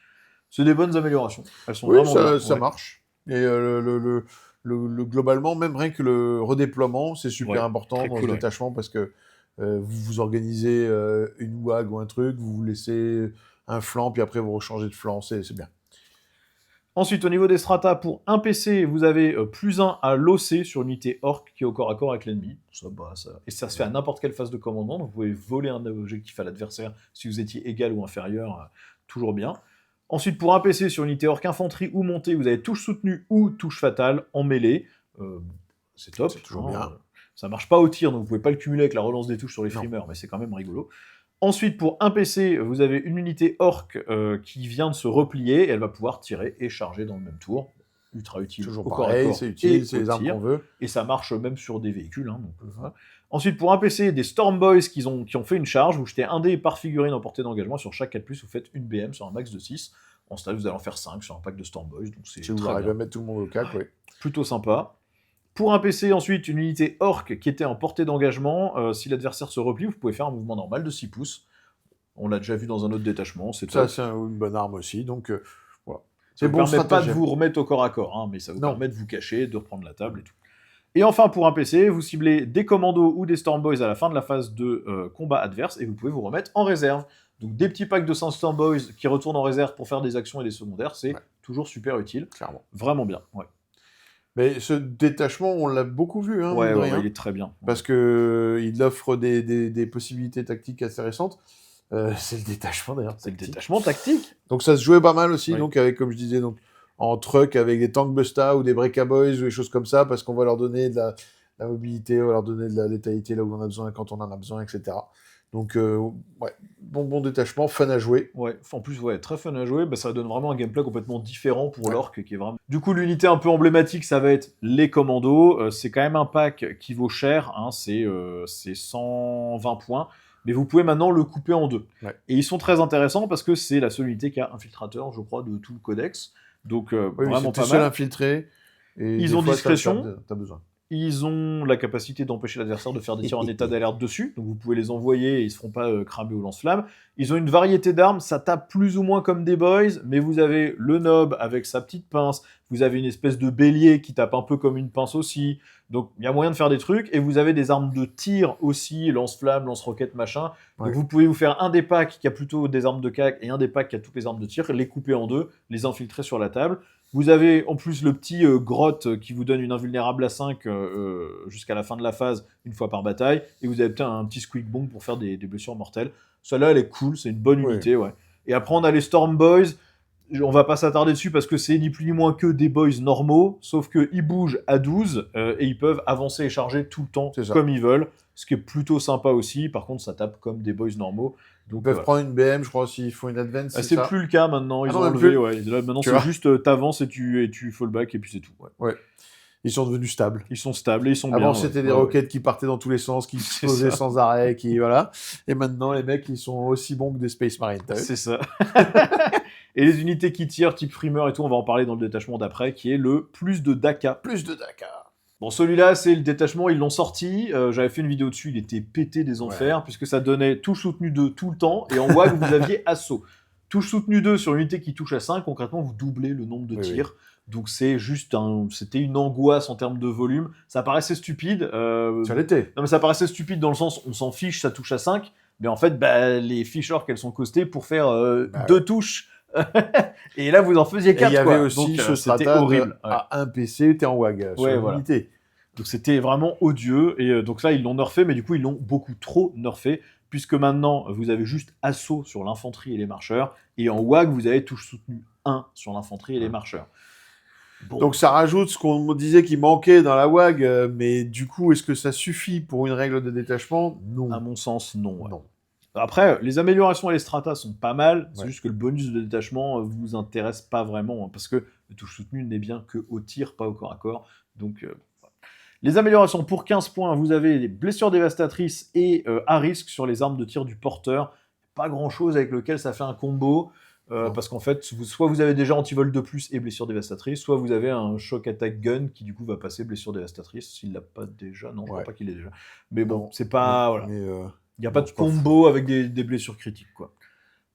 C'est des bonnes améliorations. Elles sont Oui, vraiment bien. ça marche. Et globalement, même rien que le redéploiement, c'est super Ouais, important très dans cool, ce ouais. détachement parce que vous vous organisez une WAG ou un truc, vous vous laissez un flanc, puis après vous rechangez de flanc, c'est bien. Ensuite, au niveau des strata, pour un PC, vous avez +1 à l'OC sur unité orc qui est au corps à corps avec l'ennemi. Et ça se fait à n'importe quelle phase de commandement, donc vous pouvez voler un objectif à l'adversaire si vous étiez égal ou inférieur, toujours bien. Ensuite, pour un PC sur unité orc infanterie ou montée, vous avez touche soutenue ou touche fatale en mêlée. C'est top. C'est toujours bien. Ça marche pas au tir, donc vous pouvez pas le cumuler avec la relance des touches sur les Non. frimeurs, mais c'est quand même rigolo. Ensuite, pour un PC, vous avez une unité orc qui vient de se replier, et elle va pouvoir tirer et charger dans le même tour. Ultra utile Toujours au corps à pareil, corps c'est et utile, c'est au les armes tir. qu'on veut. Et ça marche même sur des véhicules. Voilà. Ensuite, pour un PC, des Storm Boys qui ont fait une charge, vous jetez un dé par figurine en portée d'engagement. Sur chaque 4+, vous faites une BM sur un max de 6. En stade, vous allez en faire 5 sur un pack de Storm Boys. Donc c'est Si vous très arrivez bien. à mettre tout le monde au cac, oui. Plutôt sympa. Pour un PC, ensuite, une unité orc qui était en portée d'engagement. Si l'adversaire se replie, vous pouvez faire un mouvement normal de 6 pouces. On l'a déjà vu dans un autre détachement, c'est Ça, top. c'est une bonne arme aussi, donc voilà. Ça ne vous permet pas de vous remettre au corps à corps, mais ça vous permet de vous cacher, de reprendre la table et tout. Et enfin, pour un PC, vous ciblez des commandos ou des Storm Boys à la fin de la phase de combat adverse, et vous pouvez vous remettre en réserve. Donc des petits packs de 5 Storm Boys qui retournent en réserve pour faire des actions et des secondaires, c'est toujours super utile. Clairement. Vraiment bien, ouais. Mais ce détachement, on l'a beaucoup vu, hein, Ouais, rien, il est très bien. parce qu'il offre des possibilités tactiques assez récentes. C'est le détachement d'ailleurs. C'est le détachement tactique. Donc ça se jouait pas mal aussi, Ouais. donc avec, comme je disais, donc en truck avec des tank busta ou des Breaka Boys ou des choses comme ça, parce qu'on va leur donner de la mobilité, on va leur donner de la létalité là où on a besoin, quand on en a besoin, etc. Donc ouais, bon détachement, fun à jouer. Ouais, en plus, ouais, très fun à jouer. Ça donne vraiment un gameplay complètement différent pour l'orc qui est vraiment. Du coup, l'unité un peu emblématique, ça va être les commandos. C'est quand même un pack qui vaut cher, hein, c'est 120 points. Mais vous pouvez maintenant le couper en deux. Ouais. Et ils sont très intéressants parce que c'est la seule unité qui a infiltrateur, je crois, de tout le codex. Donc vraiment pas seul mal. infiltré. Et Ils ont discrétion. T'as besoin. Ils ont la capacité d'empêcher l'adversaire de faire des tirs en état d'alerte dessus, donc vous pouvez les envoyer et ils se feront pas cramer au lance-flamme. Ils ont une variété d'armes, ça tape plus ou moins comme des boys, mais vous avez le nob avec sa petite pince, vous avez une espèce de bélier qui tape un peu comme une pince aussi, donc il y a moyen de faire des trucs, et vous avez des armes de tir aussi, lance-flamme, lance-roquette, machin. Ouais. Donc vous pouvez vous faire un des packs qui a plutôt des armes de cac et un des packs qui a toutes les armes de tir, les couper en deux, les infiltrer sur la table. Vous avez en plus le petit grotte qui vous donne une invulnérable à 5 jusqu'à la fin de la phase, une fois par bataille. Et vous avez peut-être un petit squeak bomb pour faire des blessures mortelles. Celle-là, elle est cool, c'est une bonne unité, ouais. Et après, on a les Storm Boys. On va pas s'attarder dessus parce que c'est ni plus ni moins que des boys normaux, sauf qu'ils bougent à 12 et ils peuvent avancer et charger tout le temps comme ils veulent, ce qui est plutôt sympa aussi. Par contre, ça tape comme des boys normaux. Donc, ils peuvent prendre une BM, je crois, s'il faut une advance. C'est plus le cas maintenant, ils ont enlevé. Ouais. Là, maintenant, c'est juste t'avances et tu fallback et puis c'est tout. Ouais. Ils sont devenus stables. Ils sont stables et ils sont bien. Avant, c'était des roquettes qui partaient dans tous les sens, qui explosaient sans arrêt, voilà. Et maintenant, les mecs, ils sont aussi bons que des Space Marines. C'est ça. Et les unités qui tirent, type frimeur et tout, on va en parler dans le détachement d'après, qui est le plus de DACA. Plus de DACA. Bon, celui-là, c'est le détachement, ils l'ont sorti. J'avais fait une vidéo dessus, il était pété des enfers, puisque ça donnait touche soutenue 2 tout le temps, et en WAG, vous aviez assaut. Touche soutenue 2 sur une unité qui touche à 5, concrètement, vous doublez le nombre de tirs. Donc c'est juste c'était une angoisse en termes de volume. Ça paraissait stupide. Ça l'était. Non, mais ça paraissait stupide dans le sens, on s'en fiche, ça touche à 5. Mais en fait, les fish orcs, elles sont costées pour faire 2 touches. Et là, vous en faisiez 4. Et il y avait aussi donc, ce strata horrible. À un PC, t'es en WAG sur l'unité. Donc c'était vraiment odieux. Et donc là, ils l'ont nerfé, mais du coup, ils l'ont beaucoup trop nerfé. Puisque maintenant, vous avez juste assaut sur l'infanterie et les marcheurs. Et en WAG, vous avez touche soutenue 1 sur l'infanterie et les marcheurs. Bon. Donc ça rajoute ce qu'on disait qui manquait dans la WAG, mais du coup, est-ce que ça suffit pour une règle de détachement? Non. À mon sens, non. Non. Après, les améliorations et les stratas sont pas mal, c'est juste que le bonus de détachement vous intéresse pas vraiment, parce que le touche soutenu n'est bien que au tir, pas au corps à corps. Donc, les améliorations, pour 15 points, vous avez des blessures dévastatrices et à risque sur les armes de tir du porteur. Pas grand-chose avec lequel ça fait un combo. Parce qu'en fait, soit vous avez déjà anti-vol de plus et blessure dévastatrice, soit vous avez un shock attack gun qui du coup va passer blessure dévastatrice. S'il l'a pas déjà, non, je crois pas qu'il l'ait déjà. Mais bon, c'est pas. Voilà. Il n'y a pas de combo avec des blessures critiques, quoi.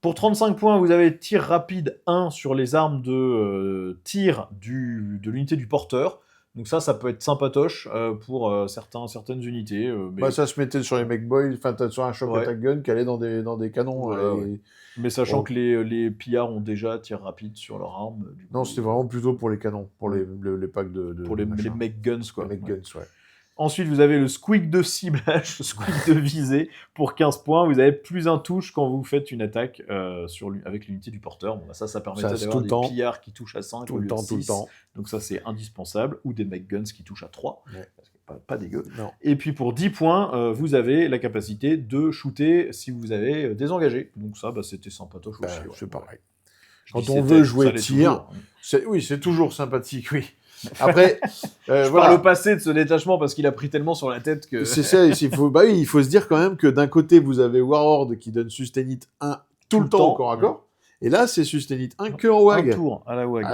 Pour 35 points, vous avez tir rapide 1 sur les armes de tir de l'unité du porteur. Donc ça peut être sympatoche pour certaines unités. Mais... Bah, ça se mettait sur les MechBoys, enfin, sur un Shock Attack Gun qui allait dans des canons. Voilà, ouais. Mais sachant que les pillards ont déjà tir rapide sur leur arme. Non, c'était vraiment plutôt pour les canons, pour les packs de pour les mech guns, quoi. Les mech guns, ouais. Ensuite, vous avez le squeak de ciblage, le squeak de visée. Pour 15 points, vous avez plus un touche quand vous faites une attaque avec l'unité du porteur. Bon, bah, ça permet d'avoir des pillards qui touchent à 5 tout le temps. Donc ça, c'est indispensable. Ou des mech guns qui touchent à 3. Ouais. Pas dégueu. Non. Et puis pour 10 points, vous avez la capacité de shooter si vous avez désengagé. Donc ça, c'était sympatoche aussi. Ouais. C'est pareil. Quand on veut jouer tir, c'est toujours sympathique, oui. Après, je parle au passé de ce détachement parce qu'il a pris tellement sur la tête que... C'est ça, il faut se dire quand même que d'un côté, vous avez Warhord qui donne Sustain It 1 tout le temps au corps à corps, et là, c'est Sustain It 1 que en WAG. Un tour à la WAG.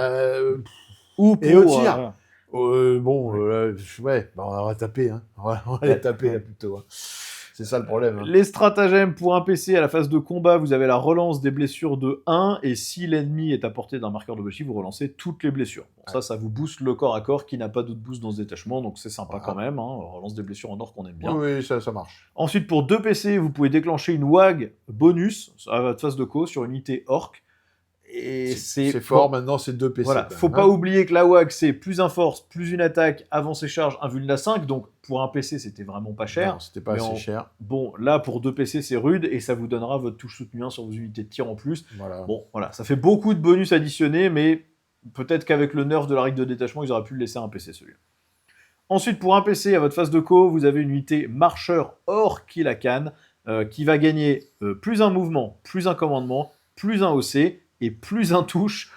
Et au tir. Ouais, on va taper, hein. On va les taper là plutôt. Hein. C'est ça le problème. Hein. Les stratagèmes pour un PC à la phase de combat, vous avez la relance des blessures de 1, et si l'ennemi est à portée d'un marqueur d'objectif, vous relancez toutes les blessures. Bon, ça vous booste le corps à corps qui n'a pas d'autre boost dans ce détachement, donc c'est sympa quand même. Hein. Relance des blessures en or qu'on aime bien. Oui, ça marche. Ensuite, pour 2 PC, vous pouvez déclencher une WAG bonus à votre phase de co sur unité orc. Et c'est fort, maintenant c'est 2 PC. Voilà, faut pas oublier que la WAG c'est plus un force, plus une attaque, avant ses charges, un vuln à 5, donc pour un PC c'était vraiment pas cher. Non, c'était pas assez cher. Bon, là pour 2 PC c'est rude et ça vous donnera votre touche soutenue 1 sur vos unités de tir en plus. Voilà. Bon, voilà, ça fait beaucoup de bonus additionnés, mais peut-être qu'avec le nerf de la règle de détachement, ils auraient pu le laisser à un PC celui-là. Ensuite, pour un PC à votre phase de co, vous avez une unité marcheur hors kill à canne qui va gagner plus un mouvement, plus un commandement, plus un OC et plus un touche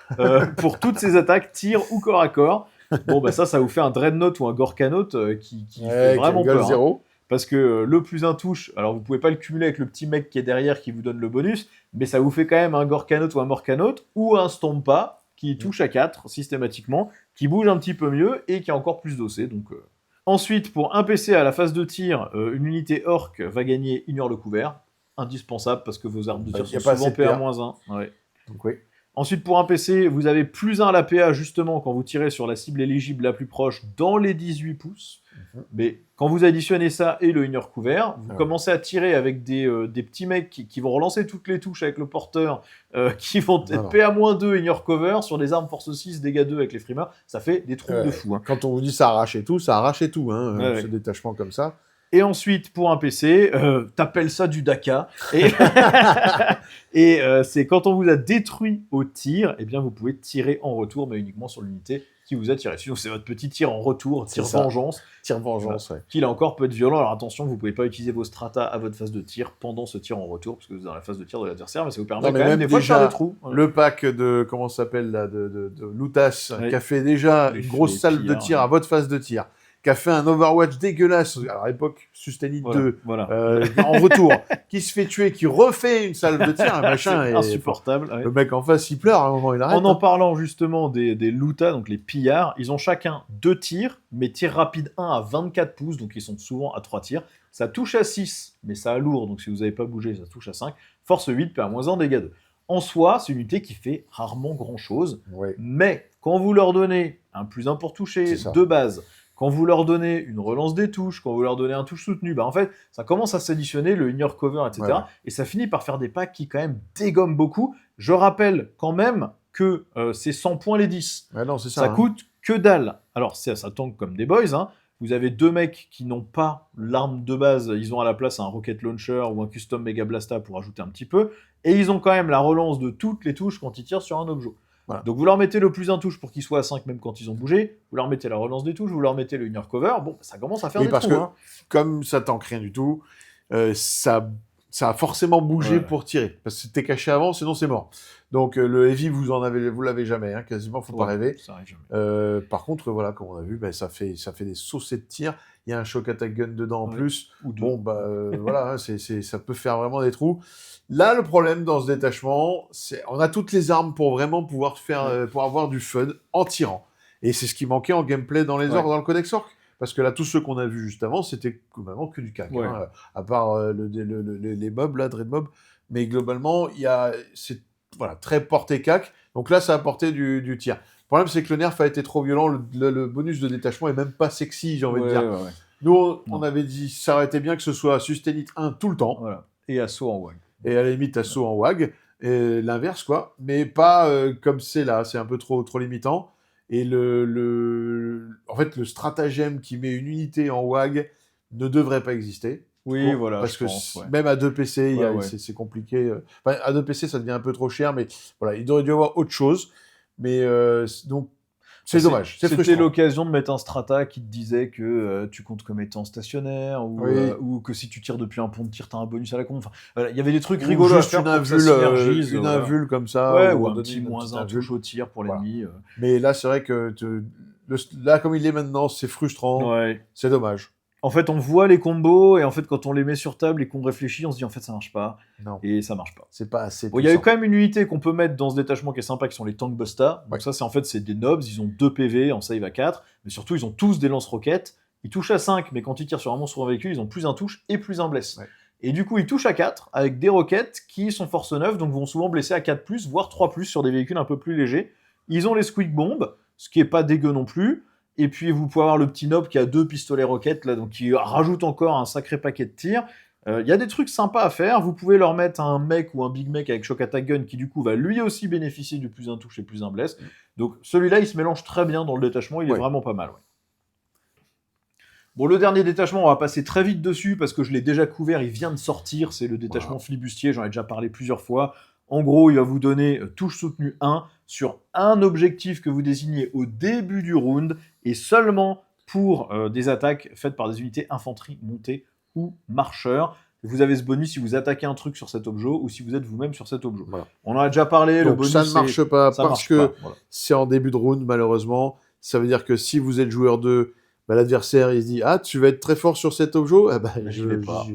pour toutes ces attaques, tir ou corps à corps. Bon, ça vous fait un Dreadnought ou un Gorkanaut qui fait vraiment peur. 0. Hein, parce que le plus un touche, alors vous pouvez pas le cumuler avec le petit mec qui est derrière qui vous donne le bonus, mais ça vous fait quand même un Gorkanaut ou un Morkanaut ou un Stompa qui touche à 4 systématiquement, qui bouge un petit peu mieux et qui a encore plus d'OC. Donc, Ensuite, pour un PC à la phase de tir, une unité orc va gagner Ignore le couvert. Indispensable parce que vos armes de tir sont souvent PA-1. Ouais. Donc, oui. Ensuite, pour un PC, vous avez plus 1 à la PA justement quand vous tirez sur la cible éligible la plus proche dans les 18 pouces. Mais quand vous additionnez ça et le ignore couvert, vous commencez à tirer avec des petits mecs qui vont relancer toutes les touches avec le porteur, qui vont être PA-2 ignore cover sur des armes force 6, dégâts 2 avec les frimeurs. Ça fait des trous de fou. Hein. Quand on vous dit ça arrachait tout, hein, ce détachement comme ça. Et ensuite, pour un PC, t'appelles ça du Daka. Et c'est quand on vous a détruit au tir, eh bien vous pouvez tirer en retour, mais uniquement sur l'unité qui vous a tiré. Sinon, c'est votre petit tir en retour, tir vengeance. Tir vengeance, voilà. Qui là encore peut être violent. Alors attention, vous pouvez pas utiliser vos stratas à votre phase de tir pendant ce tir en retour, parce que vous êtes dans la phase de tir de l'adversaire, mais ça vous permet quand même des fois de faire des trous. Le pack de, comment ça s'appelle là, de Lutas, qui a fait déjà une grosse salle de tir à votre phase de tir, qui a fait un Overwatch dégueulasse, à l'époque Sustain It 2, en retour, qui se fait tuer, qui refait une salle de tir, un machin. C'est insupportable. Le mec en face, il pleure, à un moment, il arrête. En parlant justement des Luta, donc les pillards, ils ont chacun 2 tirs, mais tir rapide 1 à 24 pouces, donc ils sont souvent à 3 tirs. Ça touche à 6, mais ça a lourd, donc si vous n'avez pas bougé, ça touche à 5. Force 8, PA-1, dégâts 2. En soi, c'est une unité qui fait rarement grand-chose, mais quand vous leur donnez un plus 1 pour toucher de base, quand vous leur donnez une relance des touches, quand vous leur donnez un touche soutenu, en fait, ça commence à s'additionner, le ignore cover, etc. Et ça finit par faire des packs qui, quand même, dégomment beaucoup. Je rappelle quand même que c'est 100 points les 10. Ça coûte que dalle. Alors, ça tank comme des boys. Hein. Vous avez 2 mecs qui n'ont pas l'arme de base. Ils ont à la place un rocket launcher ou un custom Mega Blasta pour ajouter un petit peu. Et ils ont quand même la relance de toutes les touches quand ils tirent sur un objet. Voilà. Donc vous leur mettez le plus 1 touche pour qu'ils soient à 5 même quand ils ont bougé, vous leur mettez la relance des touches, vous leur mettez le ignore cover, bon, ça commence à faire des parce trous. Que, comme ça tank rien du tout, ça a forcément bougé pour tirer. Parce que c'était caché avant, sinon c'est mort. Donc le heavy, vous l'avez jamais, hein, quasiment, faut pas rêver. Ça arrive jamais. Par contre, voilà, comme on a vu, ça fait des saucées de tir. Il y a un shock attack gun dedans en plus. Ou deux. Bon, voilà, ça peut faire vraiment des trous. Là, le problème dans ce détachement, c'est on a toutes les armes pour vraiment pouvoir pour avoir du fun en tirant. Et c'est ce qui manquait en gameplay dans les orques, dans le Codex Orc. parce que là, tous ceux qu'on a vus juste avant, c'était globalement que du CAC, Ouais. hein, à part les mobs, là, Dread Mob. Mais globalement, c'est voilà, très porté CAC. Donc là, ça a apporté du tir. Le problème, c'est que le nerf a été trop violent. Le bonus de détachement est même pas sexy, j'ai envie de dire. Ouais. Nous, on Non. avait dit, ça aurait été bien que ce soit Sustainite 1 tout le temps. Voilà. Et assaut en WAG. Et à la limite, assaut en WAG. Et l'inverse, quoi. Mais pas comme c'est là. C'est un peu trop limitant. Et en fait, le stratagème qui met une unité en WAG ne devrait pas exister. Oui, voilà. Parce je que pense, ouais. même à 2 PC, Ouais. c'est compliqué. Enfin, à 2 PC, ça devient un peu trop cher. Mais voilà, il aurait dû y avoir autre chose. Mais donc, c'est dommage. C'est C'était frustrant. l'occasion de mettre un strata qui te disait que tu comptes comme étant stationnaire ou que si tu tires depuis un pont de tir, t'as un bonus à la con. Enfin, voilà, il y avait des trucs Ou rigolos à juste faire une pour que ça invule, synergise. une voilà. invule comme ça. Ouais, ou un donner petit une moins petite 1 invule. touche au tir pour Voilà. l'ennemi. Mais là, c'est vrai que là, comme il est maintenant, c'est frustrant. Ouais. C'est dommage. En fait, on voit les combos et en fait, quand on les met sur table et qu'on réfléchit, on se dit en fait ça marche pas. Non, Et ça marche pas. c'est pas assez. Bon, il y a eu puissant. quand même une unité qu'on peut mettre dans ce détachement qui est sympa, qui sont les Tank Busta. Donc Ouais. ça, c'est des nobs, ils ont 2 PV en save à 4, mais surtout, ils ont tous des lance-roquettes. Ils touchent à 5, mais quand ils tirent sur un monstre ou un véhicule, ils ont plus un touche et plus un bless. Ouais. Et du coup, ils touchent à 4 avec des roquettes qui sont force 9, donc vont souvent blesser à 4+, voire 3+, sur des véhicules un peu plus légers. Ils ont les Squeak Bombs, ce qui est pas dégueu non plus. Et puis, vous pouvez avoir le petit nob qui a 2 pistolets roquettes, là, donc qui rajoute encore un sacré paquet de tirs. Il y a des trucs sympas à faire. Vous pouvez leur mettre un mec ou un big mec avec shock attack gun qui du coup va lui aussi bénéficier du plus un touche et plus un bless. Donc celui-là il se mélange très bien dans le détachement, il est vraiment pas mal. Ouais. Bon, le dernier détachement, on va passer très vite dessus parce que je l'ai déjà couvert, il vient de sortir, c'est le détachement flibustier, j'en ai déjà parlé plusieurs fois. En gros, il va vous donner touche soutenue 1 sur un objectif que vous désignez au début du round et seulement pour des attaques faites par des unités infanterie montée ou marcheurs. Vous avez ce bonus si vous attaquez un truc sur cet objet ou si vous êtes vous-même sur cet objet. Voilà. On en a déjà parlé, donc, le bonus ça ne marche pas ça parce marche que pas, voilà. c'est en début de round, malheureusement. Ça veut dire que si vous êtes joueur 2, bah, l'adversaire il se dit ah tu vas être très fort sur cet objet, ah bah, j'y vais pas.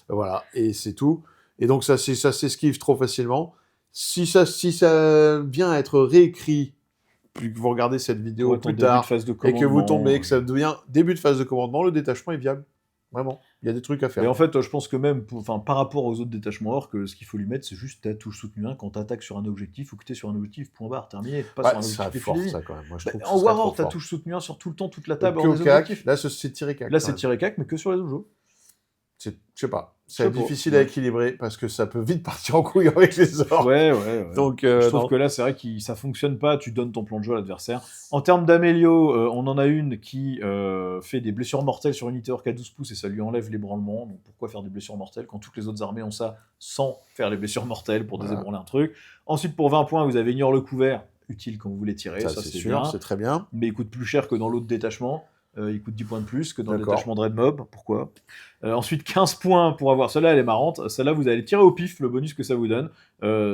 Voilà, et c'est tout. Et donc ça s'esquive trop facilement. Si ça vient à être réécrit, puis que vous regardez cette vidéo plus tard et que vous tombez, que ça devient début de phase de commandement, le détachement est viable. Vraiment, il y a des trucs à faire. Et en fait, je pense que même par rapport aux autres détachements orques, ce qu'il faut lui mettre, c'est juste ta touche soutenue 1 quand tu attaques sur un objectif ou que tu es sur un objectif, point barre, terminé. Pas sur un ça objectif force fini. ça quand même. Moi, je trouve que en Warhawk, ta touche soutenue 1 sur tout le temps, toute la table, hors des objectifs. Là, c'est tiré cac. Là, c'est tiré cac, mais que sur les objets. Je sais pas. C'est difficile à équilibrer parce que ça peut vite partir en couille avec les orques. Ouais. Donc, je trouve que là, c'est vrai que ça fonctionne pas. Tu donnes ton plan de jeu à l'adversaire. En termes d'amélio, on en a une qui fait des blessures mortelles sur une unité orque à 12 pouces et ça lui enlève l'ébranlement. Donc pourquoi faire des blessures mortelles quand toutes les autres armées ont ça sans faire les blessures mortelles pour désébranler un truc. Ensuite, pour 20 points, vous avez Ignore le couvert, utile quand vous voulez tirer. Ça c'est sûr, bien. C'est très bien. Mais il coûte plus cher que dans l'autre détachement. Il coûte 10 points de plus que dans le détachement Dread Mob. Pourquoi ensuite, 15 points pour avoir... Celle-là, elle est marrante. Celle-là, vous allez tirer au pif le bonus que ça vous donne.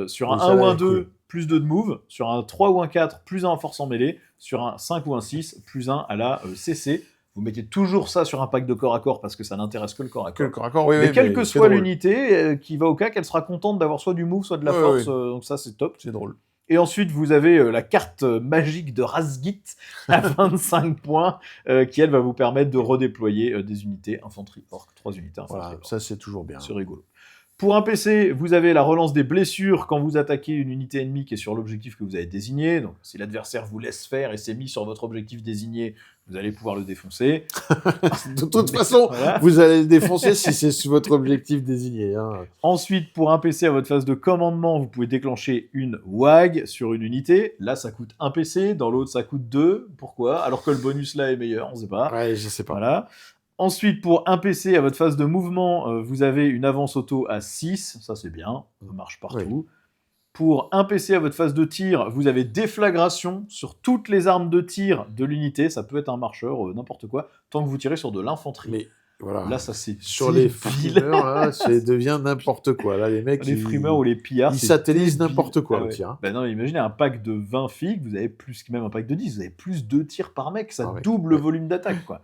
Sur un 1 ou un 2, plus 2 de move. Sur un 3 ou un 4, plus 1 en force en mêlée. Sur un 5 ou un 6, plus 1 à la CC. Vous mettez toujours ça sur un pack de corps à corps parce que ça n'intéresse que le corps à corps. Mais quelle que soit l'unité qui va au CAC, elle sera contente d'avoir soit du move, soit de la force. Donc ça, c'est top. C'est drôle. Et ensuite, vous avez la carte magique de Razgit à 25 points, qui, elle, va vous permettre de redéployer des unités infanterie orque. 3 unités infanterie orque. Ça, c'est toujours bien. C'est rigolo. Pour un PC, vous avez la relance des blessures quand vous attaquez une unité ennemie qui est sur l'objectif que vous avez désigné. Donc, si l'adversaire vous laisse faire et s'est mis sur votre objectif désigné, vous allez pouvoir le défoncer. De toute façon, vous allez le défoncer si c'est sur votre objectif désigné. Hein. Ensuite, pour un PC à votre phase de commandement, vous pouvez déclencher une WAG sur une unité. Là, ça coûte 1 PC. Dans l'autre, ça coûte 2. Pourquoi ? Alors que le bonus là est meilleur, on ne sait pas. Ouais, je sais pas. Voilà. Ensuite, pour un PC à votre phase de mouvement, vous avez une avance auto à 6. Ça, c'est bien. Ça marche partout. Oui. Pour un PC à votre phase de tir, vous avez déflagration sur toutes les armes de tir de l'unité. Ça peut être un marcheur, n'importe quoi, tant que vous tirez sur de l'infanterie. Mais voilà. Là, ça c'est sur les frimeurs, là, ça devient n'importe quoi. Là, les mecs, les frimeurs ou les pillards, ils satellisent n'importe quoi, le tir. Ben non, imaginez un pack de 20 figues, vous avez plus, même un pack de 10, vous avez plus de tirs par mec, ça double le volume d'attaque, quoi.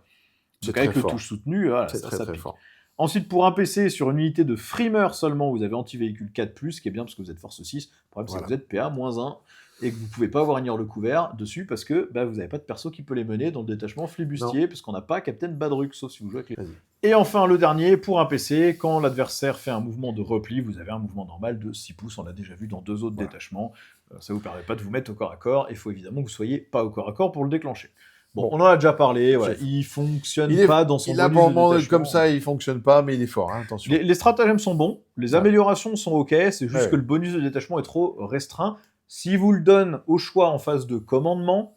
Donc avec le touche soutenu, voilà, c'est très fort. Ensuite, pour un PC sur une unité de frimeur seulement, vous avez anti-véhicule 4+, ce qui est bien parce que vous êtes force 6. Le problème, c'est que vous êtes PA-1 et que vous pouvez pas avoir ignore le couvert dessus parce que vous n'avez pas de perso qui peut les mener dans le détachement flibustier, parce qu'on n'a pas Captain Badruk, sauf si vous jouez avec les... Et enfin, le dernier, pour un PC, quand l'adversaire fait un mouvement de repli, vous avez un mouvement normal de 6 pouces, on l'a déjà vu dans 2 autres détachements. Ça vous permet pas de vous mettre au corps à corps, il faut évidemment que vous soyez pas au corps à corps pour le déclencher. Bon, on en a déjà parlé, voilà. Il fonctionne pas dans son bonus de détachement. Comme ça, il fonctionne pas, mais il est fort, hein, attention. Les stratagèmes sont bons, les améliorations sont ok, c'est juste que le bonus de détachement est trop restreint. Si vous le donne au choix en phase de commandement,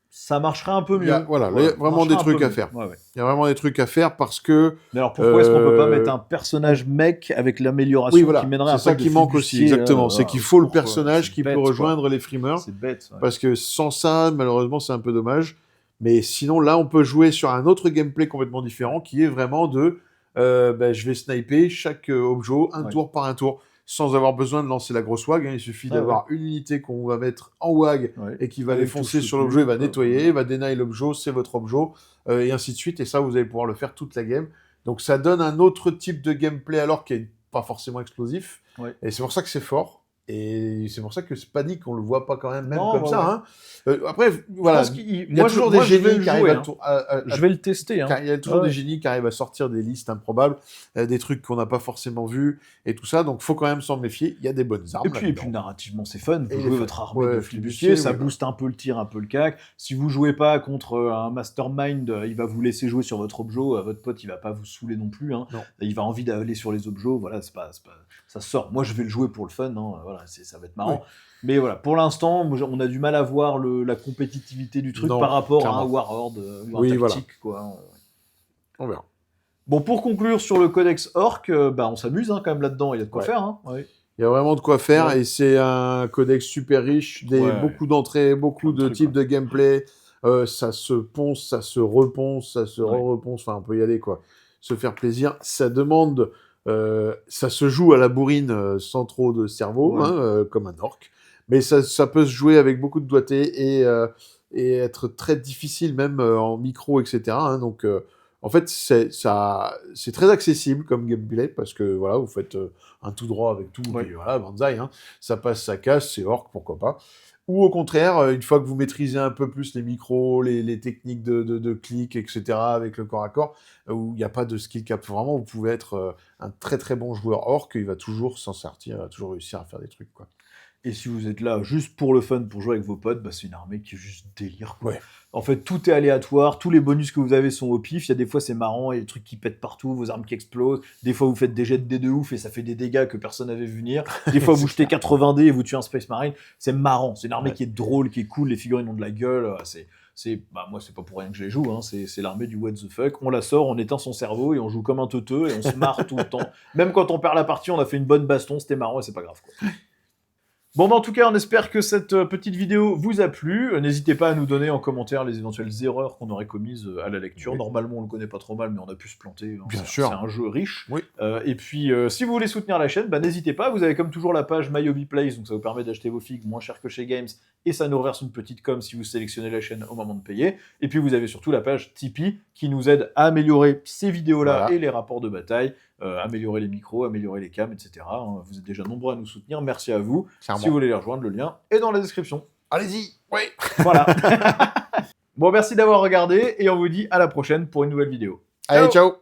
ça marcherait un peu mieux. Il y a vraiment des trucs à faire. Il y a vraiment des trucs à faire parce que... Mais alors pourquoi est-ce qu'on peut pas mettre un personnage mec avec l'amélioration qui mènerait à un c'est ça qui manque aussi, exactement. C'est qu'il faut le personnage qui peut rejoindre les frimeurs. C'est bête. Parce que sans ça, malheureusement, c'est un peu dommage. Mais sinon, là, on peut jouer sur un autre gameplay complètement différent qui est vraiment de... je vais sniper chaque objet un tour par un tour, sans avoir besoin de lancer la grosse WAG. Il suffit d'avoir une unité qu'on va mettre en WAG et qui va aller foncer sur l'objet, va nettoyer, va dénailler l'objet, c'est votre objet, et ainsi de suite. Et ça, vous allez pouvoir le faire toute la game. Donc ça donne un autre type de gameplay alors qui n'est pas forcément explosif. Et c'est pour ça que c'est fort. Et c'est pour ça que c'est pas dit qu'on le voit pas quand même comme ça. Hein. Après, voilà, il y a toujours des génies qui arrivent je vais le tester. Il y a toujours des génies qui arrivent à sortir des listes improbables, des trucs qu'on n'a pas forcément vus et tout ça. Donc, faut quand même s'en méfier. Il y a des bonnes armes. Et puis narrativement, c'est fun. Vous jouez votre armée de flibustiers, ça booste un peu le tir, un peu le cac. Si vous jouez pas contre un mastermind, il va vous laisser jouer sur votre objet. Votre pote, il va pas vous saouler non plus. Hein. Il va envie d'aller sur les objets. Voilà, c'est pas... ça sort. Moi, je vais le jouer pour le fun. Voilà, ça va être marrant. Mais voilà, pour l'instant, on a du mal à voir la compétitivité du truc par rapport à un Warhorde ou un tactique. Quoi. On verra. Bon, pour conclure sur le codex Orc, on s'amuse quand même là-dedans. Il y a de quoi faire. Hein. Il y a vraiment de quoi faire et c'est un codex super riche, beaucoup d'entrées, beaucoup de types de gameplay. Ça se ponce, ça se reponce, ça se re-reponce. Enfin, on peut y aller, quoi. Se faire plaisir. Ça demande... ça se joue à la bourrine sans trop de cerveau, comme un orc. Mais ça peut se jouer avec beaucoup de doigté et être très difficile même en micro, etc. Donc, en fait, c'est très accessible comme gameplay parce que voilà, vous faites un tout droit avec tout, et voilà, banzai. Ça passe, ça casse, c'est orc, pourquoi pas. Ou au contraire, une fois que vous maîtrisez un peu plus les micros, les techniques de clic, etc., avec le corps à corps, où il n'y a pas de skill cap, vraiment, vous pouvez être un très très bon joueur orc, il va toujours s'en sortir, il va toujours réussir à faire des trucs, quoi. Et si vous êtes là juste pour le fun, pour jouer avec vos potes, c'est une armée qui est juste délire. En fait, tout est aléatoire, tous les bonus que vous avez sont au pif. Il y a des fois, c'est marrant, il y a des trucs qui pètent partout, vos armes qui explosent. Des fois, vous faites des jets de dés de ouf et ça fait des dégâts que personne n'avait vu venir. Des fois, vous jetez 80 dés et vous tuez un Space Marine. C'est marrant, c'est une armée qui est drôle, qui est cool, les figurines ont de la gueule. Moi, c'est pas pour rien que je les joue, c'est l'armée du what the fuck. On la sort, on éteint son cerveau et on joue comme un teuteux et on se marre tout le temps. Même quand on perd la partie, on a fait une bonne baston, c'était marrant et c'est pas grave, quoi. Bon, en tout cas, on espère que cette petite vidéo vous a plu. N'hésitez pas à nous donner en commentaire les éventuelles erreurs qu'on aurait commises à la lecture. Normalement, on le connaît pas trop mal, mais on a pu se planter. Bien sûr. C'est un jeu riche. Et puis, si vous voulez soutenir la chaîne, n'hésitez pas. Vous avez comme toujours la page My Hobby Place, donc ça vous permet d'acheter vos figues moins cher que chez Games, et ça nous reverse une petite com si vous sélectionnez la chaîne au moment de payer. Et puis, vous avez surtout la page Tipeee qui nous aide à améliorer ces vidéos-là et les rapports de bataille. Améliorer les micros, améliorer les cams, etc. Vous êtes déjà nombreux à nous soutenir, merci à vous. Si vous voulez les rejoindre, le lien est dans la description. Allez-y, Voilà. Bon, merci d'avoir regardé, et on vous dit à la prochaine pour une nouvelle vidéo. Allez, ciao.